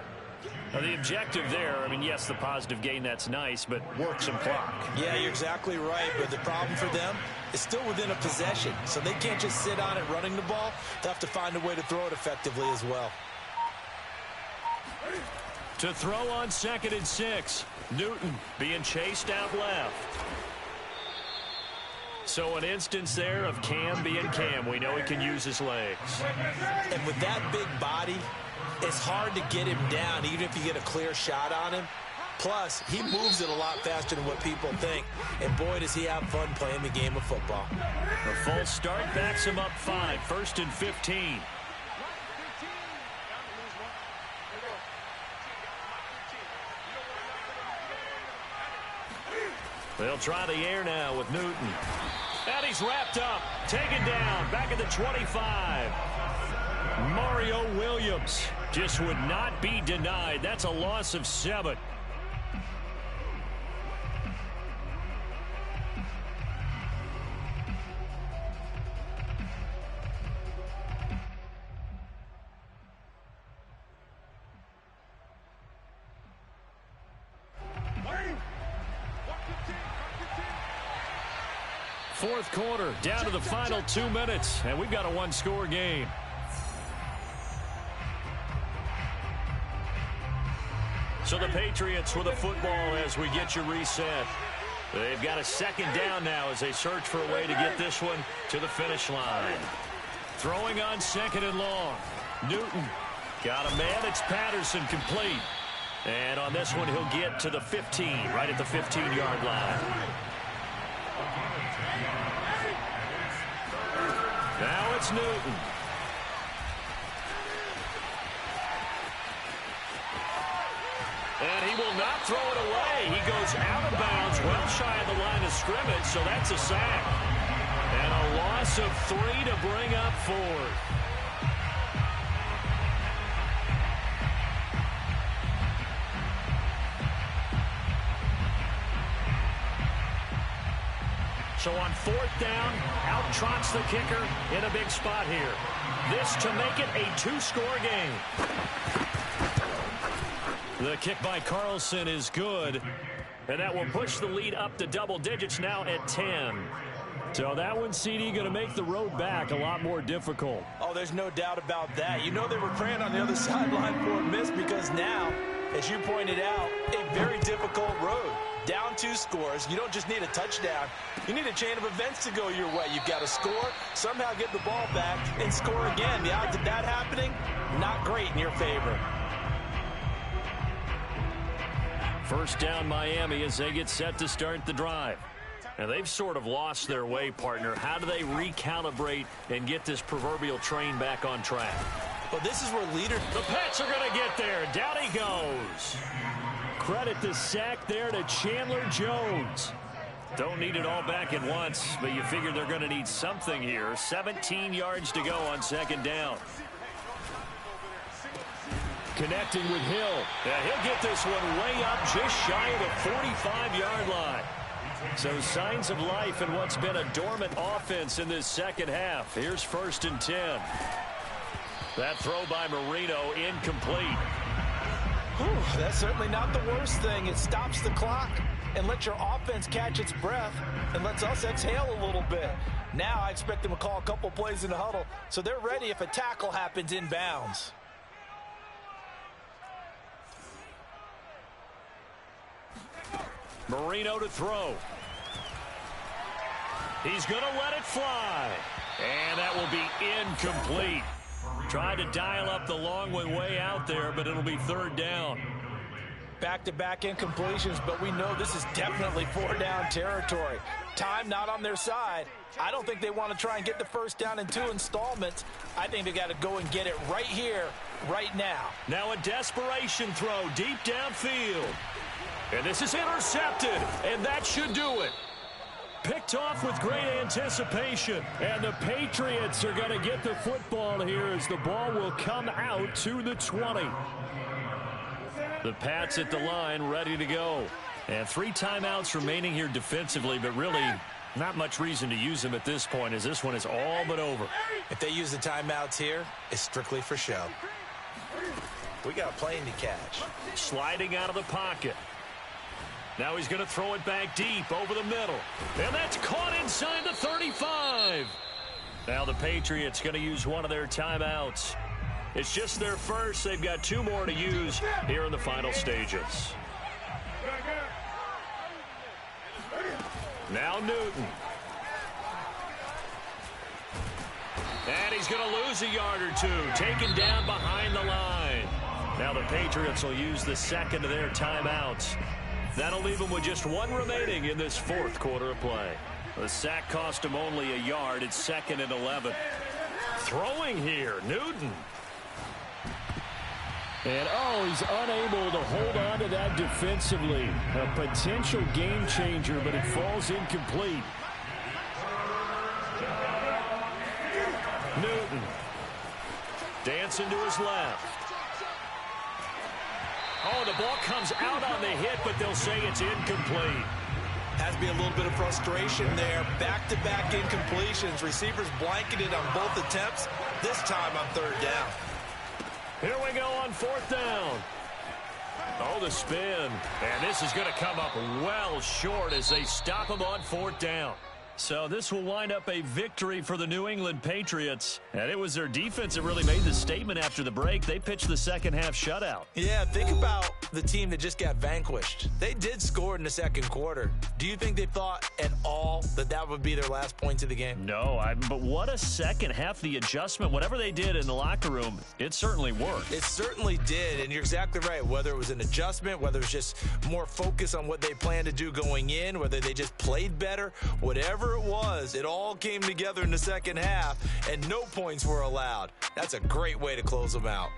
Now the objective there, I mean, yes, the positive gain, that's nice, but work some clock. Yeah, you're exactly right, but the problem for them is still within a possession. So they can't just sit on it running the ball. They'll have to find a way to throw it effectively as well. To throw on 2nd and 6. Newton being chased out left. So an instance there of Cam being Cam. We know he can use his legs. And with that big body, it's hard to get him down, even if you get a clear shot on him. Plus, he moves it a lot faster than what people think. And boy, does he have fun playing the game of football. A false start backs him up 5. 1st and 15. They'll try the air now with Newton. And he's wrapped up. Taken down. Back at the 25. Mario Williams just would not be denied. That's a loss of 7. fourth quarter, down to the final 2 minutes, and we've got a one-score game. So the Patriots with a football as we get you reset. They've got a second down now as they search for a way to get this one to the finish line. Throwing on second and long. Newton got a man. It's Patterson, complete. And on this one, he'll get to the 15, right at the 15-yard line. Now it's Newton. And he will not throw it away. He goes out of bounds, well shy of the line of scrimmage, so that's a sack. And a loss of 3 to bring up 4. So on fourth down, out trots the kicker in a big spot here. This to make it a 2-score game. The kick by Carlson is good, and that will push the lead up to double digits now at 10. So that one, CD, going to make the road back a lot more difficult. Oh, there's no doubt about that. You know they were praying on the other sideline for a miss because now, as you pointed out, a very difficult road. Down 2 scores. You don't just need a touchdown. You need a chain of events to go your way. You've got to score, somehow get the ball back, and score again. The odds of that happening, not great in your favor. First down Miami as they get set to start the drive. And they've sort of lost their way, partner. How do they recalibrate and get this proverbial train back on track? Well, this is where The Pats are going to get there. Down he goes. Credit the sack there to Chandler Jones. Don't need it all back at once, but you figure they're going to need something here. 17 yards to go on second down. Connecting with Hill. He'll get this one way up just shy of the 45-yard line. So signs of life in what's been a dormant offense in this second half. Here's 1st and 10. That throw by Marino incomplete. Whew, that's certainly not the worst thing. It stops the clock and lets your offense catch its breath and lets us exhale a little bit. Now I expect them to call a couple plays in the huddle so they're ready if a tackle happens inbounds. Marino to throw. He's going to let it fly. And that will be incomplete. Tried to dial up the long one way out there, but it'll be 3rd down. Back-to-back incompletions, but we know this is definitely 4-down territory. Time not on their side. I don't think they want to try and get the first down in 2 installments. I think they got to go and get it right here, right now. Now a desperation throw deep downfield. And this is intercepted, and that should do it. Picked off with great anticipation. And the Patriots are going to get the football here as the ball will come out to the 20. The Pats at the line ready to go. And 3 timeouts remaining here defensively, but really not much reason to use them at this point as this one is all but over. If they use the timeouts here, it's strictly for show. We got a plane to catch. Sliding out of the pocket. Now he's going to throw it back deep over the middle. And that's caught inside the 35. Now the Patriots going to use one of their timeouts. It's just their first. They've got 2 more to use here in the final stages. Now Newton. And he's going to lose a yard or 2. Taken down behind the line. Now the Patriots will use the second of their timeouts. That'll leave them with just 1 remaining in this 4th quarter of play. The sack cost him only a yard. It's 2nd and 11. Throwing here, Newton. And, he's unable to hold on to that defensively. A potential game changer, but it falls incomplete. Newton. Dancing to his left. Oh, the ball comes out on the hit, but they'll say it's incomplete. Has to be a little bit of frustration there. Back-to-back incompletions. Receivers blanketed on both attempts. This time on 3rd down. Here we go on 4th down. Oh, the spin. And this is going to come up well short as they stop him on 4th down. So this will wind up a victory for the New England Patriots. And it was their defense that really made the statement after the break. They pitched the second half shutout. Yeah, think about the team that just got vanquished. They did score in the second quarter. Do you think they thought at all that that would be their last points of the game? No, but what a second half. The adjustment, whatever they did in the locker room, it certainly worked. It certainly did, and you're exactly right. Whether it was an adjustment, whether it was just more focus on what they planned to do going in, whether they just played better, whatever it was, it all came together in the second half, and no points were allowed. That's a great way to close them out.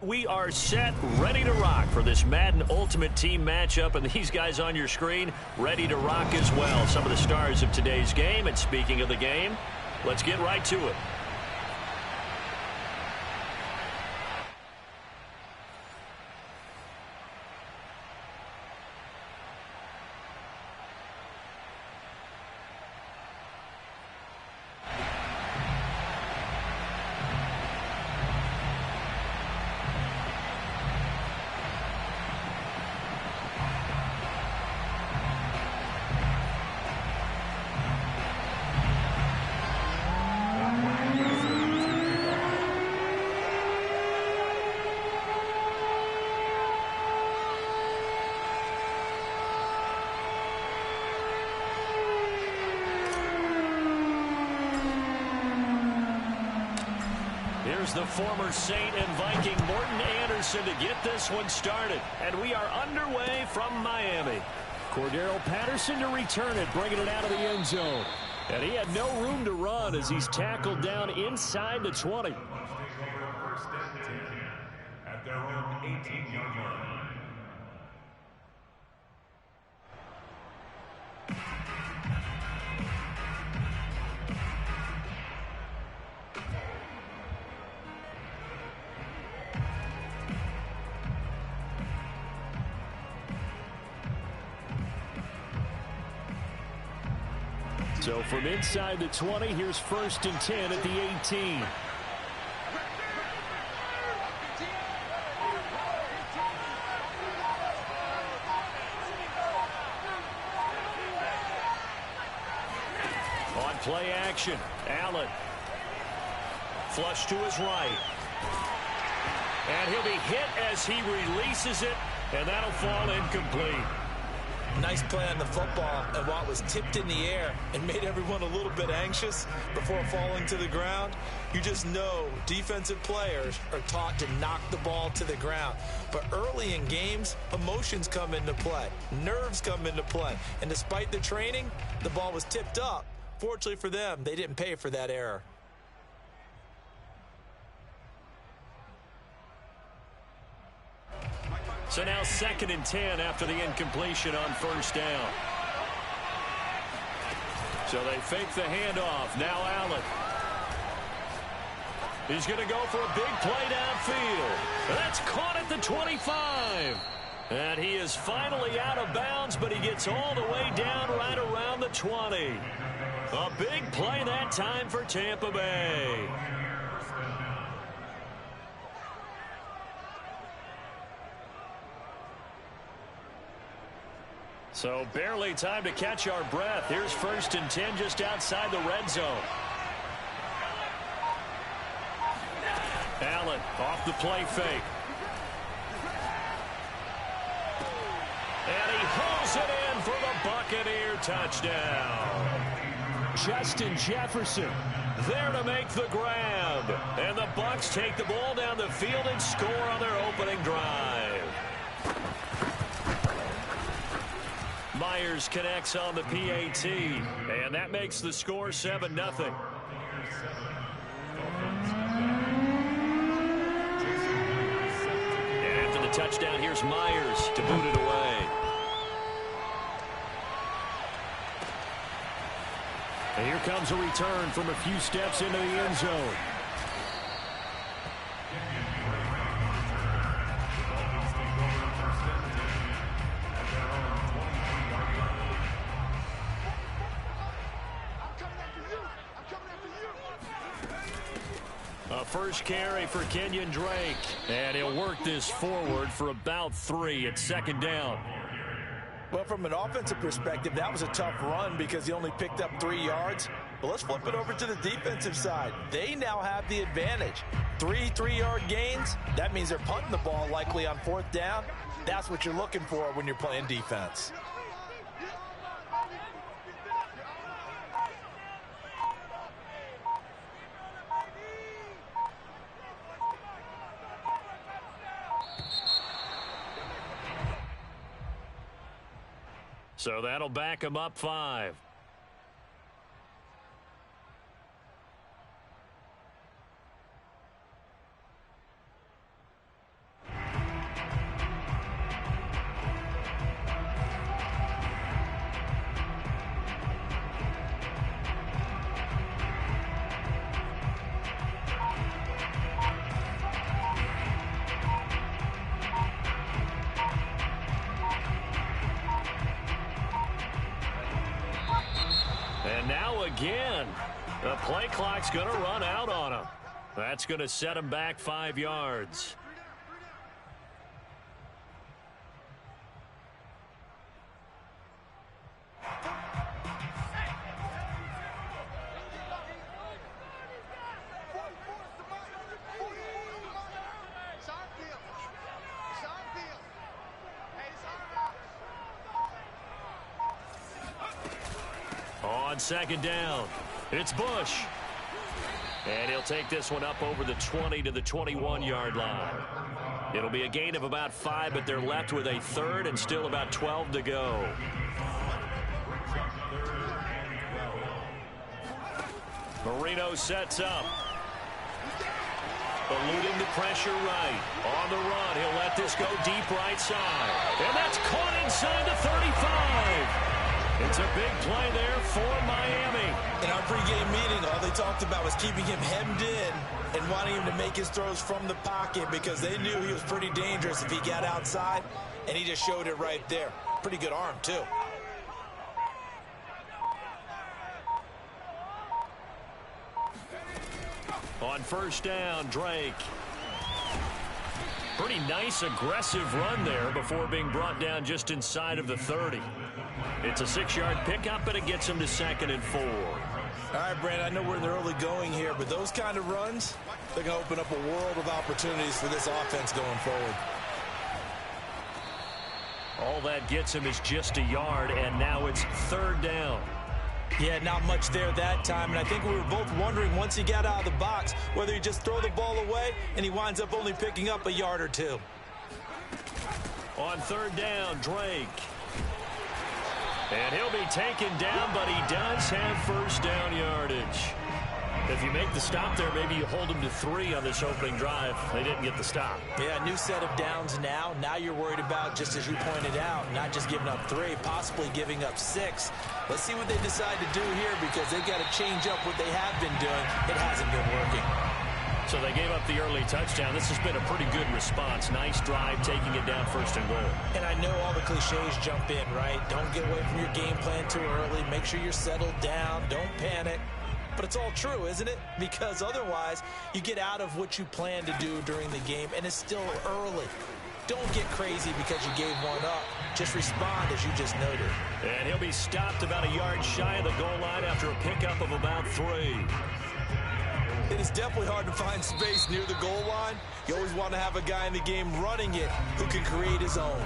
We are set, ready to rock for this Madden Ultimate Team matchup, and these guys on your screen ready to rock as well. Some of the stars of today's game, and speaking of the game, let's get right to it. Here's the former Saint and Viking Morton Anderson to get this one started. And we are underway from Miami. Cordero Patterson to return it, bringing it out of the end zone. And he had no room to run as he's tackled down inside the 20. At their own 18-yard line. So from inside the 20, here's 1st and 10 at the 18. On play action, Allen. Flush to his right. And he'll be hit as he releases it, and that'll fall incomplete. Nice play on the football, and while it was tipped in the air and made everyone a little bit anxious before falling to the ground, you just know defensive players are taught to knock the ball to the ground. But early in games, emotions come into play, nerves come into play, and despite the training, the ball was tipped up. Fortunately for them, they didn't pay for that error. So now 2nd and 10 after the incompletion on first down. So they fake the handoff. Now Allen. He's going to go for a big play downfield. That's caught at the 25. And he is finally out of bounds, but he gets all the way down right around the 20. A big play that time for Tampa Bay. So barely time to catch our breath. Here's 1st and 10 just outside the red zone. Allen off the play fake. And he hauls it in for the Buccaneer touchdown. Justin Jefferson there to make the grab. And the Bucs take the ball down the field and score on their opening drive. Myers connects on the PAT. And that makes the score 7-0. And after the touchdown, here's Myers to boot it away. And here comes a return from a few steps into the end zone. A first carry for Kenyon Drake. And he'll work this forward for about 3 at 2nd down. Well, from an offensive perspective, that was a tough run because he only picked up 3 yards. But let's flip it over to the defensive side. They now have the advantage. 3 3-yard gains. That means they're punting the ball likely on 4th down. That's what you're looking for when you're playing defense. So that'll back him up 5. Again, the play clock's going to run out on him. That's going to set him back 5 yards. On 2nd down, it's Bush. And he'll take this one up over the 20 to the 21-yard line. It'll be a gain of about 5, but they're left with a 3rd and still about 12 to go. Marino sets up. Eluding the pressure right. On the run, he'll let this go deep right side. And that's caught inside the 35. It's a big play there for Miami. In our pregame meeting, all they talked about was keeping him hemmed in and wanting him to make his throws from the pocket because they knew he was pretty dangerous if he got outside, and he just showed it right there. Pretty good arm, too. On 1st down, Drake. Pretty nice, aggressive run there before being brought down just inside of the 30. It's a 6-yard pickup, but it gets him to 2nd and 4. All right, Brandon, I know we're in the early going here, but those kind of runs, they're going to open up a world of opportunities for this offense going forward. All that gets him is just a yard, and now it's 3rd down. Yeah, not much there that time, and I think we were both wondering once he got out of the box whether he just throw the ball away, and he winds up only picking up a yard or 2. On 3rd down, Drake. And he'll be taken down, but he does have 1st down yardage. If you make the stop there, maybe you hold them to 3 on this opening drive. They didn't get the stop. Yeah, new set of downs now. Now you're worried about, just as you pointed out, not just giving up 3, possibly giving up 6. Let's see what they decide to do here, because they've got to change up what they have been doing. It hasn't been working. So they gave up the early touchdown. This has been a pretty good response. Nice drive, taking it down 1st and goal. And I know all the cliches jump in, right? Don't get away from your game plan too early. Make sure you're settled down. Don't panic. But it's all true, isn't it? Because otherwise, you get out of what you plan to do during the game, and it's still early. Don't get crazy because you gave one up. Just respond, as you just noted. And he'll be stopped about a yard shy of the goal line after a pickup of about 3. It is definitely hard to find space near the goal line. You always want to have a guy in the game running it who can create his own.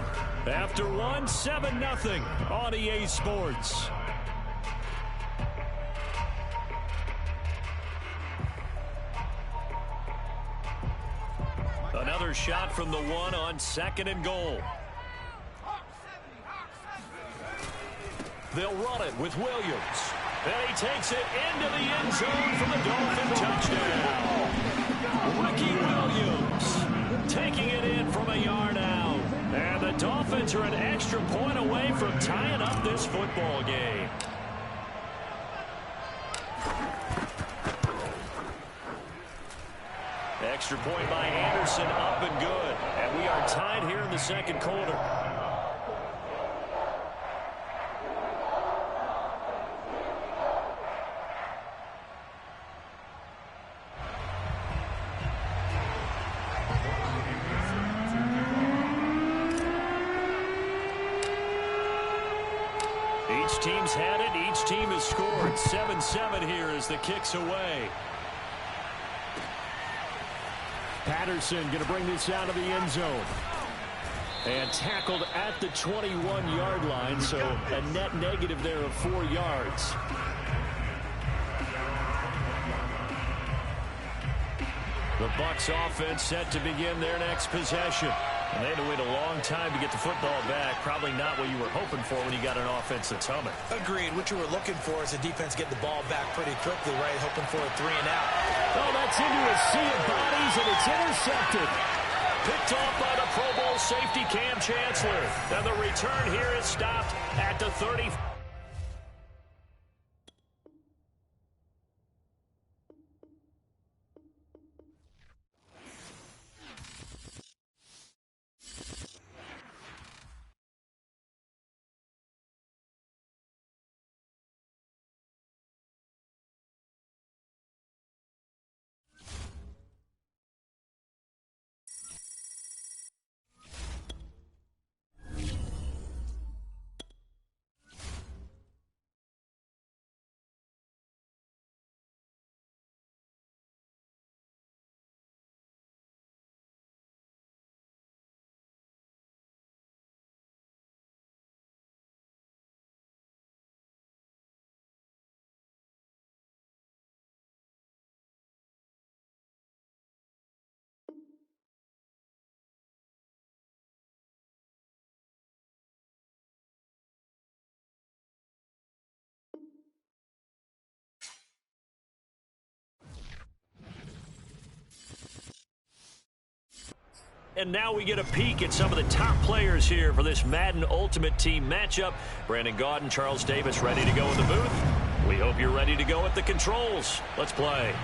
After 1, 7-0 on EA Sports. Another shot from the 1 on 2nd and goal. They'll run it with Williams. And he takes it into the end zone for the Dolphin touchdown. Ricky Williams taking it in from a yard out. And the Dolphins are an extra point away from tying up this football game. Extra point by Anderson, up and good. And we are tied here in the 2nd quarter. Each team's had it. Each team has scored. 7-7 here as the kick's away. Patterson going to bring this out of the end zone. And tackled at the 21-yard line, so a net negative there of 4 yards. The Bucs offense set to begin their next possession. And they had to wait a long time to get the football back. Probably not what you were hoping for when you got an offense that's humming. Agreed. What you were looking for is the defense get the ball back pretty quickly, right? Hoping for a 3 and out. Oh, that's into a sea of bodies, and it's intercepted. Picked off by the Pro Bowl safety Cam Chancellor. And the return here is stopped at the 30. And now we get a peek at some of the top players here for this Madden Ultimate Team matchup. Brandon Gaudin, Charles Davis ready to go in the booth. We hope you're ready to go at the controls. Let's play.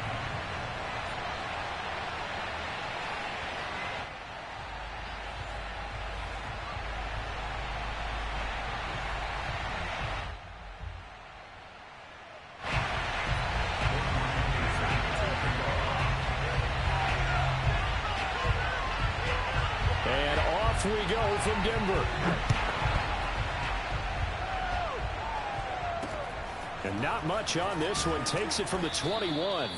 We go from Denver. And not much on this one. Takes it from the 21.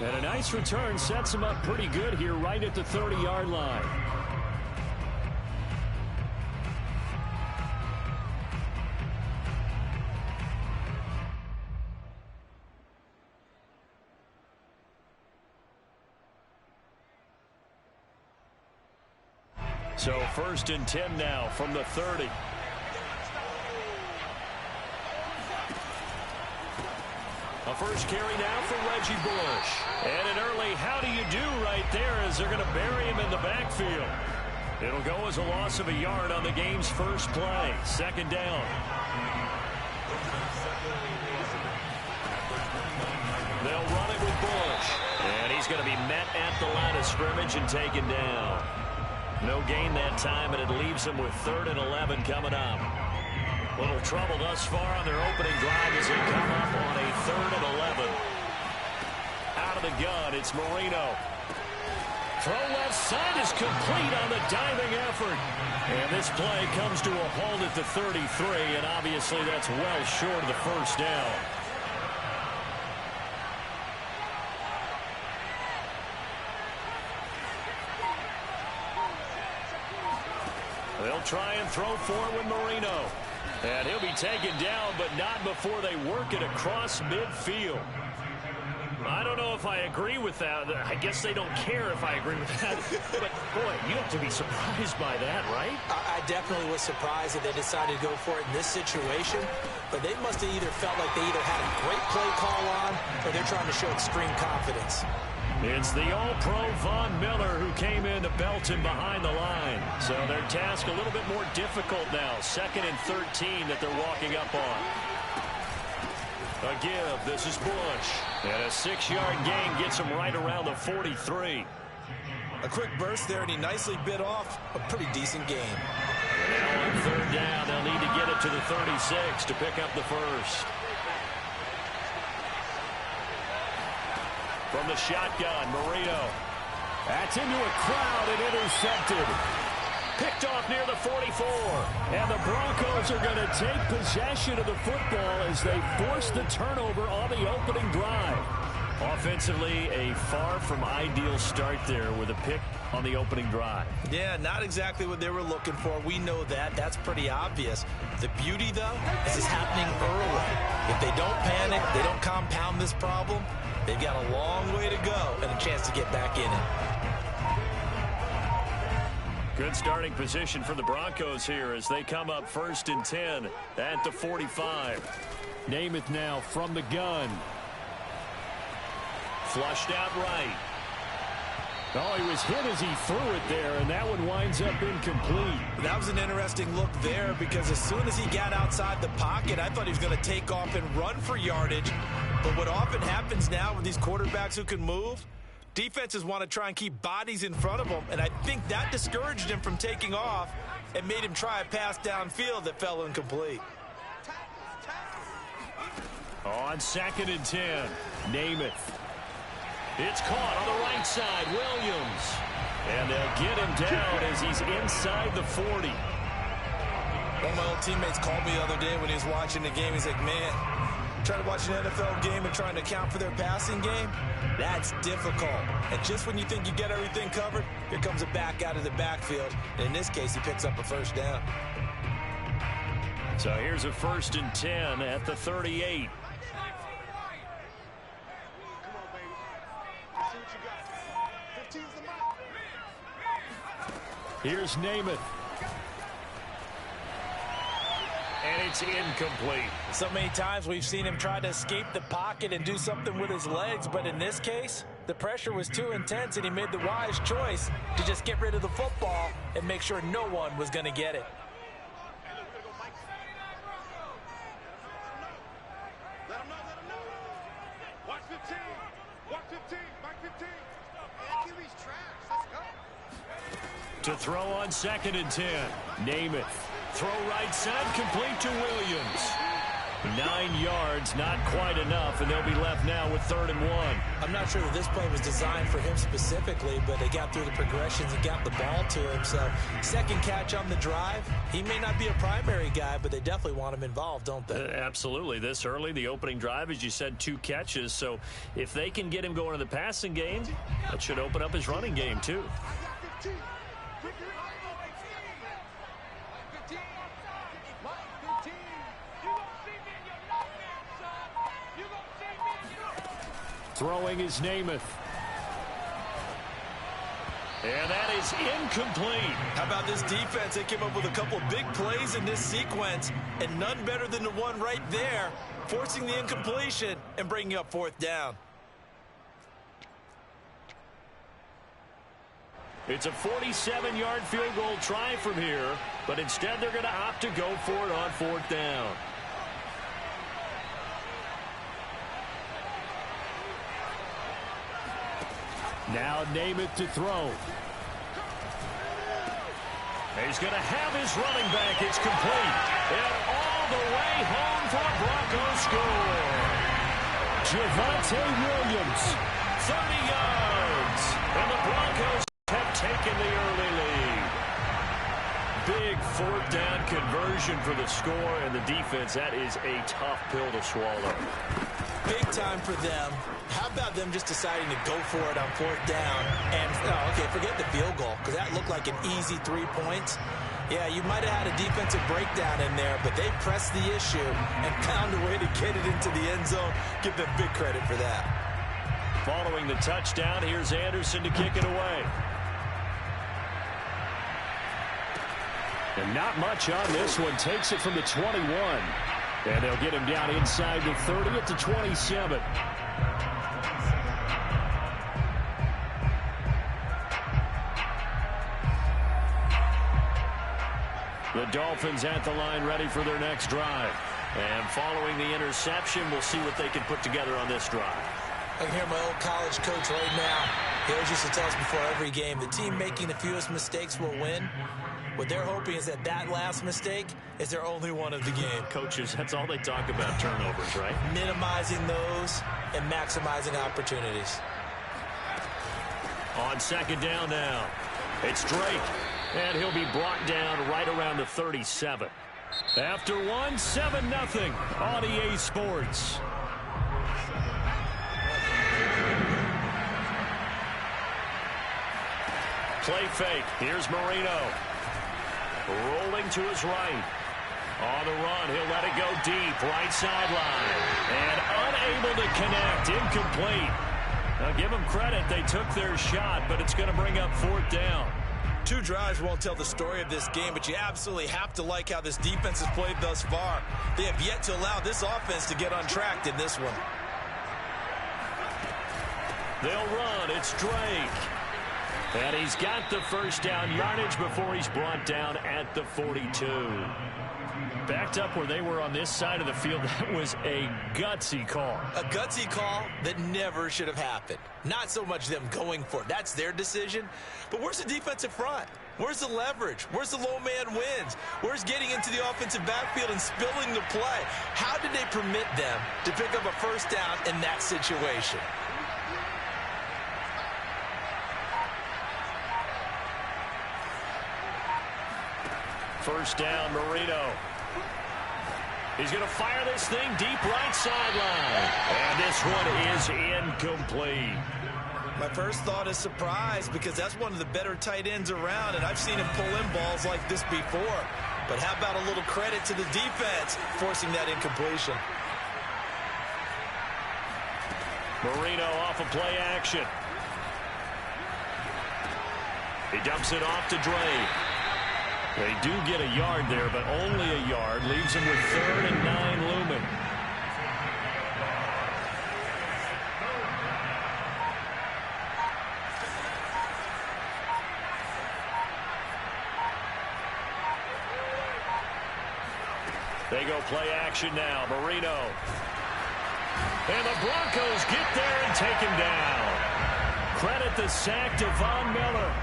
And a nice return sets him up pretty good here right at the 30-yard line. So 1st and 10 now from the 30. A first carry now for Reggie Bush. And an early how do you do right there as they're going to bury him in the backfield. It'll go as a loss of a yard on the game's first play. Second down. They'll run it with Bush. And he's going to be met at the line of scrimmage and taken down. No gain that time, and it leaves them with 3rd and 11 coming up. Little trouble thus far on their opening drive as they come up on a 3rd and 11. Out of the gun, it's Marino. Throw left side is complete on the diving effort. And this play comes to a halt at the 33, and obviously that's well short of the first down. They'll try and throw forward Marino. And he'll be taken down, but not before they work it across midfield. I don't know if I agree with that. I guess they don't care if I agree with that. But, boy, you have to be surprised by that, right? I definitely was surprised that they decided to go for it in this situation. But they must have either felt like they either had a great play call on or they're trying to show extreme confidence. It's the All-Pro Von Miller who came in to belt him behind the line. So their task a little bit more difficult now. 2nd and 13 that they're walking up on. A give. This is Bush. And a 6-yard gain gets him right around the 43. A quick burst there, and he nicely bit off a pretty decent game. Now on 3rd down, they'll need to get it to the 36 to pick up the first. From the shotgun, Marino. That's into a crowd and intercepted. Picked off near the 44. And the Broncos are going to take possession of the football as they force the turnover on the opening drive. Offensively, a far from ideal start there with a pick on the opening drive. Yeah, not exactly what they were looking for. We know that. That's pretty obvious. The beauty, though, is it's happening early. If they don't panic, they don't compound this problem, they've got a long way to go and a chance to get back in it. Good starting position for the Broncos here as they come up 1st and 10 at the 45. Namath now from the gun. Flushed out right. Oh, he was hit as he threw it there, and that one winds up incomplete. That was an interesting look there because as soon as he got outside the pocket, I thought he was going to take off and run for yardage. But what often happens now with these quarterbacks who can move, defenses want to try and keep bodies in front of them, and I think that discouraged him from taking off and made him try a pass downfield that fell incomplete. On 2nd and 10, Namath. It's caught on the right side, Williams. And they'll get him down as he's inside the 40. One of my old teammates called me the other day when he was watching the game. He's like, man, trying to watch an NFL game and trying to account for their passing game, that's difficult. And just when you think you get everything covered, here comes a back out of the backfield. And in this case, he picks up a first down. So here's a 1st and 10 at the 38. Here's Namath. And it's incomplete. So many times we've seen him try to escape the pocket and do something with his legs, but in this case, the pressure was too intense and he made the wise choice to just get rid of the football and make sure no one was going to get it. Watch 15. Watch 15. Back 15. QB's trash. Let's go. To throw on 2nd and 10. Namath. Throw right side, complete to Williams. 9 yards, not quite enough, and they'll be left now with 3rd and 1. I'm not sure that this play was designed for him specifically, but they got through the progressions and got the ball to him. So, second catch on the drive. He may not be a primary guy, but they definitely want him involved, don't they? Absolutely. This early, the opening drive, as you said, 2 catches. So, if they can get him going in the passing game, that should open up his running game, too. Throwing is Namath. And that is incomplete. How about this defense? They came up with a couple big plays in this sequence, and none better than the one right there forcing the incompletion and bringing up fourth down. It's a 47-yard field goal try from here, but instead they're going to opt to go for it on fourth down. Now Namath to throw. He's going to have his running back. It's complete. And all the way home for a Broncos score. Javonte Williams, 30 yards. And the Broncos have taken the early lead. Big fourth down conversion for the score, and the defense, that is a tough pill to swallow. Big time for them. How about them just deciding to go for it on fourth down? And, okay, forget the field goal, because that looked like an easy 3 points. Yeah, you might have had a defensive breakdown in there, but they pressed the issue and found a way to get it into the end zone. Give them big credit for that. Following the touchdown, here's Anderson to kick it away. And not much on this one. Takes it from the 21. And they'll get him down inside the 30 at the 27. The Dolphins at the line, ready for their next drive. And following the interception, we'll see what they can put together on this drive. I can hear my old college coach right now. He always used to tell us before every game, the team making the fewest mistakes will win. What they're hoping is that that last mistake is their only one of the game. Coaches, that's all they talk about, turnovers, right? Minimizing those and maximizing opportunities. On second down now, it's Drake. And he'll be brought down right around the 37. After one, 7-0 on EA Sports. Play fake. Here's Marino. Rolling to his right. On the run, he'll let it go deep. Right sideline. And unable to connect. Incomplete. Now give them credit. They took their shot, but it's going to bring up fourth down. 2 drives won't tell the story of this game, but you absolutely have to like how this defense has played thus far. They have yet to allow this offense to get untracked in this one. They'll run. It's Drake. And he's got the first down yardage before he's brought down at the 42. Backed up where they were on this side of the field. That was a gutsy call. A gutsy call that never should have happened. Not so much them going for it. That's their decision. But where's the defensive front? Where's the leverage? Where's the low man wins? Where's getting into the offensive backfield and spilling the play? How did they permit them to pick up a first down in that situation? First down, Marino. He's going to fire this thing deep right sideline. And this one is incomplete. My first thought is surprise, because that's one of the better tight ends around, and I've seen him pull in balls like this before. But how about a little credit to the defense forcing that incompletion? Marino off of play action. He dumps it off to Dre. They do get a yard there, but only a yard. Leaves him with 3rd and 9 looming. They go play action now. Marino. And the Broncos get there and take him down. Credit the sack to Von Miller.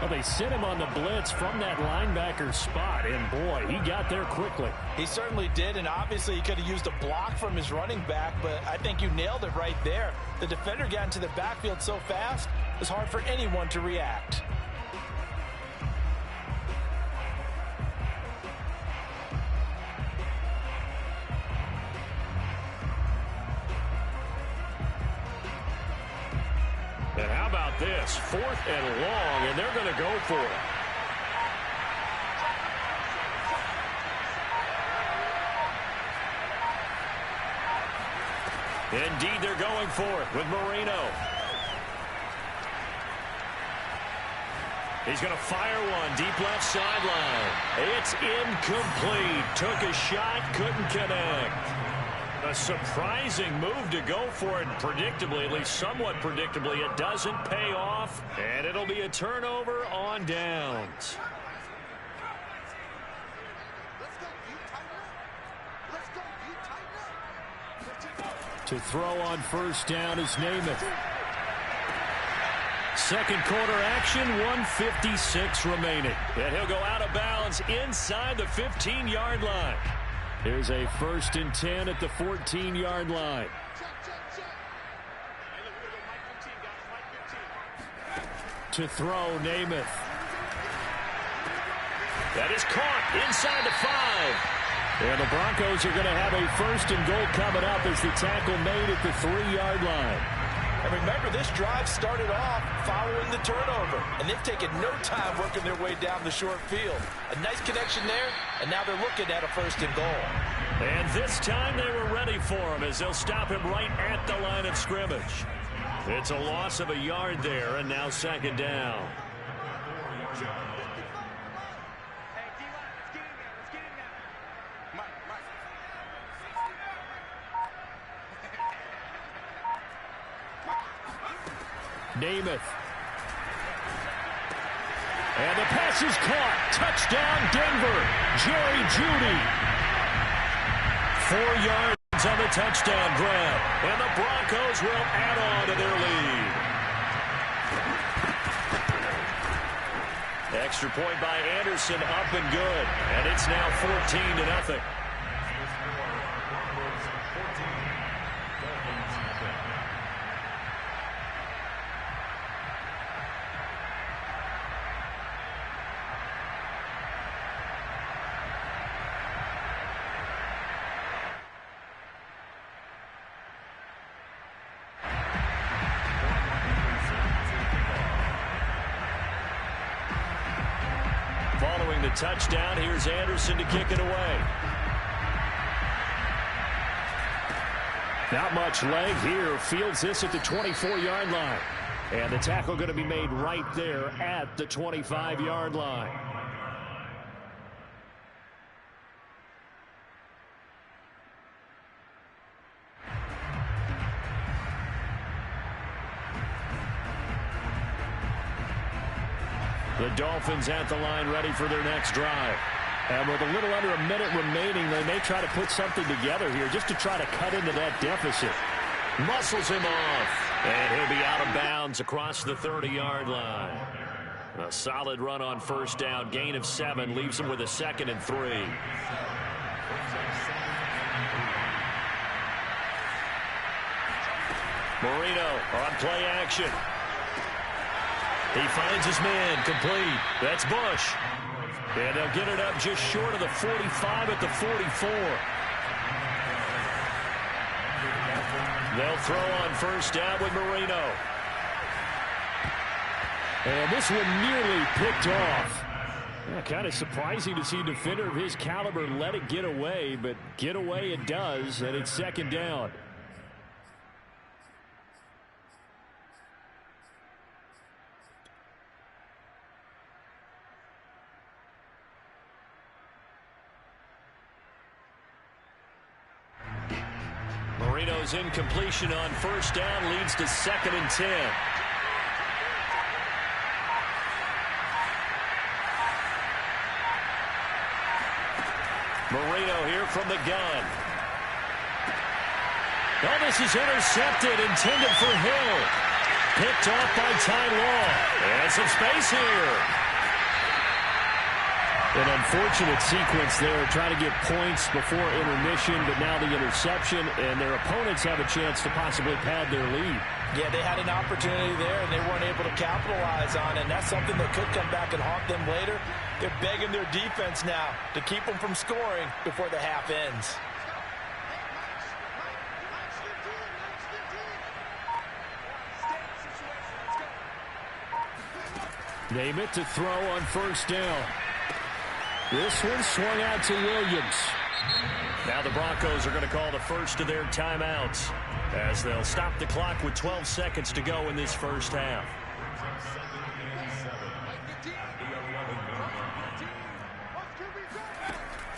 Well, they sent him on the blitz from that linebacker spot, and boy, he got there quickly. He certainly did, and obviously he could have used a block from his running back, but I think you nailed it right there. The defender got into the backfield so fast, it was hard for anyone to react. And how about this? 4th and long, and they're going to go for it. Indeed, they're going for it with Marino. He's going to fire one deep left sideline. It's incomplete. Took a shot, couldn't connect. A surprising move to go for it. Predictably, at least somewhat predictably, it doesn't pay off. And it'll be a turnover on downs. To throw on first down is Namath. Second quarter action, 1:56 remaining. And he'll go out of bounds inside the 15-yard line. Here's a 1st and 10 at the 14-yard line. To throw, Namath. That is caught inside the 5. And the Broncos are going to have a 1st and goal coming up as the tackle made at the 3-yard line. And remember, this drive started off following the turnover, and they've taken no time working their way down the short field. A nice connection there, and now they're looking at a 1st and goal. And this time they were ready for him as they'll stop him right at the line of scrimmage. It's a loss of a yard there, and now 2nd down. Namath. And the pass is caught. Touchdown, Denver. Jerry Jeudy. 4 yards on the touchdown grab. And the Broncos will add on to their lead. Extra point by Anderson, up and good. And it's now 14-0. Following the touchdown, here's Anderson to kick it away. Not much leg here. Fields this at the 24-yard line. And the tackle going to be made right there at the 25-yard line. The Dolphins at the line ready for their next drive. And with a little under a minute remaining, they may try to put something together here just to try to cut into that deficit. Muscles him off. And he'll be out of bounds across the 30-yard line. A solid run on 1st down. Gain of 7 leaves him with a 2nd and 3. Marino on play action. He finds his man, complete. That's Bush. And they'll get it up just short of the 45 at the 44. They'll throw on 1st down with Marino. And this one nearly picked off. Yeah, kind of surprising to see a defender of his caliber let it get away, but get away it does, and it's 2nd down. Marino's incompletion on 1st down leads to 2nd and 10. Marino here from the gun. Oh, this is intercepted, intended for Hill. Picked off by Ty Law. And some space here. An unfortunate sequence there, trying to get points before intermission, but now the interception, and their opponents have a chance to possibly pad their lead. Yeah, they had an opportunity there, and they weren't able to capitalize on it, and that's something that could come back and haunt them later. They're begging their defense now to keep them from scoring before the half ends. Namath to throw on 1st down. This one swung out to Williams. Now the Broncos are going to call the first of their timeouts as they'll stop the clock with 12 seconds to go in this 1st half.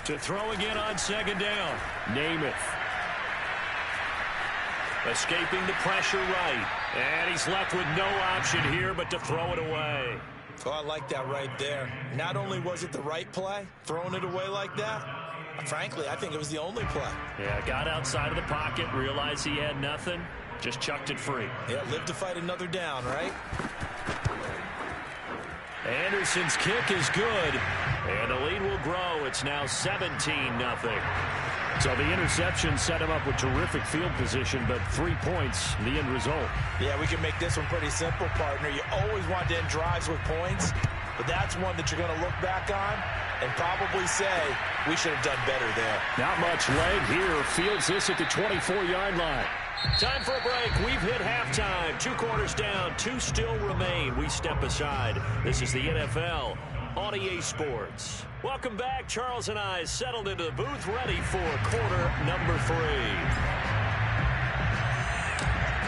To throw again on 2nd down. Namath. Escaping the pressure right. And he's left with no option here but to throw it away. Oh, I like that right there. Not only was it the right play, throwing it away like that, frankly, I think it was the only play. Yeah, got outside of the pocket, realized he had nothing, just chucked it free. Yeah, live to fight another down, right? Anderson's kick is good, and the lead will grow. It's now 17-0. So the interception set him up with terrific field position, but 3 points, the end result. Yeah, we can make this one pretty simple, partner. You always want to end drives with points, but that's one that you're going to look back on and probably say, we should have done better there. Not much leg here. Fields this at the 24-yard line. Time for a break. We've hit halftime. 2 quarters down. 2 still remain. We step aside. This is the NFL on EA Sports. Welcome back. Charles and I settled into the booth, ready for quarter number 3.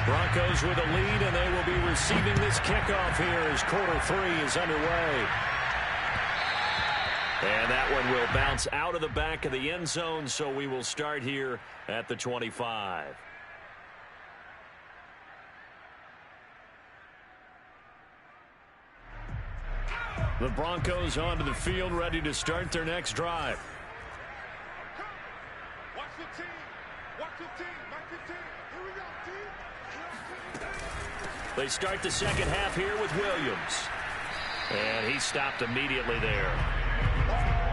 Broncos with a lead, and they will be receiving this kickoff here as quarter 3 is underway. And that one will bounce out of the back of the end zone, so we will start here at the 25. The Broncos onto the field, ready to start their next drive. Watch the team. Watch the team. Back 15. Here we go, team. They start the second half here with Williams. And he stopped immediately there.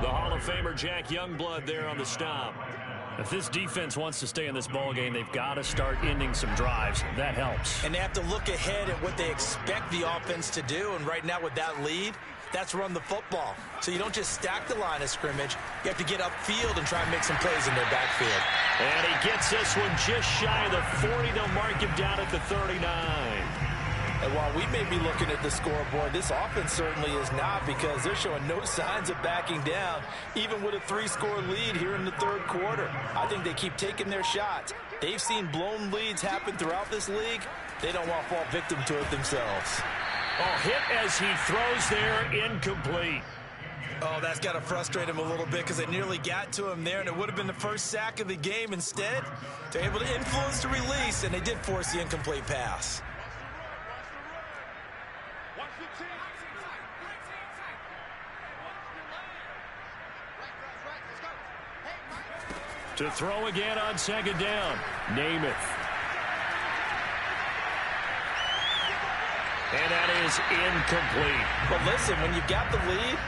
The Hall of Famer Jack Youngblood there on the stop. If this defense wants to stay in this ballgame, they've got to start ending some drives. That helps. And they have to look ahead at what they expect the offense to do. And right now with that lead, that's run the football. So you don't just stack the line of scrimmage. You have to get upfield and try and make some plays in their backfield. And he gets this one just shy of the 40. They'll mark him down at the 39. And while we may be looking at the scoreboard, this offense certainly is not, because they're showing no signs of backing down, even with a 3-score lead here in the third quarter. I think they keep taking their shots. They've seen blown leads happen throughout this league. They don't want to fall victim to it themselves. Oh, hit as he throws there, incomplete. Oh, that's got to frustrate him a little bit, because they nearly got to him there, and it would have been the first sack of the game. Instead, they're able to influence the release, and they did force the incomplete pass. To throw again on second down, Namath. And that is incomplete. But listen, when you've got the lead,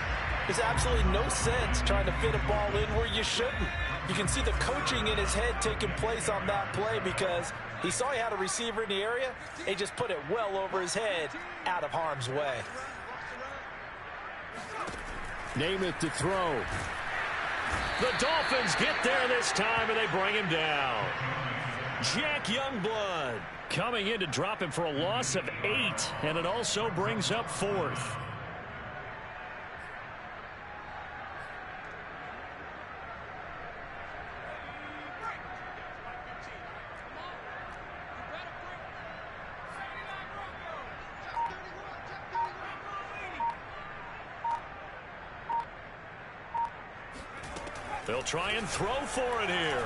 there's absolutely no sense trying to fit a ball in where you shouldn't. You can see the coaching in his head taking place on that play, because he saw he had a receiver in the area. He just put it well over his head, out of harm's way. Namath to throw. The Dolphins get there this time, and they bring him down. Jack Youngblood coming in to drop him for a loss of 8, and it also brings up 4th. They'll try and throw for it here.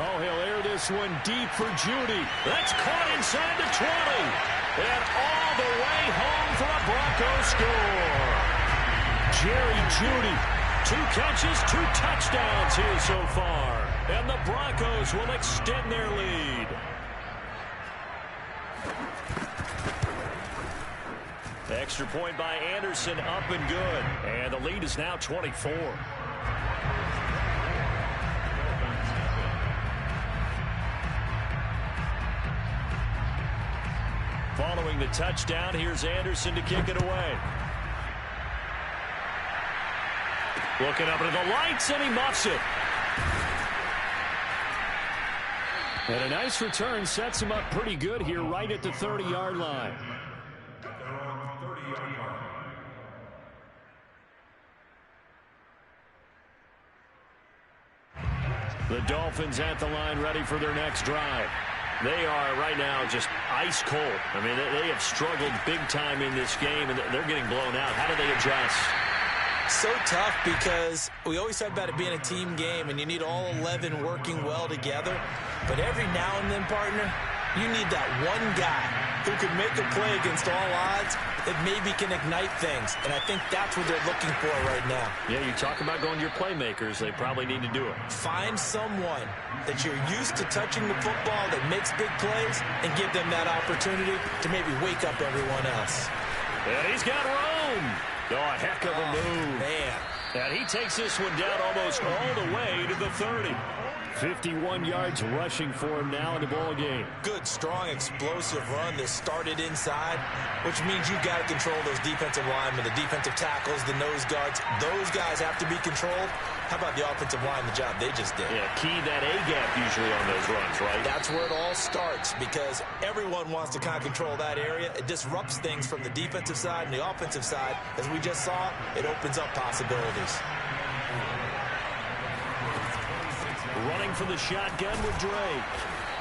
Oh, he'll air this one deep for Judy. That's caught inside the 20. And all the way home for a Broncos score. Jerry Judy, 2 catches, 2 touchdowns here so far. And the Broncos will extend their lead. Extra point by Anderson, up and good. And the lead is now 24. Following the touchdown, here's Anderson to kick it away. Looking up into the lights, and he muffs it. And a nice return sets him up pretty good here right at the 30-yard line. The Dolphins at the line, ready for their next drive. They are right now just ice cold. I mean, they have struggled big time in this game, and they're getting blown out. How do they adjust? So tough because we always talk about it being a team game and you need all 11 working well together. But every now and then, partner, you need that one guy who can make a play against all odds that maybe can ignite things. And I think that's what they're looking for right now. Yeah, you talk about going to your playmakers. They probably need to do it. Find someone that you're used to touching the football that makes big plays and give them that opportunity to maybe wake up everyone else. And he's got room. Oh, a heck of a move. Man. And he takes this one down almost all the way to the 30. 51 yards rushing for him now in the ball game. Good, strong, explosive run that started inside, which means you've got to control those defensive linemen, the defensive tackles, the nose guards. Those guys have to be controlled. How about the offensive line, the job they just did? Yeah, key that A-gap usually on those runs, right? That's where it all starts because everyone wants to kind of control that area. It disrupts things from the defensive side and the offensive side. As we just saw, it opens up possibilities. Running for the shotgun with Drake.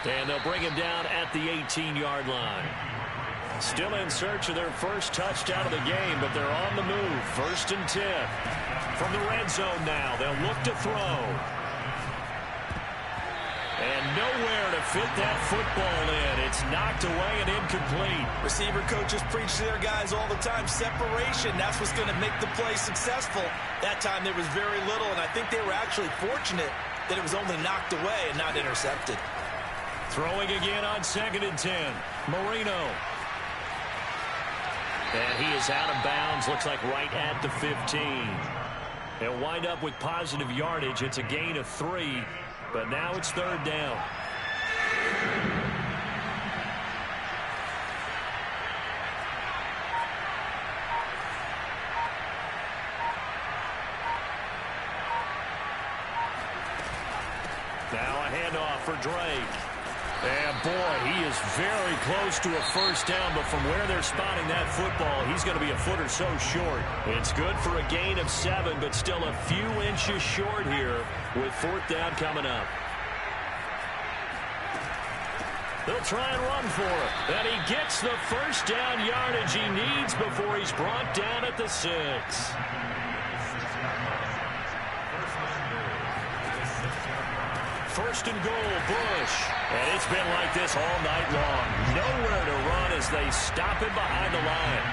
And they'll bring him down at the 18-yard line. Still in search of their first touchdown of the game, but they're on the move. 1st and 10. From the red zone now, they'll look to throw. And nowhere to fit that football in. It's knocked away and incomplete. Receiver coaches preach to their guys all the time. Separation, that's what's going to make the play successful. That time there was very little, and I think they were actually fortunate that it was only knocked away and not intercepted. Throwing again on 2nd and 10. Marino. And he is out of bounds, looks like right at the 15. They'll wind up with positive yardage. It's a gain of 3, but now it's 3rd down. Now a handoff for Drake. And boy, he is very close to a first down, but from where they're spotting that football, he's going to be a foot or so short. It's good for a gain of 7, but still a few inches short here with 4th down coming up. They'll try and run for it. And he gets the first down yardage he needs before he's brought down at the 6. First and goal, Bush. And it's been like this all night long. Nowhere to run as they stop him behind the line.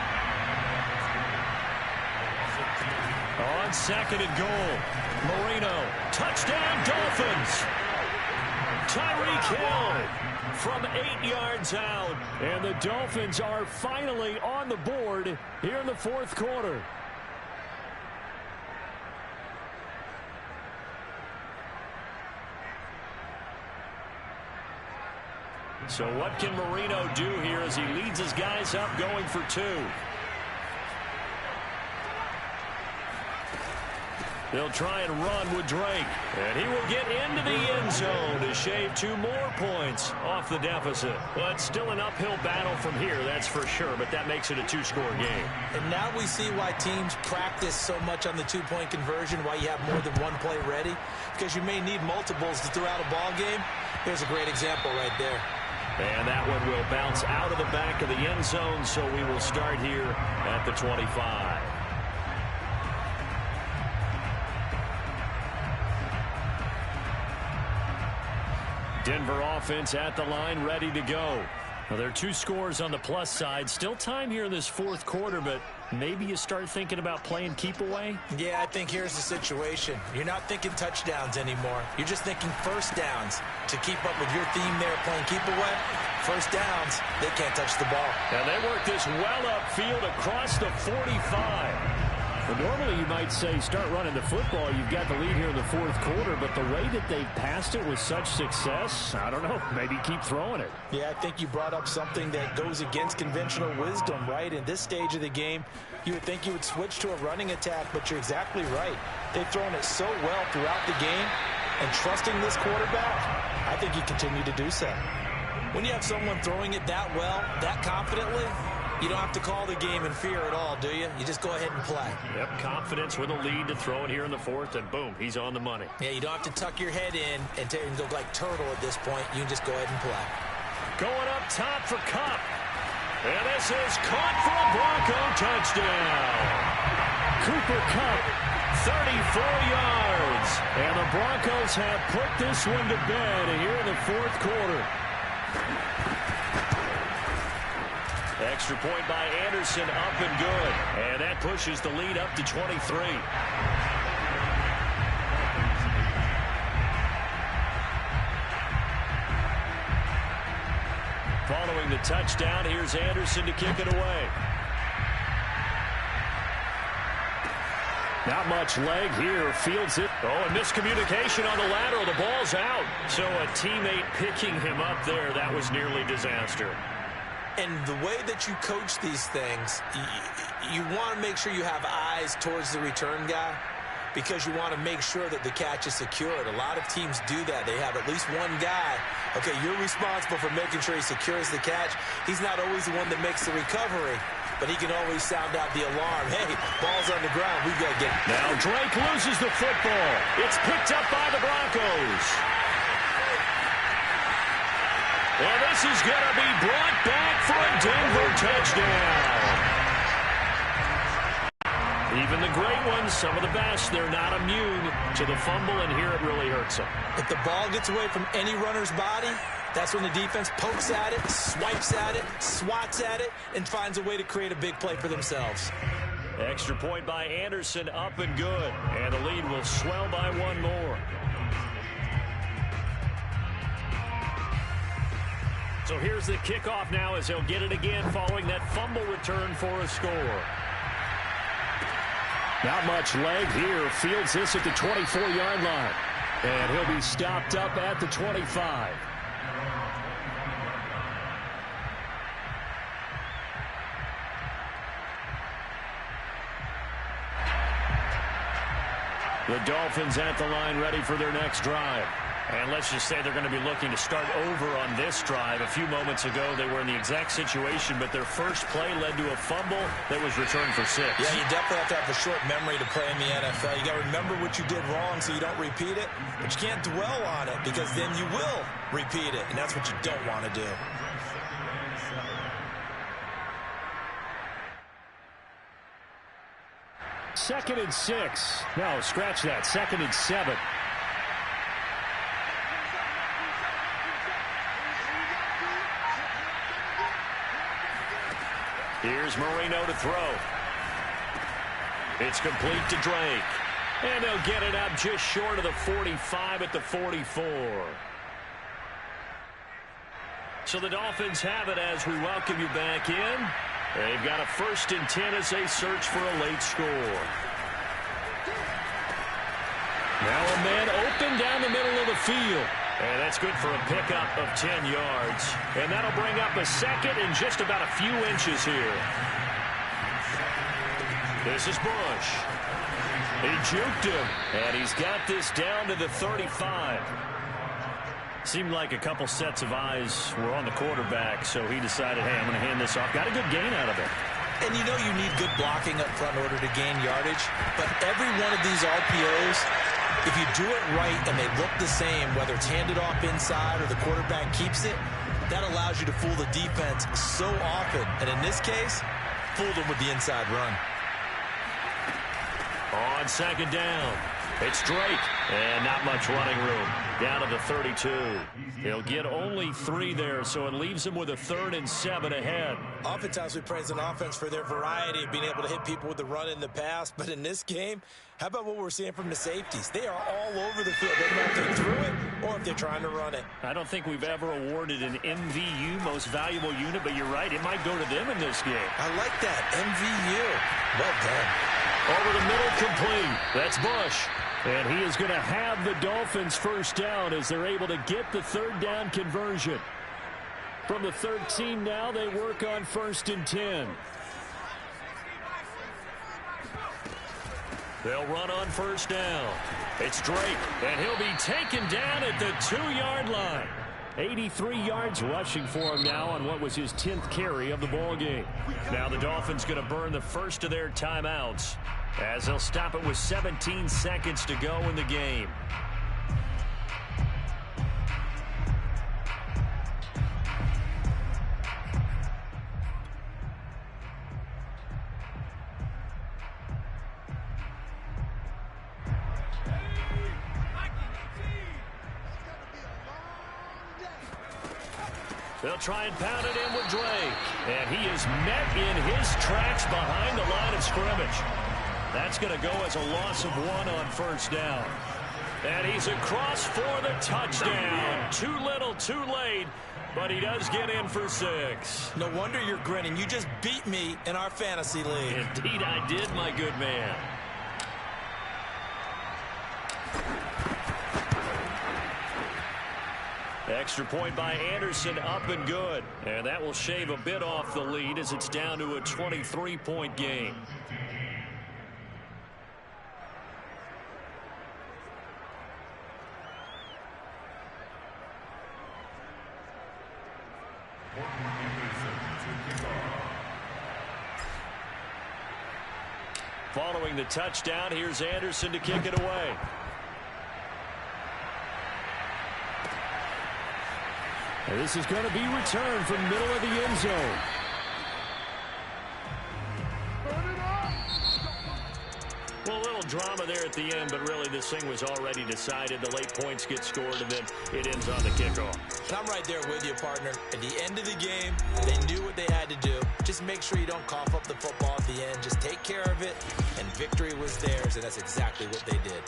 On 2nd and goal, Marino. Touchdown, Dolphins. Tyreek Hill from 8 yards out. And the Dolphins are finally on the board here in the 4th quarter. So what can Marino do here as he leads his guys up going for 2? They'll try and run with Drake. And he will get into the end zone to shave 2 more points off the deficit. But still an uphill battle from here, that's for sure. But that makes it a 2-score game. And now we see why teams practice so much on the 2-point conversion, why you have more than one play ready. Because you may need multiples to throw out a ball game. Here's a great example right there. And that one will bounce out of the back of the end zone, so we will start here at the 25. Denver offense at the line, ready to go. Well, there are 2 scores on the plus side. Still time here in this 4th quarter, but maybe you start thinking about playing keep away? Yeah, I think here's the situation. You're not thinking touchdowns anymore. You're just thinking first downs. To keep up with your theme there, playing keep away, first downs, they can't touch the ball. And they work this well upfield across the 45. Well, normally you might say start running the football. You've got the lead here in the 4th quarter, but the way that they've passed it with such success, I don't know, maybe keep throwing it. Yeah, I think you brought up something that goes against conventional wisdom, right? In this stage of the game, you would think you would switch to a running attack, but you're exactly right. They've thrown it so well throughout the game, and trusting this quarterback, I think you continue to do so. When you have someone throwing it that well, that confidently, you don't have to call the game in fear at all, do you? You just go ahead and play. Yep, confidence with a lead to throw it here in the 4th, and boom, he's on the money. Yeah, you don't have to tuck your head in and go like turtle at this point. You can just go ahead and play. Going up top for Kupp. And this is caught for a Bronco touchdown. Cooper Kupp, 34 yards. And the Broncos have put this one to bed here in the fourth quarter. Extra point by Anderson, up and good. And that pushes the lead up to 23. Following the touchdown, here's Anderson to kick it away. Not much leg here. Fields it. Oh, and miscommunication on the lateral. The ball's out. So a teammate picking him up there. That was nearly disaster. And the way that you coach these things, you want to make sure you have eyes towards the return guy because you want to make sure that the catch is secured. A lot of teams do that. They have at least one guy. Okay, you're responsible for making sure he secures the catch. He's not always the one that makes the recovery, but he can always sound out the alarm. Hey, ball's on the ground. We've got to get it. Now Drake loses the football. It's picked up by the Broncos. And this is going to be brought back for a Denver touchdown. Even the great ones, some of the best, they're not immune to the fumble, and here it really hurts them. If the ball gets away from any runner's body, that's when the defense pokes at it, swipes at it, swats at it, and finds a way to create a big play for themselves. Extra point by Anderson, up and good. And the lead will swell by one more. So here's the kickoff now as he'll get it again following that fumble return for a score. Not much leg here. Fields this at the 24-yard line. And he'll be stopped up at the 25. The Dolphins at the line ready for their next drive. And let's just say they're going to be looking to start over on this drive. A few moments ago, they were in the exact situation, but their first play led to a fumble that was returned for 6. Yeah, you definitely have to have a short memory to play in the NFL. You got to remember what you did wrong so you don't repeat it, but you can't dwell on it because then you will repeat it, and that's what you don't want to do. Second and 6. No, scratch that. Second and 7. Here's Marino to throw. It's complete to Drake. And they'll get it up just short of the 45 at the 44. So the Dolphins have it as we welcome you back in. They've got a 1st and 10 as they search for a late score. Now a man open down the middle of the field. And that's good for a pickup of 10 yards. And that'll bring up a second and just about a few inches here. This is Bush. He juked him. And he's got this down to the 35. Seemed like a couple sets of eyes were on the quarterback, so he decided, hey, I'm going to hand this off. Got a good gain out of it. And you know you need good blocking up front in order to gain yardage. But every one of these RPOs, if you do it right and they look the same, whether it's handed off inside or the quarterback keeps it, that allows you to fool the defense so often. And in this case, fooled them with the inside run. On second down, it's Drake. And not much running room. Down to the 32. He'll get only 3 there, so it leaves him with a 3rd and 7 ahead. Oftentimes we praise an offense for their variety of being able to hit people with the run in the pass, but in this game, how about what we're seeing from the safeties? They are all over the field. They don't know if they threw it or if they're trying to run it. I don't think we've ever awarded an MVU, most valuable unit, but you're right, it might go to them in this game. I like that, MVU. Well done. Over the middle, complete. That's Bush. And he is going to have the Dolphins first down as they're able to get the 3rd down conversion. From the 13 now, they work on 1st and 10. They'll run on 1st down. It's Drake, and he'll be taken down at the 2-yard line. 83 yards rushing for him now on what was his 10th carry of the ball game. Now the Dolphins going to burn the first of their timeouts as they'll stop it with 17 seconds to go in the game. They'll try and pound it in with Drake. And he is met in his tracks behind the line of scrimmage. That's going to go as a loss of 1 on first down. And he's across for the touchdown. Too little, too late, but he does get in for 6. No wonder you're grinning. You just beat me in our fantasy league. Indeed I did, my good man. Extra point by Anderson, up and good. And that will shave a bit off the lead as it's down to a 23-point game. Following the touchdown, here's Anderson to kick it away. And this is going to be returned from middle of the end zone. Well, a little drama there at the end, but really this thing was already decided. The late points get scored, and then it ends on the kickoff. And I'm right there with you, partner. At the end of the game, they knew what they had to do. Just make sure you don't cough up the football at the end. Just take care of it, and victory was theirs, and that's exactly what they did.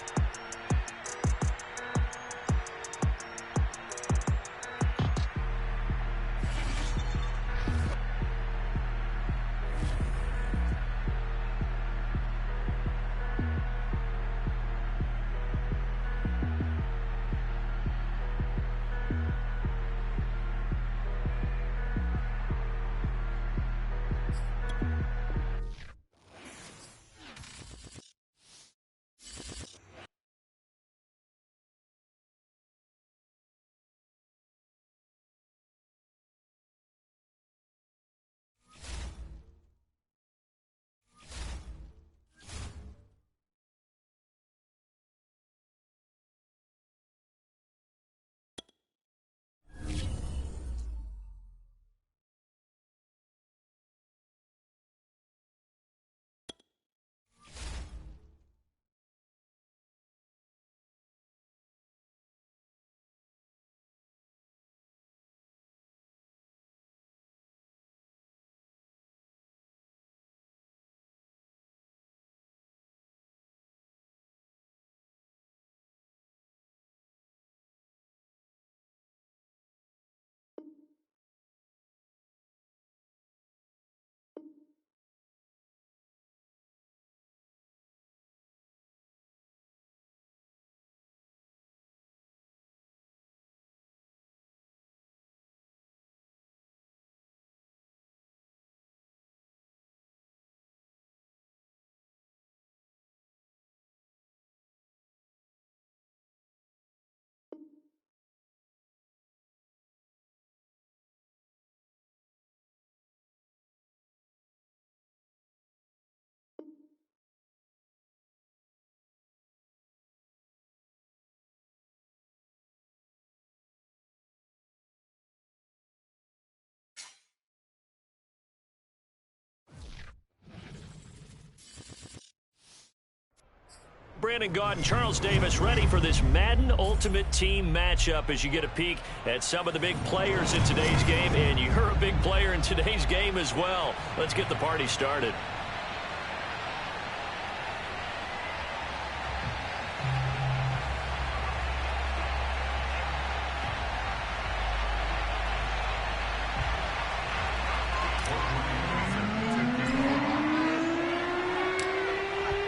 Brandon Gaud and Charles Davis ready for this Madden Ultimate Team matchup as you get a peek at some of the big players in today's game. And you're a big player in today's game as well. Let's get the party started.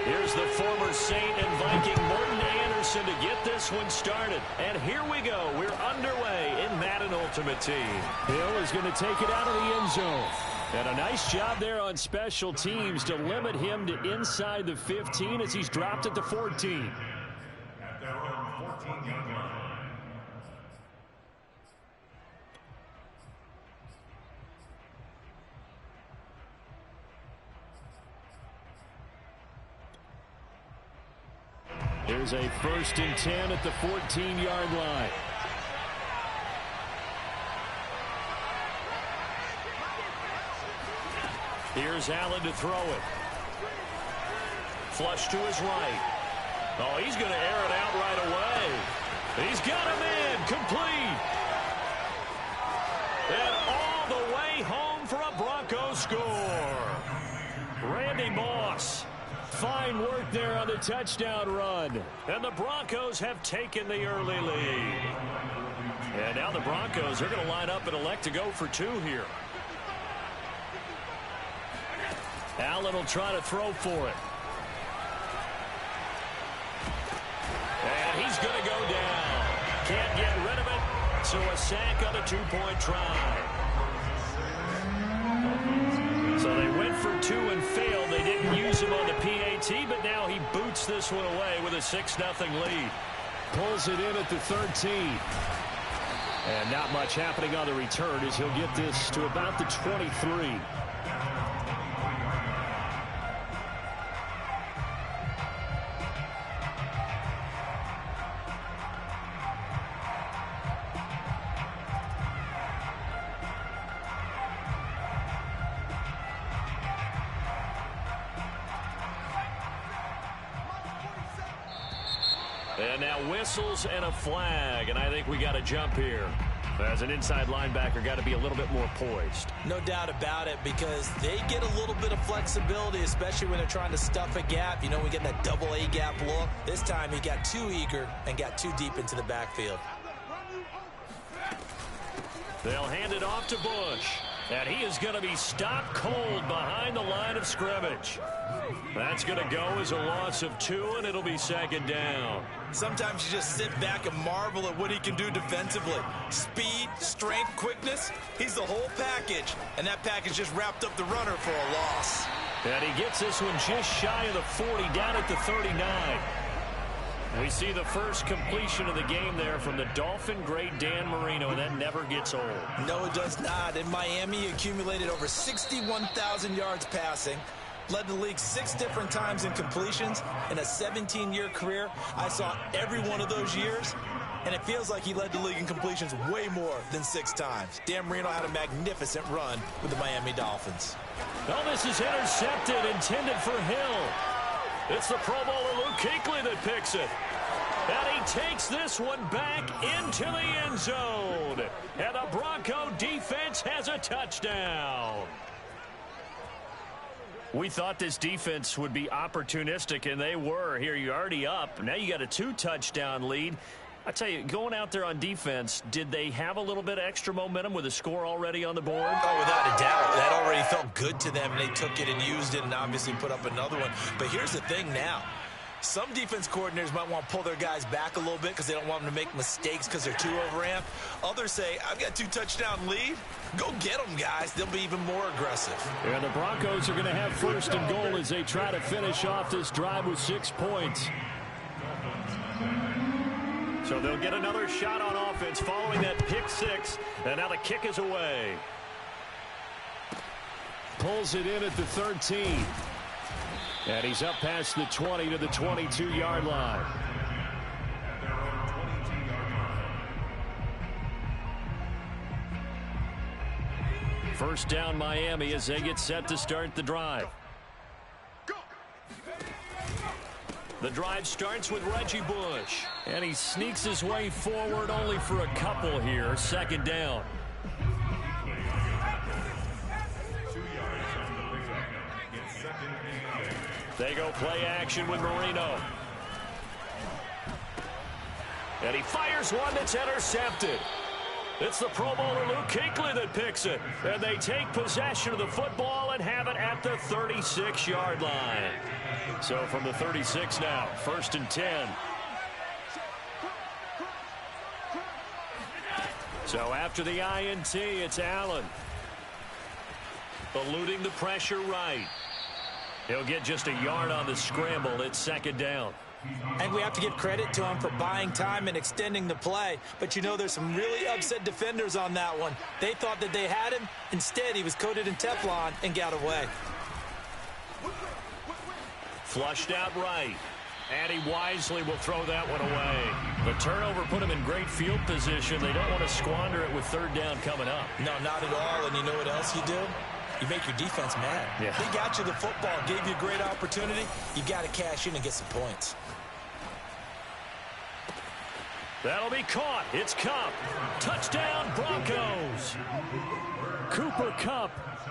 Here's the former Saint and Viking Morton Anderson to get this one started. And here we go. We're underway in Madden Ultimate Team. Hill is going to take it out of the end zone. And a nice job there on special teams to limit him to inside the 15 as he's dropped at the 14. At their own 14-yard line. Here's a 1st and 10 at the 14-yard line. Here's Allen to throw it. Flush to his right. Oh, he's going to air it out right away. He's got him in. Complete. And Randy Moss. Fine work there on the touchdown run. And the Broncos have taken the early lead. And now the Broncos are going to line up and elect to go for 2 here. Allen will try to throw for it. And he's going to go down. Can't get rid of it. So a sack on a 2-point try. So they went for 2 and failed. They didn't use him on the PAT, but now he boots this one away with a 6-0 lead. Pulls it in at the 13. And not much happening on the return as he'll get this to about the 23. And now whistles and a flag, and I think we got to jump here. As an inside linebacker, got to be a little bit more poised. No doubt about it, because they get a little bit of flexibility, especially when they're trying to stuff a gap. You know, we get that double A gap look. This time he got too eager and got too deep into the backfield. They'll hand it off to Bush. And he is going to be stopped cold behind the line of scrimmage. That's going to go as a loss of 2, and it'll be 2nd down. Sometimes you just sit back and marvel at what he can do defensively. Speed, strength, quickness, he's the whole package. And that package just wrapped up the runner for a loss. And he gets this one just shy of the 40, down at the 39. We see the first completion of the game there from the Dolphin great Dan Marino, and that never gets old. No, it does not. In Miami, he accumulated over 61,000 yards passing, led the league 6 different times in completions. In a 17-year career, I saw every one of those years, and it feels like he led the league in completions way more than 6 times. Dan Marino had a magnificent run with the Miami Dolphins. Oh, this is intercepted, intended for Hill. It's the Pro Bowler Luke Kuechly that picks it. And he takes this one back into the end zone. And the Bronco defense has a touchdown. We thought this defense would be opportunistic, and they were. Here, you're already up. Now you got a 2-touchdown lead. I tell you, going out there on defense, did they have a little bit of extra momentum with a score already on the board? Oh, without a doubt. That already felt good to them, and they took it and used it and obviously put up another one. But here's the thing now. Some defense coordinators might want to pull their guys back a little bit because they don't want them to make mistakes because they're too overamped. Others say, I've got a 2-touchdown lead. Go get them, guys. They'll be even more aggressive. And the Broncos are going to have 1st and goal as they try to finish off this drive with 6 points. So they'll get another shot on offense following that pick 6. And now the kick is away. Pulls it in at the 13. And he's up past the 20 to the 22-yard line. First down Miami as they get set to start the drive. The drive starts with Reggie Bush. And he sneaks his way forward only for a couple here. 2nd down. They go play action with Marino. And he fires one that's intercepted. It's the Pro Bowler Luke Kuechly that picks it. And they take possession of the football and have it at the 36-yard line. So from the 36 now, 1st and 10. So after the INT, it's Allen. Eluding the pressure right. He'll get just a yard on the scramble. It's 2nd down. And we have to give credit to him for buying time and extending the play. But, you know, there's some really upset defenders on that one. They thought that they had him. Instead, he was coated in Teflon and got away. Flushed out right. And he wisely will throw that one away. The turnover put him in great field position. They don't want to squander it with 3rd down coming up. No, not at all. And you know what else you do? You make your defense mad. Yeah. They got you the football, gave you a great opportunity. You got to cash in and get some points. That'll be caught. It's Cup. Touchdown, Broncos. Cooper Kupp,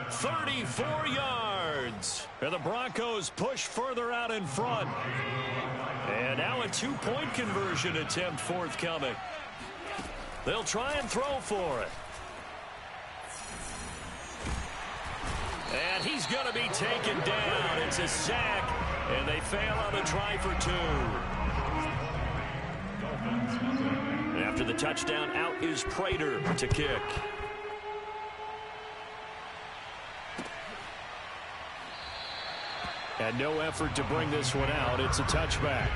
34 yards. And the Broncos push further out in front. And now a two-point conversion attempt forthcoming. They'll try and throw for it. And he's going to be taken down. It's a sack, and they fail on the try for two. After the touchdown, out is Prater to kick. And no effort to bring this one out. It's a touchback.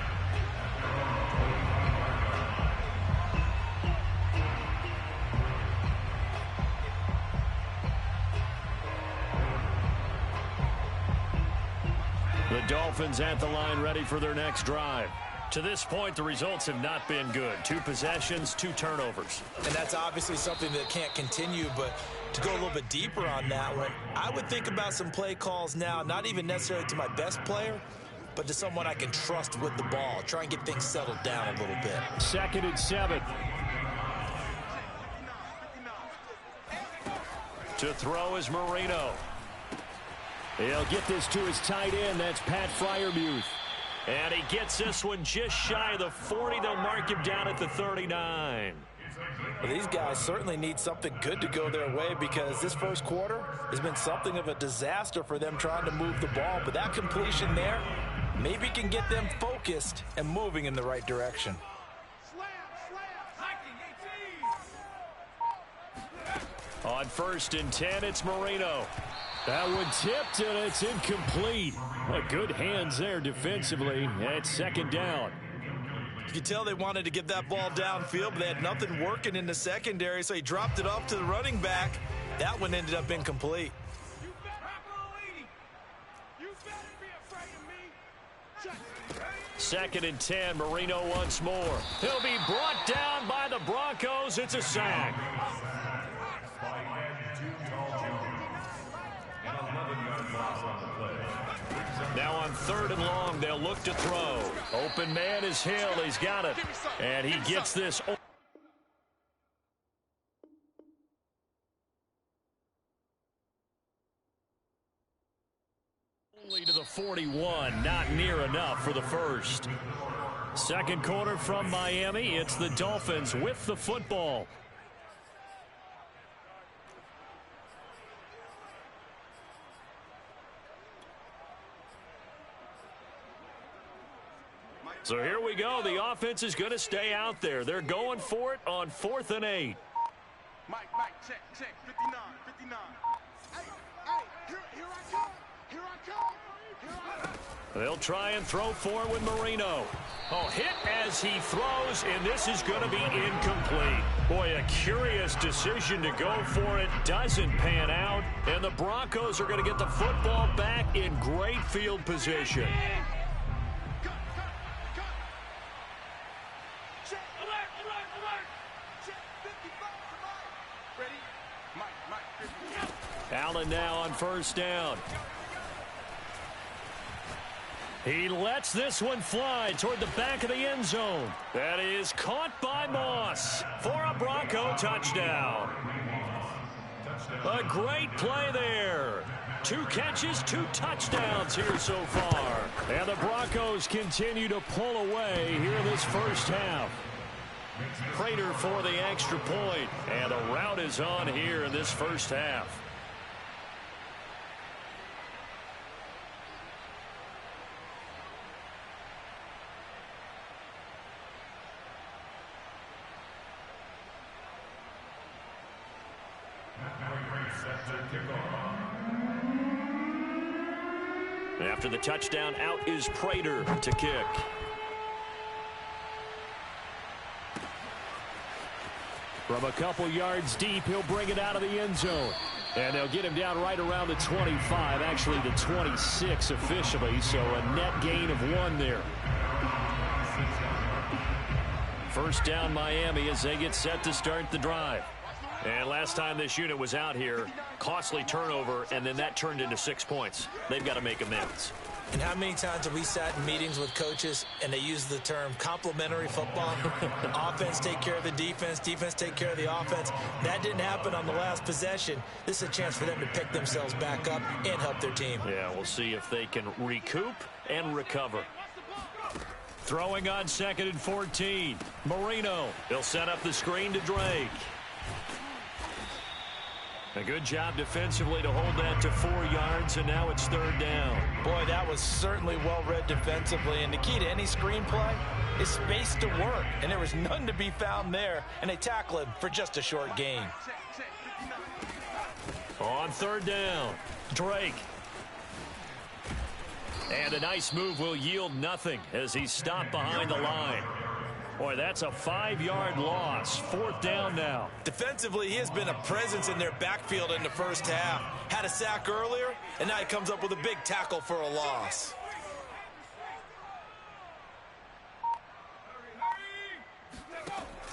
The Dolphins at the line ready for their next drive. To this point, the results have not been good. 2 possessions, 2 turnovers. And that's obviously something that can't continue, but to go a little bit deeper on that one, I would think about some play calls now, not even necessarily to my best player, but to someone I can trust with the ball. Try and get things settled down a little bit. 2nd and 7. To throw is Marino. He'll get this to his tight end. That's Pat Freiermuth. And he gets this one just shy of the 40. They'll mark him down at the 39. Well, these guys certainly need something good to go their way because this first quarter has been something of a disaster for them trying to move the ball. But that completion there maybe can get them focused and moving in the right direction. On 1st and 10, it's Marino. That one tipped, and it's incomplete. Well, good hands there defensively. And it's 2nd down. You could tell they wanted to get that ball downfield, but they had nothing working in the secondary, so he dropped it off to the running back. That one ended up incomplete. 2nd and 10, Marino once more. He'll be brought down by the Broncos. It's a sack. Now on 3rd and long, they'll look to throw. Open man is Hill. He's got it. And he gets this. Only to the 41. Not near enough for the first. 2nd quarter from Miami. It's the Dolphins with the football. So here we go. The offense is going to stay out there. They're going for it on 4th and 8. Mike, check, 59. Hey, here I come. They'll try and throw for it with Marino. Oh, hit as he throws, and this is going to be incomplete. Boy, a curious decision to go for it. Doesn't pan out, and the Broncos are going to get the football back in great field position. Allen now on 1st down. He lets this one fly toward the back of the end zone. That is caught by Moss for a Bronco touchdown. A great play there. 2 catches, 2 touchdowns here so far. And the Broncos continue to pull away here in this first half. Prater for the extra point. And the route is on here in this first half. After the touchdown, out is Prater to kick. From a couple yards deep, he'll bring it out of the end zone. And they'll get him down right around the 25, actually the 26 officially, so a net gain of 1 there. 1st down Miami as they get set to start the drive. And last time this unit was out here, costly turnover, and then that turned into 6 points. They've got to make amends. And how many times have we sat in meetings with coaches and they use the term complementary football? Offense take care of the defense, defense take care of the offense. That didn't happen on the last possession. This is a chance for them to pick themselves back up and help their team. Yeah, we'll see if they can recoup and recover. Throwing on 2nd and 14. Marino. He'll set up the screen to Drake. A good job defensively to hold that to 4 yards, and now it's 3rd down. Boy, that was certainly well-read defensively, and the key to any screenplay is space to work, and there was none to be found there, and they tackle him for just a short gain. On 3rd down, Drake. And a nice move will yield nothing as he's stopped behind the line. Boy, that's a 5-yard loss. 4th down now. Defensively, he has been a presence in their backfield in the first half. Had a sack earlier, and now he comes up with a big tackle for a loss.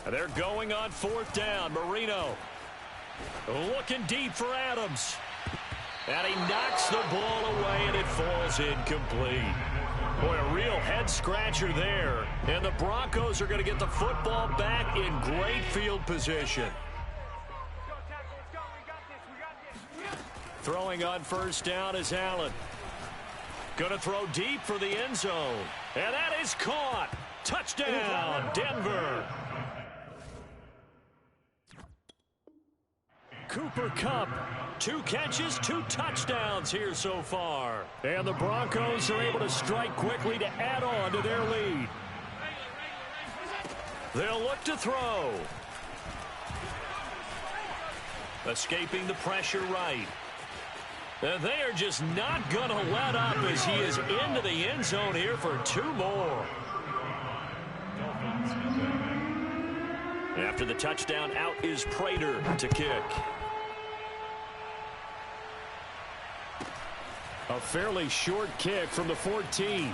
They're going on 4th down. Marino looking deep for Adams. And he knocks the ball away, and it falls incomplete. Boy, a real head-scratcher there. And the Broncos are going to get the football back in great field position. Throwing on 1st down is Allen. Going to throw deep for the end zone. And that is caught. Touchdown, Denver. Cooper Kupp, 2 catches, 2 touchdowns here so far. And the Broncos are able to strike quickly to add on to their lead. They'll look to throw. Escaping the pressure right. And they are just not going to let up as he is into the end zone here for 2 more. After the touchdown, out is Prater to kick. A fairly short kick from the 14.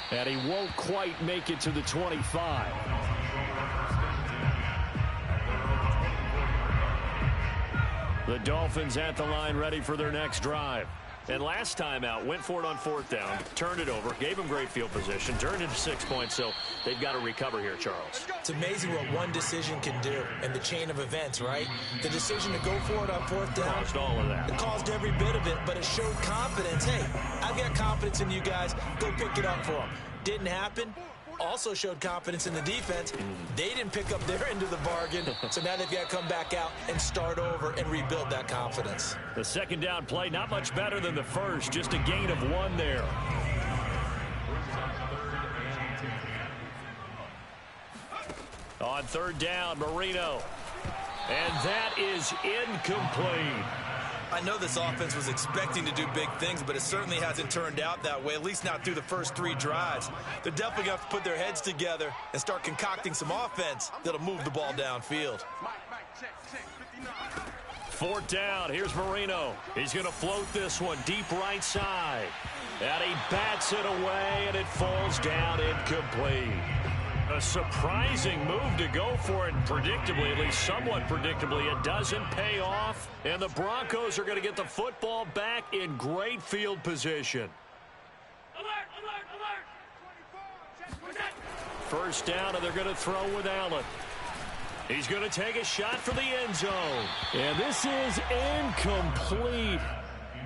And he won't quite make it to the 25. The Dolphins at the line ready for their next drive. And last time out, went for it on 4th down, turned it over, gave them great field position, turned into 6 points, so they've got to recover here, Charles. It's amazing what one decision can do in the chain of events, right? The decision to go for it on 4th down. Caused all of that. It caused every bit of it, but it showed confidence. Hey, I've got confidence in you guys. Go pick it up for them. Didn't happen. Also showed confidence in the defense. They didn't pick up their end of the bargain, so now they've got to come back out and start over and rebuild that confidence. The 2nd down play, not much better than the first, just a gain of 1 there. On 3rd down, Marino. And that is incomplete. I know this offense was expecting to do big things, but it certainly hasn't turned out that way, at least not through the first 3 drives. They're definitely going to have to put their heads together and start concocting some offense that'll move the ball downfield. 4th down, here's Marino. He's going to float this one deep right side. And he bats it away, and it falls down incomplete. A surprising move to go for it, and predictably, at least somewhat predictably, it doesn't pay off. And the Broncos are going to get the football back in great field position. First down, and they're going to throw with Allen. He's going to take a shot for the end zone. And this is incomplete.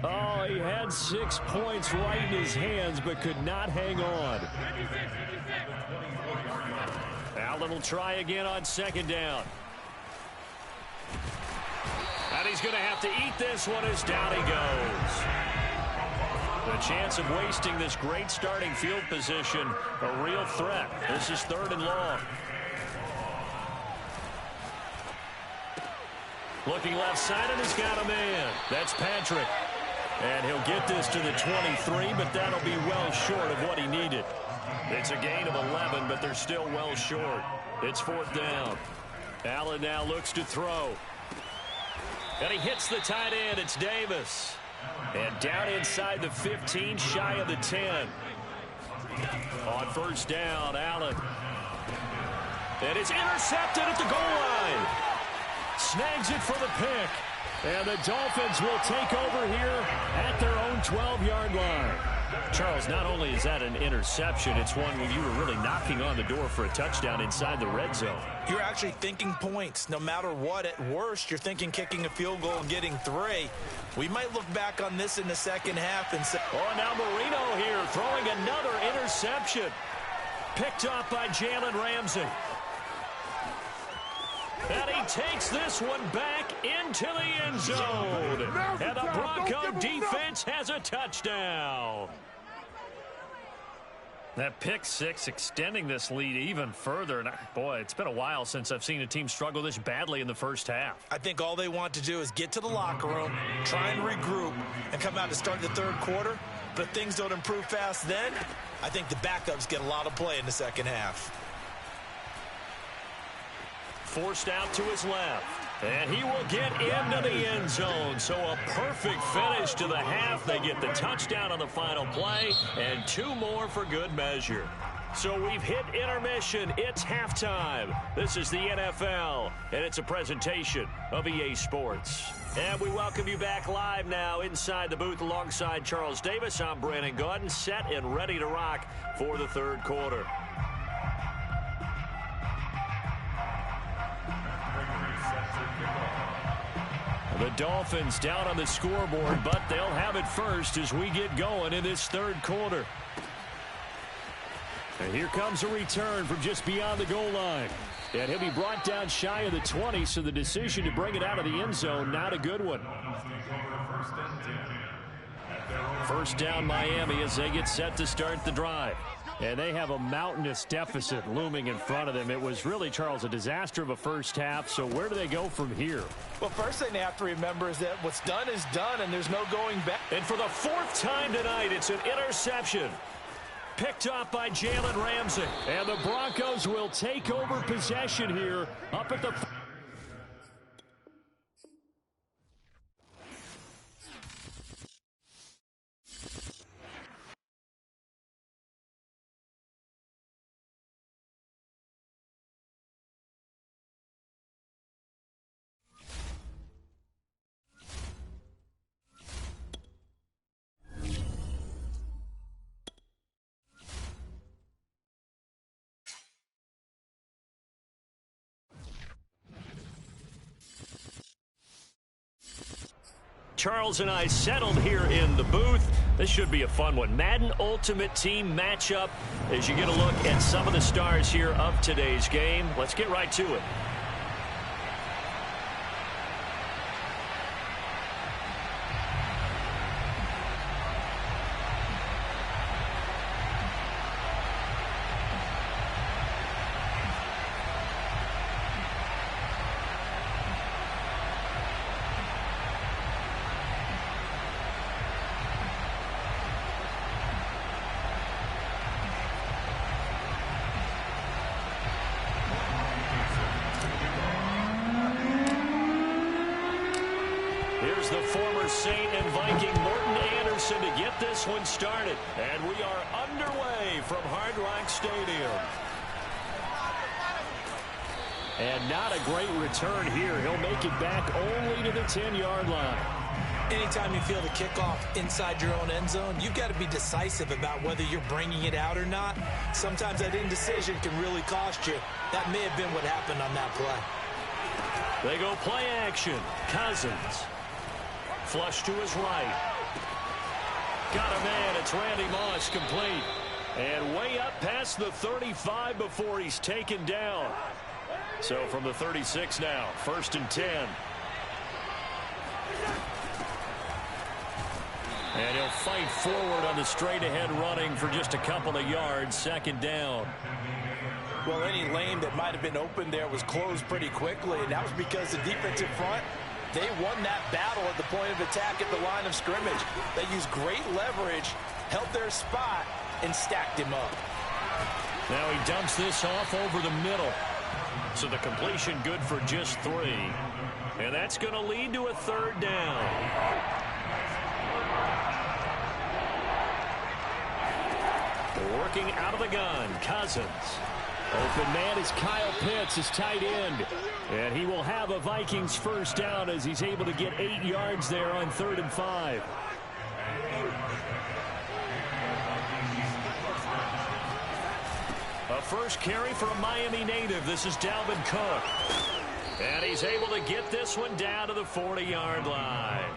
Oh, he had 6 points right in his hands, but could not hang on. Allen will try again on 2nd down. And he's going to have to eat this one as down he goes. The chance of wasting this great starting field position, a real threat. This is 3rd and long. Looking left side, and he's got a man. That's Patrick. And he'll get this to the 23, but that'll be well short of what he needed. It's a gain of 11, but they're still well short. It's 4th down. Allen now looks to throw. And he hits the tight end. It's Davis. And down inside the 15, shy of the 10. On 1st down, Allen. And it's intercepted at the goal line. Snags it for the pick. And the Dolphins will take over here at their own 12-yard line. Charles, not only is that an interception, it's one where you were really knocking on the door for a touchdown inside the red zone. You're actually thinking points. No matter what, at worst, you're thinking kicking a field goal and getting 3. We might look back on this in the second half and say... Oh, now Marino here throwing another interception. Picked off by Jalen Ramsey. And he takes this one back into the end zone. And the Bronco defense has a touchdown. That pick six extending this lead even further. And boy, it's been a while since I've seen a team struggle this badly in the first half. I think all they want to do is get to the locker room, try and regroup, and come out to start the third quarter. But if things don't improve fast then, I think the backups get a lot of play in the second half. Forced out to his left. And he will get into the end zone. So a perfect finish to the half. They get the touchdown on the final play, and 2 more for good measure. So we've hit intermission. It's halftime. This is the NFL, and it's a presentation of EA Sports. And we welcome you back live now inside the booth alongside Charles Davis. I'm Brandon Gaudin, set and ready to rock for the third quarter. The Dolphins down on the scoreboard, but they'll have it first as we get going in this third quarter. And here comes a return from just beyond the goal line. And he'll be brought down shy of the 20, so the decision to bring it out of the end zone, not a good one. First down Miami as they get set to start the drive. And they have a mountainous deficit looming in front of them. It was really, Charles, a disaster of a first half. So where do they go from here? Well, first thing they have to remember is that what's done is done, and there's no going back. And for the 4th time tonight, it's an interception. Picked off by Jalen Ramsey. And the Broncos will take over possession here up at the... Charles and I settled here in the booth. This should be a fun one. Madden Ultimate Team matchup as you get a look at some of the stars here of today's game. Let's get right to it. Here's the former Saint and Viking Morton Anderson to get this one started. And we are underway from Hard Rock Stadium. And not a great return here. He'll make it back only to the 10-yard line. Anytime you feel the kickoff inside your own end zone, you've got to be decisive about whether you're bringing it out or not. Sometimes that indecision can really cost you. That may have been what happened on that play. They go play action. Cousins. Flush to his right. Got a man. It's Randy Moss complete. And way up past the 35 before he's taken down. So from the 36 now, 1st and 10. And he'll fight forward on the straight-ahead running for just a couple of yards. 2nd down. Well, any lane that might have been open there was closed pretty quickly, and that was because the defensive front, they won that battle at the point of attack at the line of scrimmage. They used great leverage, held their spot, and stacked him up. Now he dumps this off over the middle. So the completion good for just 3. And that's going to lead to a 3rd down. Working out of the gun, Cousins. Open man is Kyle Pitts, his tight end. And he will have a Vikings 1st down as he's able to get 8 yards there on 3rd and 5. A first carry for a Miami native. This is Dalvin Cook. And he's able to get this one down to the 40-yard line.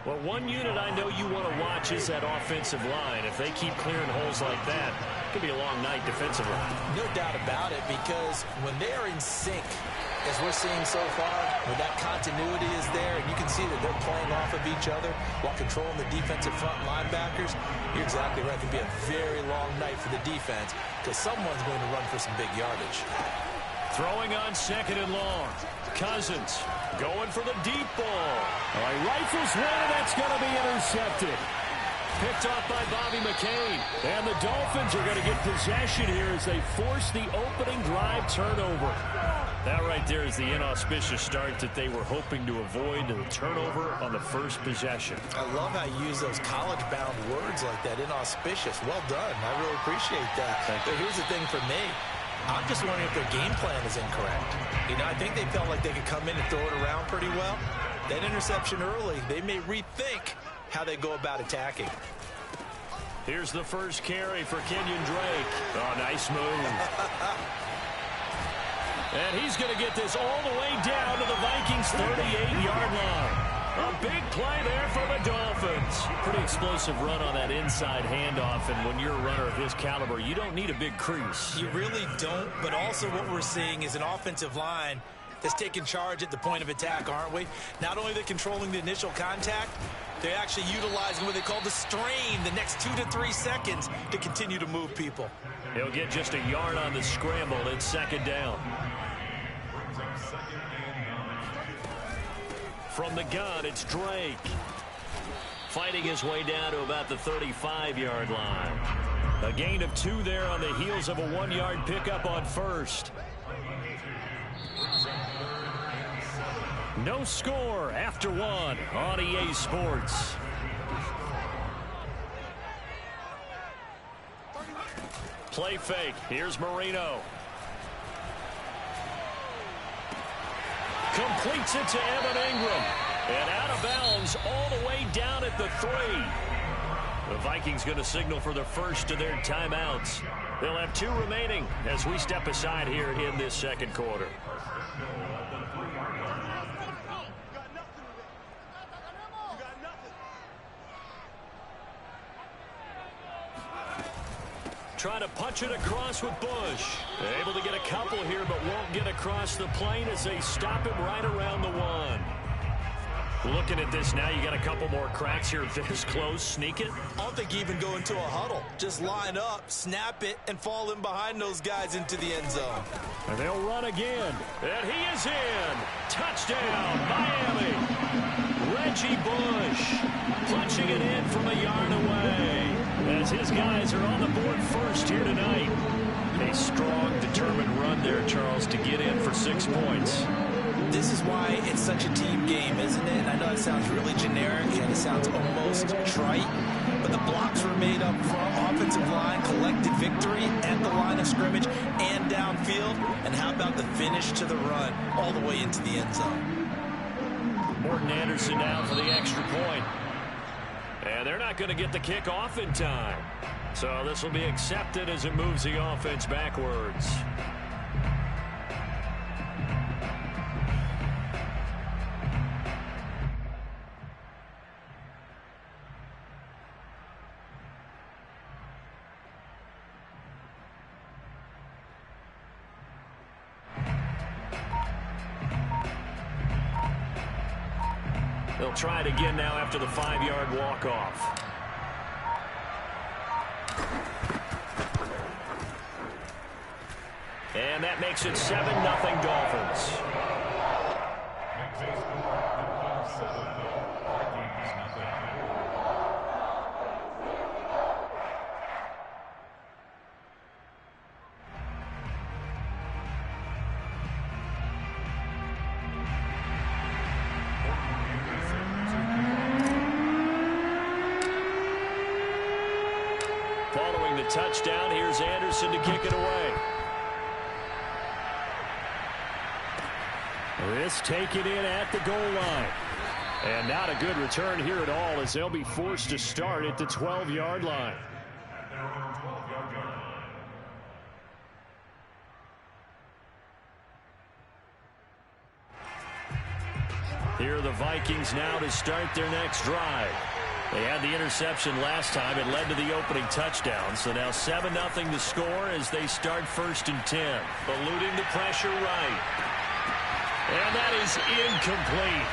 Well, one unit I know you want to watch is that offensive line. If they keep clearing holes like that, it could be a long night defensively. No doubt about it, because when they are in sync, as we're seeing so far, when that continuity is there, and you can see that they're playing off of each other while controlling the defensive front linebackers, you're exactly right. It could be a very long night for the defense because someone's going to run for some big yardage. Throwing on 2nd and long. Cousins going for the deep ball. All right, rifles one, and that's going to be intercepted. Picked off by Bobby McCain. And the Dolphins are going to get possession here as they force the opening drive turnover. That right there is the inauspicious start that they were hoping to avoid, the turnover on the first possession. I love how you use those college-bound words like that, inauspicious. Well done. I really appreciate that. But here's the thing for me. I'm just wondering if their game plan is incorrect. You know, I think they felt like they could come in and throw it around pretty well. That interception early, they may rethink how they go about attacking. Here's the first carry for Kenyon Drake. Oh, nice move. And he's going to get this all the way down to the Vikings' 38-yard line. A big play there for the Dolphins. Pretty explosive run on that inside handoff, and when you're a runner of his caliber, you don't need a big crease. You really don't, but also what we're seeing is an offensive line that's taking charge at the point of attack, aren't we? Not only are they controlling the initial contact, they're actually utilizing what they call the strain, the next 2 to 3 seconds, to continue to move people. He'll get just a yard on the scramble. It's 2nd down. From the gun, it's Drake. Fighting his way down to about the 35-yard line. A gain of 2 there on the heels of a 1-yard pickup on first. No score after 1 on EA Sports. Play fake. Here's Marino. Completes it to Evan Ingram. And out of bounds all the way down at the 3. The Vikings going to signal for the first of their timeouts. They'll have 2 remaining as we step aside here in this second quarter. Trying to punch it across with Bush. Able to get a couple here, but won't get across the plane as they stop him right around the 1. Looking at this now, you got a couple more cracks here this close. Sneak it. I don't think you even go into a huddle. Just line up, snap it, and fall in behind those guys into the end zone. And they'll run again. And he is in. Touchdown, Miami. Reggie Bush punching it in from a yard away as his guys are on the board first here tonight. A strong, determined run there, Charles, to get in for 6 points. This is why it's such a team game, isn't it? And I know it sounds really generic and it sounds almost trite, but the blocks were made up from offensive line, collected victory at the line of scrimmage and downfield. And how about the finish to the run all the way into the end zone? Morton Anderson down for the extra point. And they're not going to get the kick off in time. So this will be accepted as it moves the offense backwards. They'll try it again now after the 5-yard walk-off. And that makes it 7-0 Dolphins. Following the touchdown, here's Anderson to kick it away. This taken in at the goal line. And not a good return here at all as they'll be forced to start at the 12-yard line. Here are the Vikings now to start their next drive. They had the interception last time. It led to the opening touchdown. So now 7-0 to score as they start 1st and 10. Eluding the pressure right. And that is incomplete.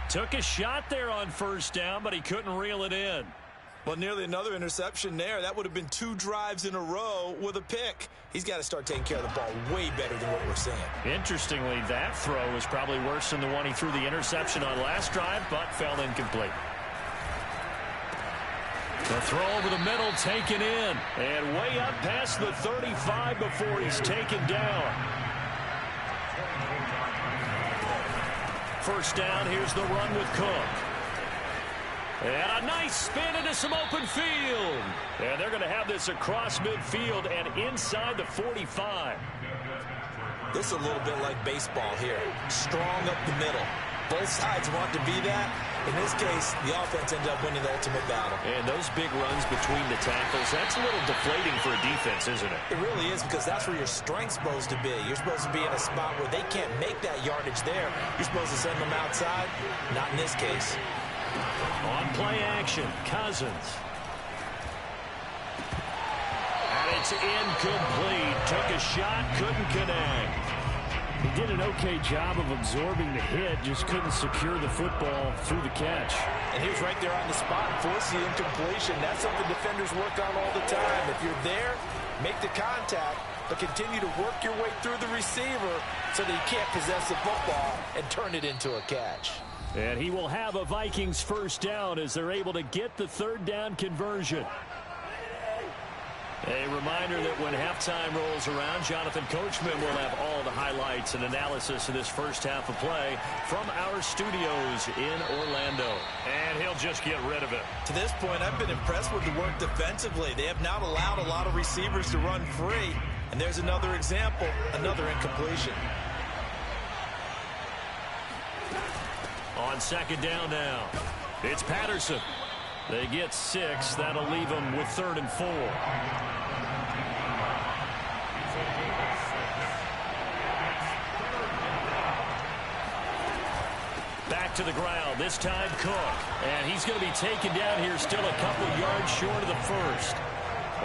Took a shot there on 1st down, but he couldn't reel it in. Well, nearly another interception there. That would have been 2 drives in a row with a pick. He's got to start taking care of the ball way better than what we're seeing. Interestingly, that throw was probably worse than the one he threw the interception on last drive, but fell incomplete. The throw over the middle taken in. And way up past the 35 before he's taken down. 1st down, here's the run with Cook. And a nice spin into some open field. And they're going to have this across midfield and inside the 45. This is a little bit like baseball here. Strong up the middle. Both sides want to be that. In this case, the offense ended up winning the ultimate battle. And those big runs between the tackles, that's a little deflating for a defense, isn't it? It really is, because that's where your strength's supposed to be. You're supposed to be in a spot where they can't make that yardage there. You're supposed to send them outside. Not in this case. On play action, Cousins. And it's incomplete. Took a shot, couldn't connect. He did an okay job of absorbing the hit, just couldn't secure the football through the catch. And he was right there on the spot, force the incompletion. That's something defenders work on all the time. If you're there, make the contact, but continue to work your way through the receiver so that you can't possess the football and turn it into a catch. And he will have a Vikings 1st down as they're able to get the 3rd down conversion. A reminder that when halftime rolls around, Jonathan Coachman will have all the highlights and analysis of this first half of play from our studios in Orlando. And he'll just get rid of it. To this point, I've been impressed with the work defensively. They have not allowed a lot of receivers to run free. And there's another example, another incompletion. On 2nd down now, it's Patterson. They get 6. That'll leave them with 3rd and 4. Back to the ground. This time Cook. And he's going to be taken down here still a couple yards short of the 1st.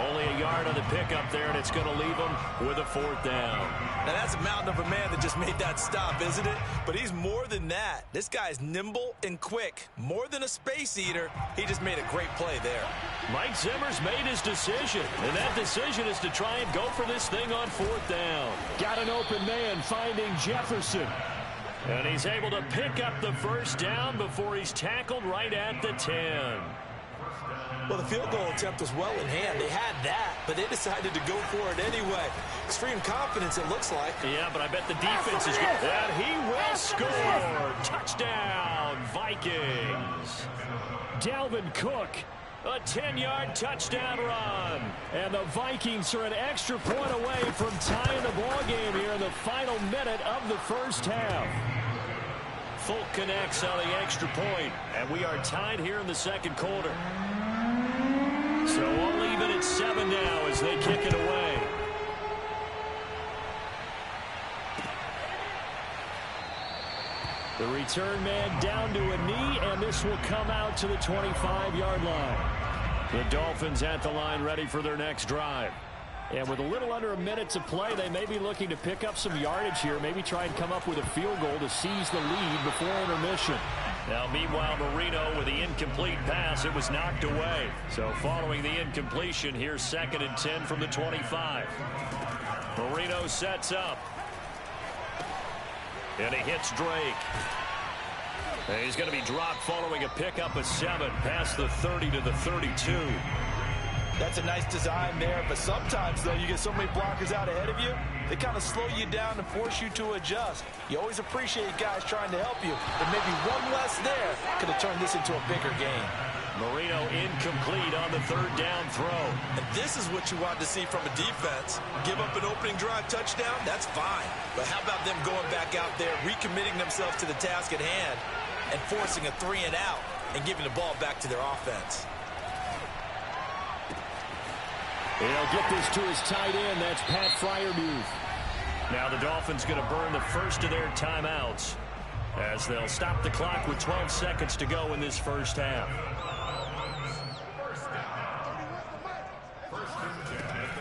Only a yard on the pickup there, and it's going to leave him with a 4th down. Now, that's a mountain of a man that just made that stop, isn't it? But he's more than that. This guy's nimble and quick. More than a space eater, he just made a great play there. Mike Zimmer's made his decision, and that decision is to try and go for this thing on 4th down. Got an open man finding Jefferson. And he's able to pick up the 1st down before he's tackled right at the 10. Well, the field goal attempt was well in hand. They had that, but they decided to go for it anyway. Extreme confidence, it looks like. Yeah, but I bet the defense is good. And he will score. Touchdown, Vikings. Dalvin Cook, a 10-yard touchdown run. And the Vikings are an extra point away from tying the ballgame here in the final minute of the 1st half. Folk connects on the extra point, and we are tied here in the 2nd quarter. So all even at 7 now as they kick it away. The return man down to a knee, and this will come out to the 25-yard line. The Dolphins at the line ready for their next drive. And with a little under a minute to play, they may be looking to pick up some yardage here, maybe try and come up with a field goal to seize the lead before intermission. Now, meanwhile, Marino with the incomplete pass. It was knocked away. So following the incompletion, here's 2nd and 10 from the 25. Marino sets up. And he hits Drake. And he's going to be dropped following a pickup of 7 past the 30 to the 32. That's a nice design there, but sometimes, though, you get so many blockers out ahead of you, they kind of slow you down and force you to adjust. You always appreciate guys trying to help you, but maybe one less there could have turned this into a bigger game. Marino incomplete on the 3rd down throw. And this is what you want to see from a defense. Give up an opening drive touchdown, that's fine. But how about them going back out there, recommitting themselves to the task at hand, and forcing a 3 and out, and giving the ball back to their offense. He'll get this to his tight end. That's Pat Freiermuth. Now the Dolphins going to burn the first of their timeouts. as they'll stop the clock with 12 seconds to go in this first half.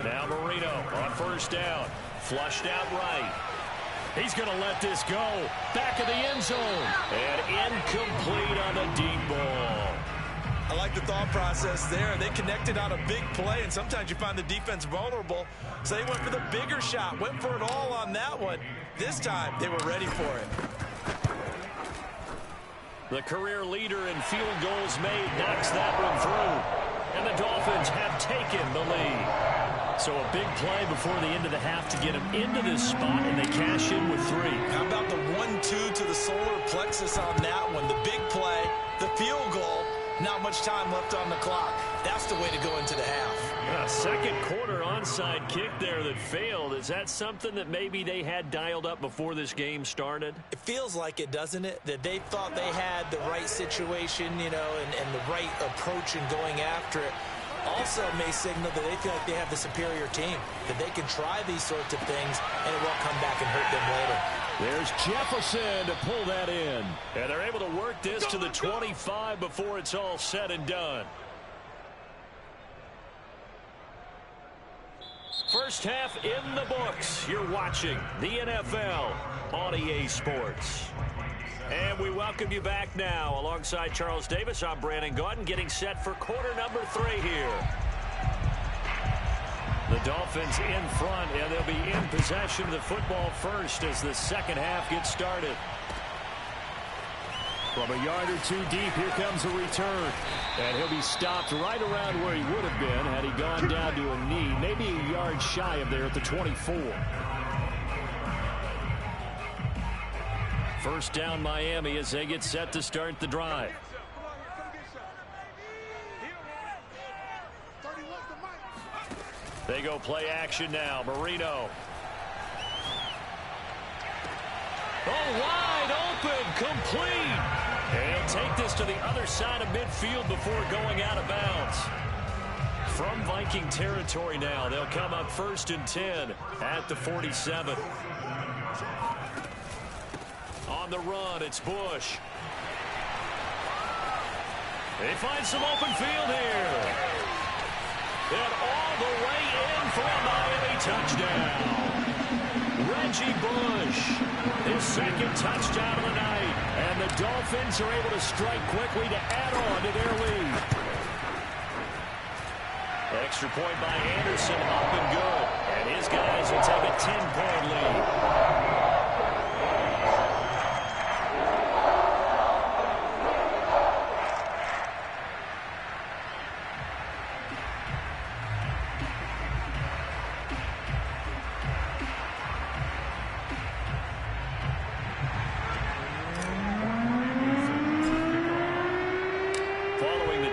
Now Marino on first down. Flushed out right. He's going to let this go. Back of the end zone. And incomplete on the deep ball. I like the thought process there. They connected on a big play, and sometimes you find the defense vulnerable. So they went for the bigger shot, went for it all on that one. This time, they were ready for it. The career leader in field goals made knocks that one through. And the Dolphins have taken the lead. So a big play before the end of the half to get them into this spot, and they cash in with 3. How about the 1-2 to the solar plexus on that one? The big play, the field goal, not much time left on the clock. That's the way to go into the half. A second quarter onside kick there that failed. Is that something that maybe they had dialed up before this game started? It feels like it, doesn't it? That they thought they had the right situation, you know, and the right approach in going after it. Also may signal that they feel like they have the superior team, that they can try these sorts of things, and it won't come back and hurt them later. There's Jefferson to pull that in. And they're able to work this to the 25 before it's all said and done. First half in the books. You're watching the NFL on EA Sports. And we welcome you back now. Alongside Charles Davis, I'm Brandon Gaudin, getting set for quarter number 3 here. The Dolphins in front, and they'll be in possession of the football first as the second half gets started. From a yard or 2 deep, here comes a return. And he'll be stopped right around where he would have been had he gone down to a knee, maybe a yard shy of there at the 24. First down Miami as they get set to start the drive. They go play action now. Marino. Oh, wide open, complete. And he'll take this to the other side of midfield before going out of bounds. From Viking territory now, they'll come up 1st and 10 at the 47. On the run, it's Bush. They find some open field here. And all the way in for a Miami touchdown. Reggie Bush, his second touchdown of the night. And the Dolphins are able to strike quickly to add on to their lead. Extra point by Anderson, up and good. And his guys will take a 10-point lead.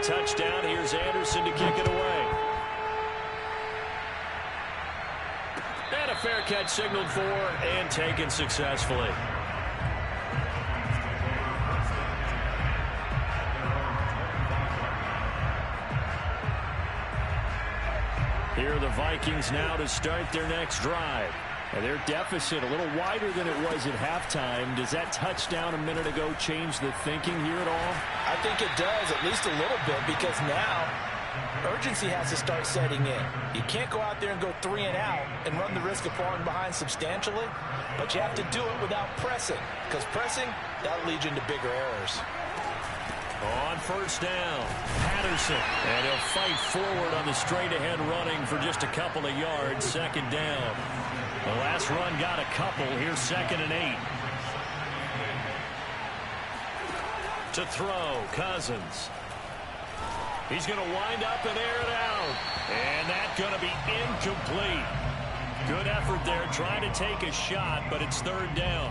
Touchdown. Here's Anderson to kick it away. And a fair catch signaled for and taken successfully. Here are the Vikings now to start their next drive. And their deficit a little wider than it was at halftime. Does that touchdown a minute ago change the thinking here at all? I think it does, at least a little bit, because now urgency has to start setting in. You can't go out there and go 3 and out and run the risk of falling behind substantially, but you have to do it without pressing, because pressing, that leads you into bigger errors. On first down, Patterson, and he'll fight forward on the straight-ahead running for just a couple of yards. Second down. The last run got a couple. Here's 2nd and 8. To throw, Cousins. He's going to wind up and air it out. And that's going to be incomplete. Good effort there, trying to take a shot, but it's 3rd down.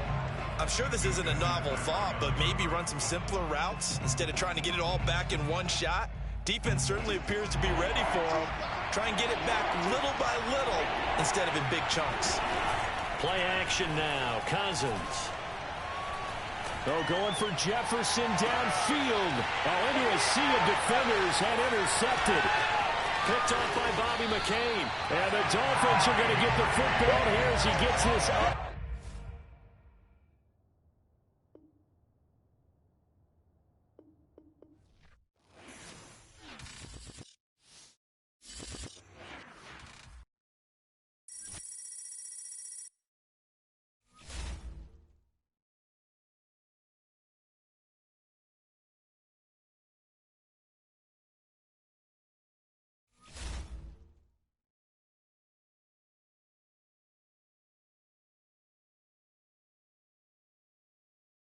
I'm sure this isn't a novel thought, but maybe run some simpler routes instead of trying to get it all back in one shot. Defense certainly appears to be ready for him. Try and get it back little by little instead of in big chunks. Play action now. Cousins. Oh, going for Jefferson downfield. Oh, into a sea of defenders and intercepted. Picked off by Bobby McCain. And the Dolphins are going to get the football here as he gets this up.